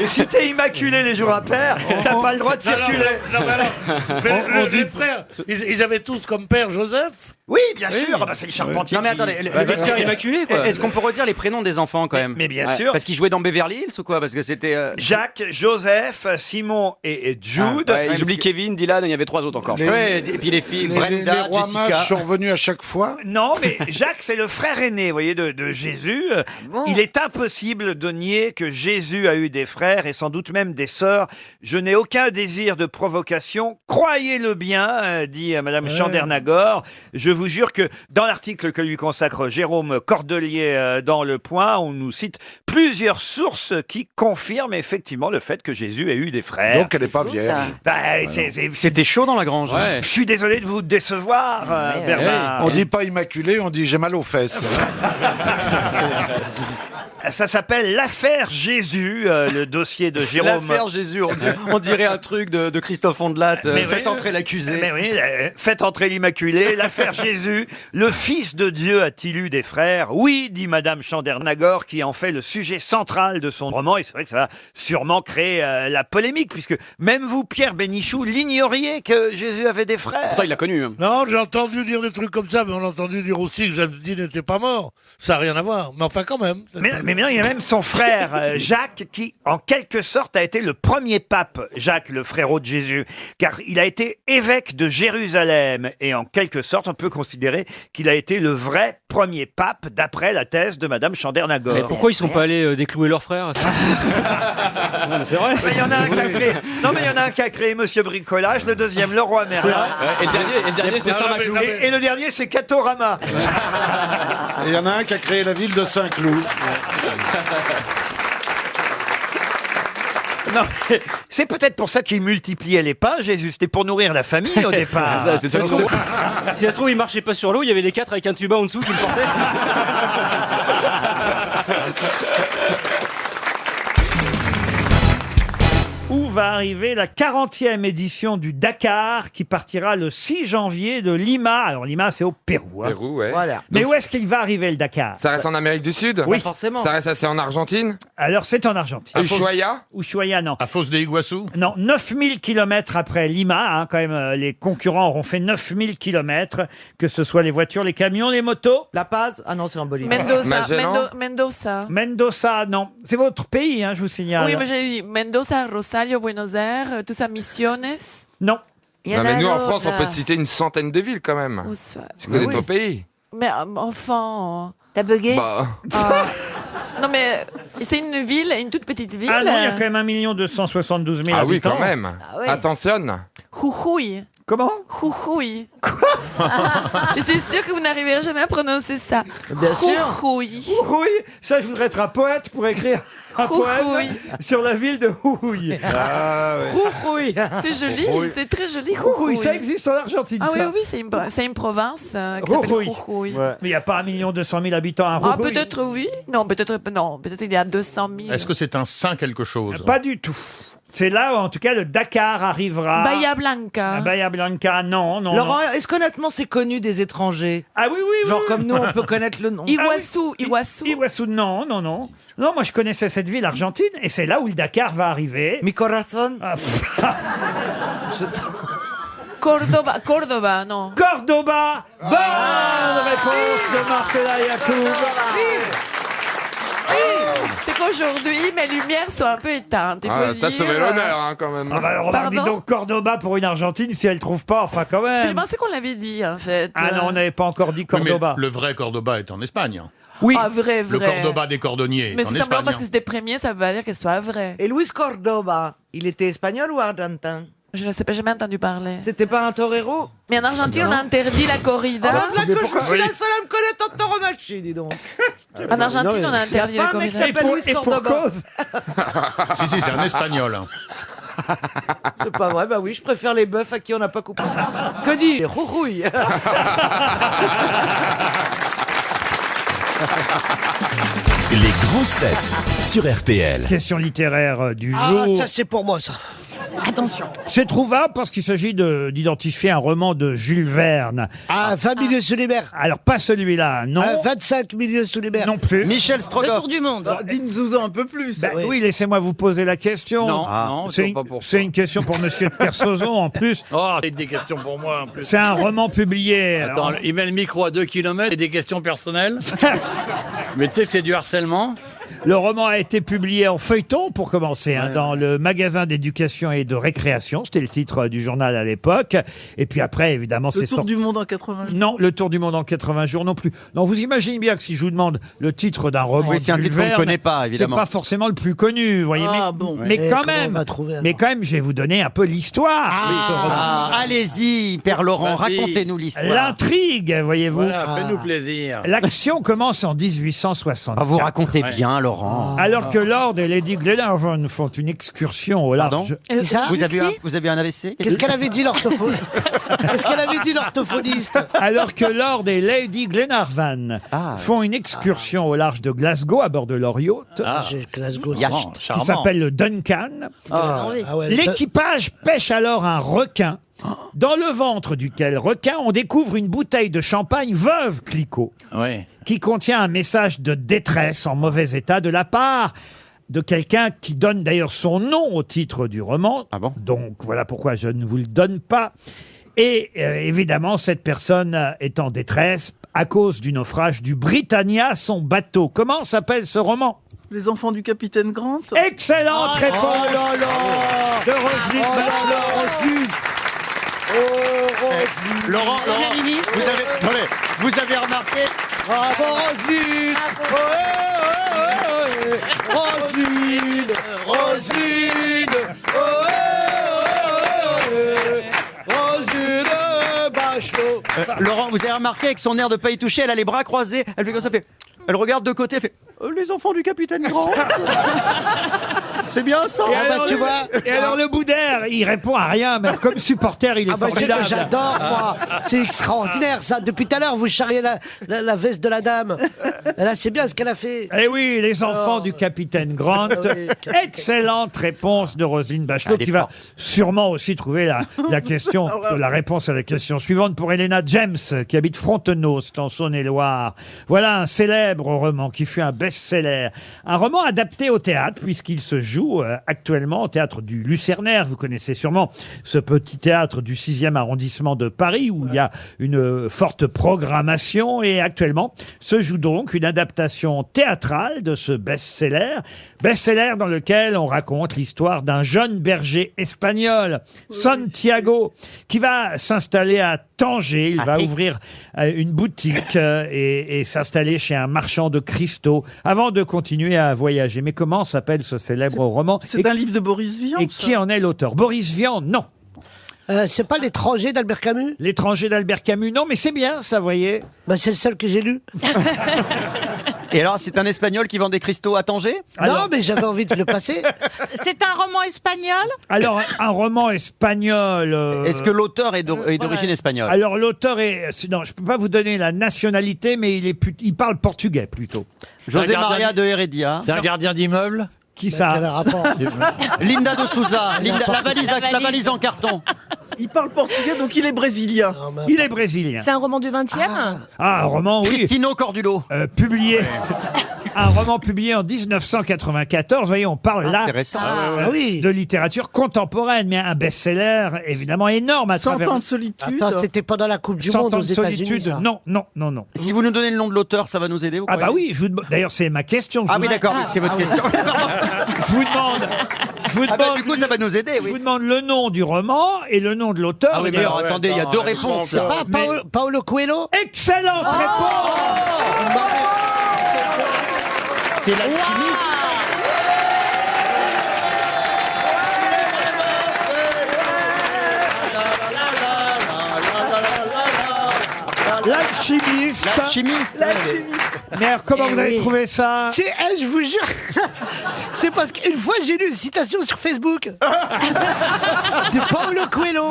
Et si t'es immaculé les jours impairs, t'as pas le droit de Non, non, circuler. non, mais alors, mais les frères, ils avaient tous comme père Joseph. Oui, bien sûr. Ah bah, c'est le charpentier. Non mais qui- attendez, va te faire immaculer, quoi. Est-ce qu'on peut redire les prénoms des enfants quand même? Mais bien sûr. Parce qu'ils jouaient dans Beverly Hills ou quoi? Parce que c'était. Jacques, Joseph, Simon et Jude. ils oublient Kevin, Dylan, il y avait 3 autres encore. Les- Ouais, et puis les filles, Les Brenda, rois Jessica. mages sont revenus à chaque fois. Non, mais Jacques, c'est le frère aîné, vous voyez, de Jésus. Il est impossible de nier que Jésus a eu des frères et sans doute même des sœurs. Je n'ai aucun désir de provocation. Croyez-le bien, dit Madame Chandernagor. Je vous jure que dans l'article que lui consacre Jérôme Cordelier dans Le Point, on nous cite plusieurs sources qui confirment effectivement le fait que Jésus a eu des frères. Donc elle n'est pas vierge. Bah, C'était chaud dans la grange. Ouais. Je suis désolé de vous décevoir, Bernard. On dit pas immaculé, on dit j'ai mal aux fesses. Ça s'appelle l'affaire Jésus, le dossier de Jérôme. L'affaire Jésus, on dirait un truc de Christophe Ondelat. Mais Faites oui, entrer l'accusé. Mais oui, faites entrer l'Immaculée, l'affaire Jésus. Le Fils de Dieu a-t-il eu des frères? Oui, dit Madame Chandernagor, qui en fait le sujet central de son roman. Et c'est vrai que ça va sûrement créer la polémique, puisque même vous, Pierre Bénichou, l'ignoriez que Jésus avait des frères. Pourtant, il l'a connu. Hein. Non, j'ai entendu dire des trucs comme ça, mais on a entendu dire aussi que Jésus n'était pas mort. Ça n'a rien à voir. Mais enfin, quand même. Mais non, il y a même son frère Jacques qui, en quelque sorte, a été le premier pape, Jacques, le frérot de Jésus, car il a été évêque de Jérusalem et en quelque sorte, on peut considérer qu'il a été le vrai premier pape d'après la thèse de Madame Chandernagor. Mais pourquoi ils sont pas allés déclouer leurs frères? Non, mais c'est vrai. Mais il y en a un qui a créé. Non, mais il y en a un qui a créé Monsieur Bricolage, le deuxième le roi Merlin. Et le dernier, c'est Saint-Maclou. Et le dernier, c'est Catorama. Et il y en a un qui a créé la ville de Saint-Cloud. Non, c'est peut-être pour ça qu'il multipliait les pains, Jésus. C'était pour nourrir la famille au départ. Si ça se trouve, il marchait pas sur l'eau, il y avait les 4 avec un tuba en dessous qui le portaient. Où va arriver la 40e édition du Dakar qui partira le 6 janvier de Lima. Alors Lima, c'est au Pérou. Hein. Pérou, ouais. Voilà. Mais Donc, où est-ce qu'il va arriver le Dakar? ça reste en Amérique du Sud? Oui. Pas forcément. Ça reste assez en Argentine? Alors c'est en Argentine. Ushuaia? Ushuaia, non. À Foz de Iguaçu? Non, 9000 km après Lima, hein, quand même, les concurrents auront fait 9000 km, que ce soit les voitures, les camions, les motos. La Paz? Ah non, c'est en Bolivie. Mendoza. Mendoza, non. C'est votre pays, hein, je vous signale. Oui, mais j'ai dit Mendoza, Rosario, Buenos Aires, tout ça, Misiones. Non. Non, mais nous, en France, on peut te citer une centaine de villes quand même. Tu connais ton pays? Mais enfin. T'as bugué? Non, mais c'est une ville, une toute petite ville. Ah non, il y a quand même 1 272 000 Ah oui, habitants. quand même. oui. Attention. Jujuy. Comment? Jujuy. Je suis sûre que vous n'arriverez jamais à prononcer ça. Bien sûr. Jujuy. Jujuy, ça je voudrais être un poète pour écrire un poème sur la ville de Jujuy. Jujuy. C'est joli, c'est très joli. Jujuy, ça existe en Argentine, Ah oui, ça. oui, c'est une province qui s'appelle Jujuy. Jujuy. Mais il n'y a pas 1 200 000 habitants à Ah, Jujuy. peut-être oui. Non, peut-être il y a 200 000. Est-ce que c'est un saint quelque chose? Pas du tout. C'est là où, en tout cas, le Dakar arrivera. Bahia Blanca. Bahia Blanca, non, non. Laurent, non. est-ce qu'honnêtement c'est connu des étrangers? Ah oui, oui, Genre oui. comme nous, on peut connaître le nom. Iguaçu, Iguaçu. Iguaçu, non, non, non. Non, moi je connaissais cette ville argentine et c'est là où le Dakar va arriver. Mi corazón. Cordoba, non. Cordoba. Bonne réponse de Marcella Yacoub. C'est qu'aujourd'hui, mes lumières sont un peu éteintes. Il faut Ah, le t'as dire. sauvé l'honneur, hein, quand même. Ah bah alors, dis donc Cordoba pour une Argentine, si elle trouve pas, enfin quand Mais même. je pensais qu'on l'avait dit, en fait. Ah non, on n'avait pas encore dit Oui, mais Cordoba. le vrai Cordoba est en Espagne. Oui. Ah, vrai. Le Cordoba des cordonniers Mais est en c'est simplement Espagne. parce que c'était premier, ça veut pas dire que ce soit vrai. Et Luis Cordoba, il était espagnol ou argentin? Je ne sais pas, j'ai jamais entendu parler. C'était pas un torero? Mais en Argentine, on a interdit la corrida. Ah, là que je suis Oui. la seule à me connaître en tauromachie, dis donc. En Argentine, on a interdit Y a la pas un mec qui corrida. s'appelle Luis Et pour Cordoba. cause. Si, c'est un espagnol. C'est pas vrai, bah oui, je préfère les bœufs à qui on n'a pas coupé. Que dis-je? Rourouille. Les grosses têtes sur RTL. Question littéraire du Ah, jour. ça c'est pour moi ça. Attention. C'est trouvable parce qu'il s'agit d'identifier un roman de Jules Verne. Ah, 20 milieux sous les mers. Alors, pas celui-là, non. 25 milieux sous les mers. Non plus. Michel Le Strogoff. tour du monde. Dites-nous un peu plus. Ben oui, laissez-moi vous poser la question. Non, non, c'est je une, vois pas pourquoi. c'est une question pour Monsieur Persozon en plus. Oh, c'est des questions pour moi en plus. C'est un roman publié. Attends, il met le micro à 2 km et des questions personnelles. Mais tu sais que c'est du harcèlement. Le roman a été publié en feuilleton, pour commencer, Ouais. dans le magasin d'éducation et de récréation. C'était le titre du journal à l'époque. Et puis après, évidemment, Le c'est tour sorti. du monde en 80 jours. Non, le tour du monde en 80 jours non plus. Non, vous imaginez bien que si je vous demande le titre d'un roman, Oui, c'est un de Jules titre qu'on ne Verne, connaît pas, évidemment. C'est pas forcément le plus connu, vous voyez. Ah, mais bon. mais Et quand comment même, on va trouver, alors mais quand même, je vais vous donner un peu l'histoire de ce roman. Allez-y, Père Laurent, Vas-y. racontez-nous l'histoire. L'intrigue, voyez-vous. Voilà, fais-nous plaisir. L'action commence en 1864. Ah, vous racontez Ouais. bien, Laurent. Alors que Lord et Lady Glenarvan font une excursion au large. Et ça Vous avez un AVC? Qu'est-ce qu'elle avait dit l'orthophoniste Qu'est-ce qu'elle avait dit l'orthophoniste Alors que Lord et Lady Glenarvan font une excursion au large de Glasgow à bord de leur yacht, Glasgow, qui s'appelle le Duncan. L'équipage pêche alors un requin, dans le ventre duquel requin on découvre une bouteille de champagne Veuve Clicquot, qui contient un message de détresse en mauvais état de la part de quelqu'un qui donne d'ailleurs son nom au titre du roman. Donc voilà pourquoi je ne vous le donne pas. Et évidemment, cette personne est en détresse à cause du naufrage du Britannia, son bateau. Comment s'appelle ce roman? Les enfants du capitaine Grant. Excellente réponse de Roselyne Bachelot. Laurent, vous avez remarqué? Bravo Roselyne. Roselyne. Roselyne. Roselyne Bachelot. Laurent, vous avez remarqué avec son air de pas y toucher, elle a les bras croisés, elle fait comme ça, elle regarde de côté, elle fait les enfants du capitaine Grant. C'est bien ça. Et alors le bout d'air, il répond à rien, mais comme supporter, il est formidable. J'adore, moi. C'est extraordinaire, ça. Depuis tout à l'heure, vous charriez la veste de la dame. Là, c'est bien ce qu'elle a fait. Eh oui, les enfants du capitaine Grant. Excellente réponse de Roselyne Bachelot, qui va sûrement aussi trouver la question, la réponse à la question suivante pour Elena James, qui habite Frontenault, c'est en Saône-et-Loire. Voilà un célèbre roman qui fut un best-seller. Un roman adapté au théâtre, puisqu'il se joue actuellement au théâtre du Lucernaire. Vous connaissez sûrement ce petit théâtre du 6e arrondissement de Paris où il y a une forte programmation, et actuellement se joue donc une adaptation théâtrale de ce best-seller dans lequel on raconte l'histoire d'un jeune berger espagnol, Santiago, qui va s'installer à Tanger. Il va ouvrir une boutique et s'installer chez un marchand de cristaux avant de continuer à voyager. Mais comment s'appelle ce célèbre roman? C'est un livre de Boris Vian. Et qui en est l'auteur? Boris Vian, non. C'est pas L'étranger d'Albert Camus? L'étranger d'Albert Camus, non, mais c'est bien, ça, voyez. C'est le seul que j'ai lu. Et alors, c'est un Espagnol qui vend des cristaux à Tanger? Non, mais j'avais envie de le passer. C'est un roman espagnol? Alors, un roman espagnol... Est-ce que l'auteur est d'origine espagnole? Alors, l'auteur est... Non, je peux pas vous donner la nationalité, mais il parle portugais, plutôt. José Maria de Heredia. C'est un gardien d'immeuble? Qui ça? Linda de Souza. La valise en carton. Il parle portugais, donc il est brésilien. Il est brésilien. C'est un roman du 20e? Ah, un roman, oui. Cristino Cordulo. Publié. Un roman publié en 1994. Vous voyez, on parle là c'est récent. de littérature contemporaine, mais un best-seller évidemment énorme à 100 travers... ans de solitude. Attends, c'était pendant la Coupe du 100 Monde ans aux de États-Unis. solitude. Ça. Non. Si vous nous donnez le nom de l'auteur, ça va nous aider? Ah bah oui, d'ailleurs c'est ma question. Ah oui, d'accord, mais c'est votre question. Je vous demande... du coup, ça va nous aider, Je vous demande le nom du roman et le nom de l'auteur. Ah oui, mais alors, attendez, il y a deux réponses. C'est pas Paolo Coelho? Excellente réponse. C'est l'alchimiste. L'alchimiste. Mais alors, comment vous avez trouvé ça? Je vous jure, c'est parce qu'une fois j'ai lu une citation sur Facebook. De Paulo Coelho.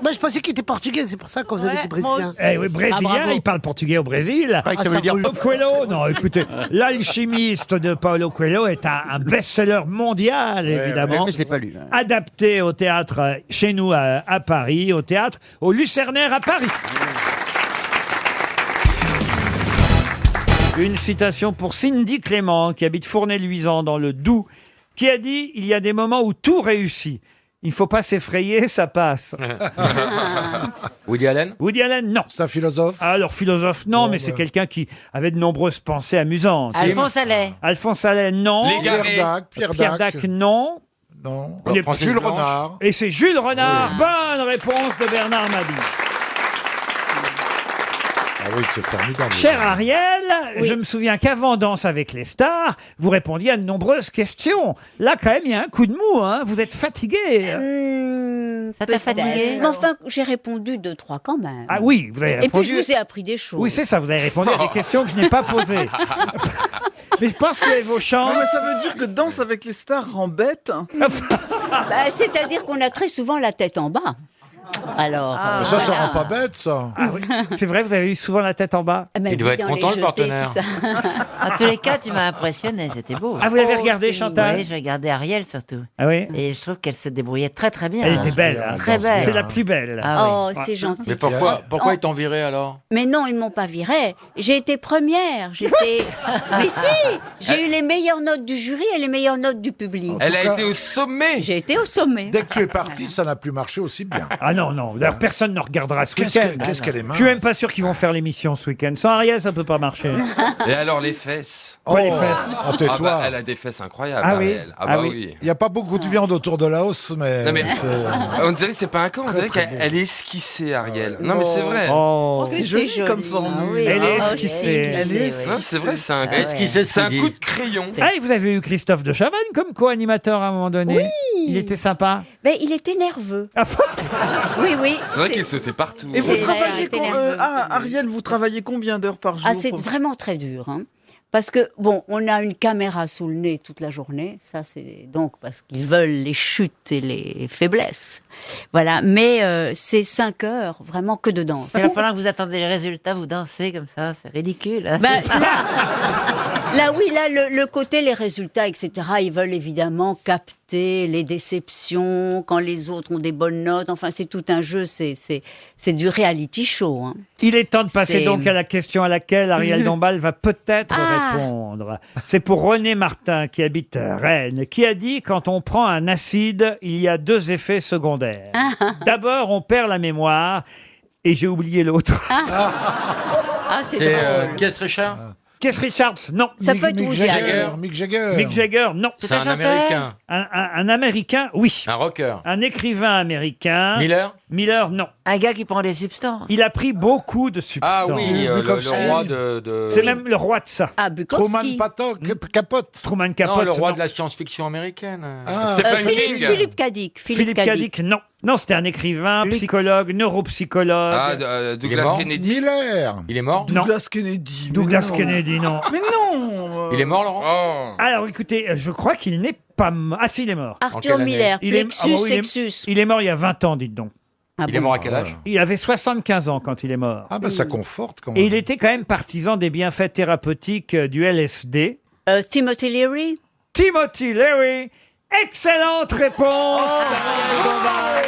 Moi, je pensais qu'il était portugais, c'est pour ça qu'on vous avez dit brésilien. Eh oui, brésilien, il parle portugais au Brésil. que ça veut dire- Paulo Coelho, non, écoutez, L'Alchimiste de Paulo Coelho est un best-seller mondial, évidemment. Mais je l'ai pas lu. Adapté au théâtre chez nous à Paris, au théâtre au Lucernaire à Paris. Une citation pour Cindy Clément, qui habite Fournay-Luisan dans le Doubs, qui a dit « Il y a des moments où tout réussit. Il ne faut pas s'effrayer, ça passe. » Woody Allen? Woody Allen, non. C'est un philosophe? Alors, philosophe, non, mais c'est quelqu'un qui avait de nombreuses pensées amusantes. Alphonse Allais. Alphonse Allais, non. Pierre Dac, non. Non. Il est- Jules Renard. Et c'est Jules Renard. Bonne réponse de Bernard Mabille. Ah oui, c'est formidable. Cher Ariel, je me souviens qu'avant Danse avec les stars, vous répondiez à de nombreuses questions. Là, quand même, il y a un coup de mou, hein. Vous êtes fatigué. Ça t'a fatigué? Mais enfin, j'ai répondu 2-3 quand même. Ah oui, vous avez Et puis répondu. je vous ai appris des choses. Oui, c'est ça, vous avez répondu à des questions que je n'ai pas posées. Mais je pense que vous avez vos chances. Non, mais ça veut dire que Danse avec les stars rend bête. Bah, c'est-à-dire qu'on a très souvent la tête en bas. Alors. Mais ça voilà. rend pas bête, ça. Ah oui, c'est vrai, vous avez eu souvent la tête en bas. Mais Il doit oui, être dans content, les le jetés, partenaire. tout ça. En tous les cas, tu m'as impressionné, c'était beau. Ah, vous l'avez regardé, Chantal? Oui, je regardais Ariel surtout. Ah oui? Et je trouve qu'elle se débrouillait très très bien. Elle était belle. hein. Très belle. C'était la plus belle. Ah oui. Oh, c'est gentil. Mais pourquoi Oh. ils t'ont viré alors? Mais non, ils ne m'ont pas virée. J'ai été première. Mais si, j'ai eu les meilleures notes du jury et les meilleures notes du public. Elle a été au sommet. J'ai été au sommet. Dès que tu es parti, ça n'a plus marché aussi bien. Ah non, non. D'ailleurs, personne ne regardera ce Qu'est-ce week-end. qu'est-ce qu'elle est mince. Je suis même pas sûr qu'ils vont faire l'émission ce week-end. Sans Ariel, ça peut pas marcher. Et alors les fesses? Quoi, les fesses? Oh, tais-toi. Ah bah, elle a des fesses incroyables, Ah oui. Ariel. Ah Ah bah oui. oui. Il n'y a pas beaucoup de viande autour de la hausse, mais... Non mais c'est- on dirait que c'est pas un corps, on dirait très qu'elle est esquissée, Ariel. Non mais c'est vrai. Oh. C'est joli comme formule. Elle est Oh, esquissée. Elle est Non, c'est vrai, c'est un, Ah ouais. esquissé, c'est un coup de crayon. Ah, et vous avez eu Christophe de Chavannes comme co-animateur à un moment donné. Oui. Il était sympa. Mais il était nerveux. Ah, Oui, oui. C'est vrai qu'il sautait partout. Et vous C'est vrai, travaillez elle était nerveuse. Ariel, vous travaillez combien d'heures par jour? Ah, c'est vraiment très dur. Hein. Parce que, bon, on a une caméra sous le nez toute la journée. Ça, c'est donc parce qu'ils veulent les chutes et les faiblesses. Voilà. Mais c'est 5 heures, vraiment que de danse. Et là, pendant que vous attendez les résultats, vous dansez comme ça, c'est ridicule. Ben, là, oui, là, le côté, les résultats, etc., ils veulent évidemment capter les déceptions quand les autres ont des bonnes notes. Enfin, c'est tout un jeu, c'est du reality show. Hein. Il est temps de passer C'est- donc à la question à laquelle Ariel Dombal va peut-être répondre. C'est pour René Martin, qui habite Rennes, qui a dit « Quand on prend un acide, il y a 2 effets secondaires. D'abord, on perd la mémoire. » Et j'ai oublié l'autre. Ah, c'est C'est drôle. Keith Richards? Keith Richards, non. Ça peut être Woody Allen. Mick Jagger. Mick Jagger, non. C'est un Américain. Un Américain, oui. Un rocker. Un écrivain américain. Miller? Miller, non. Un gars qui prend des substances. Il a pris beaucoup de Ah substances. oui, le roi de... C'est même le roi de ça. Ah, Truman Bukowski. Capote. Truman Non, Capote. le roi non. de la science-fiction américaine. Ah. Stephen King. Philippe Cadic. Philippe Cadic, non. Non, c'était un écrivain, psychologue, neuropsychologue. Ah, Il est Douglas mort Kennedy. Miller. Il est mort? Non. Douglas Kennedy. Douglas Kennedy, non. Mais non Il est mort, Laurent? Oh. Alors écoutez, je crois qu'il n'est pas mort. Ah si, il est mort. En Arthur quelle année? Miller. Il est- Plexus, ah bon, il est- Sexus. Il est mort il y a 20 ans, dites donc. Ah Il est bon. mort à quel âge? Il avait 75 ans quand il est mort. Ah ben ça conforte quand même. Et il était quand même partisan des bienfaits thérapeutiques du LSD. Timothy Leary. Timothy Leary. Excellente réponse d'Ariel Dombal.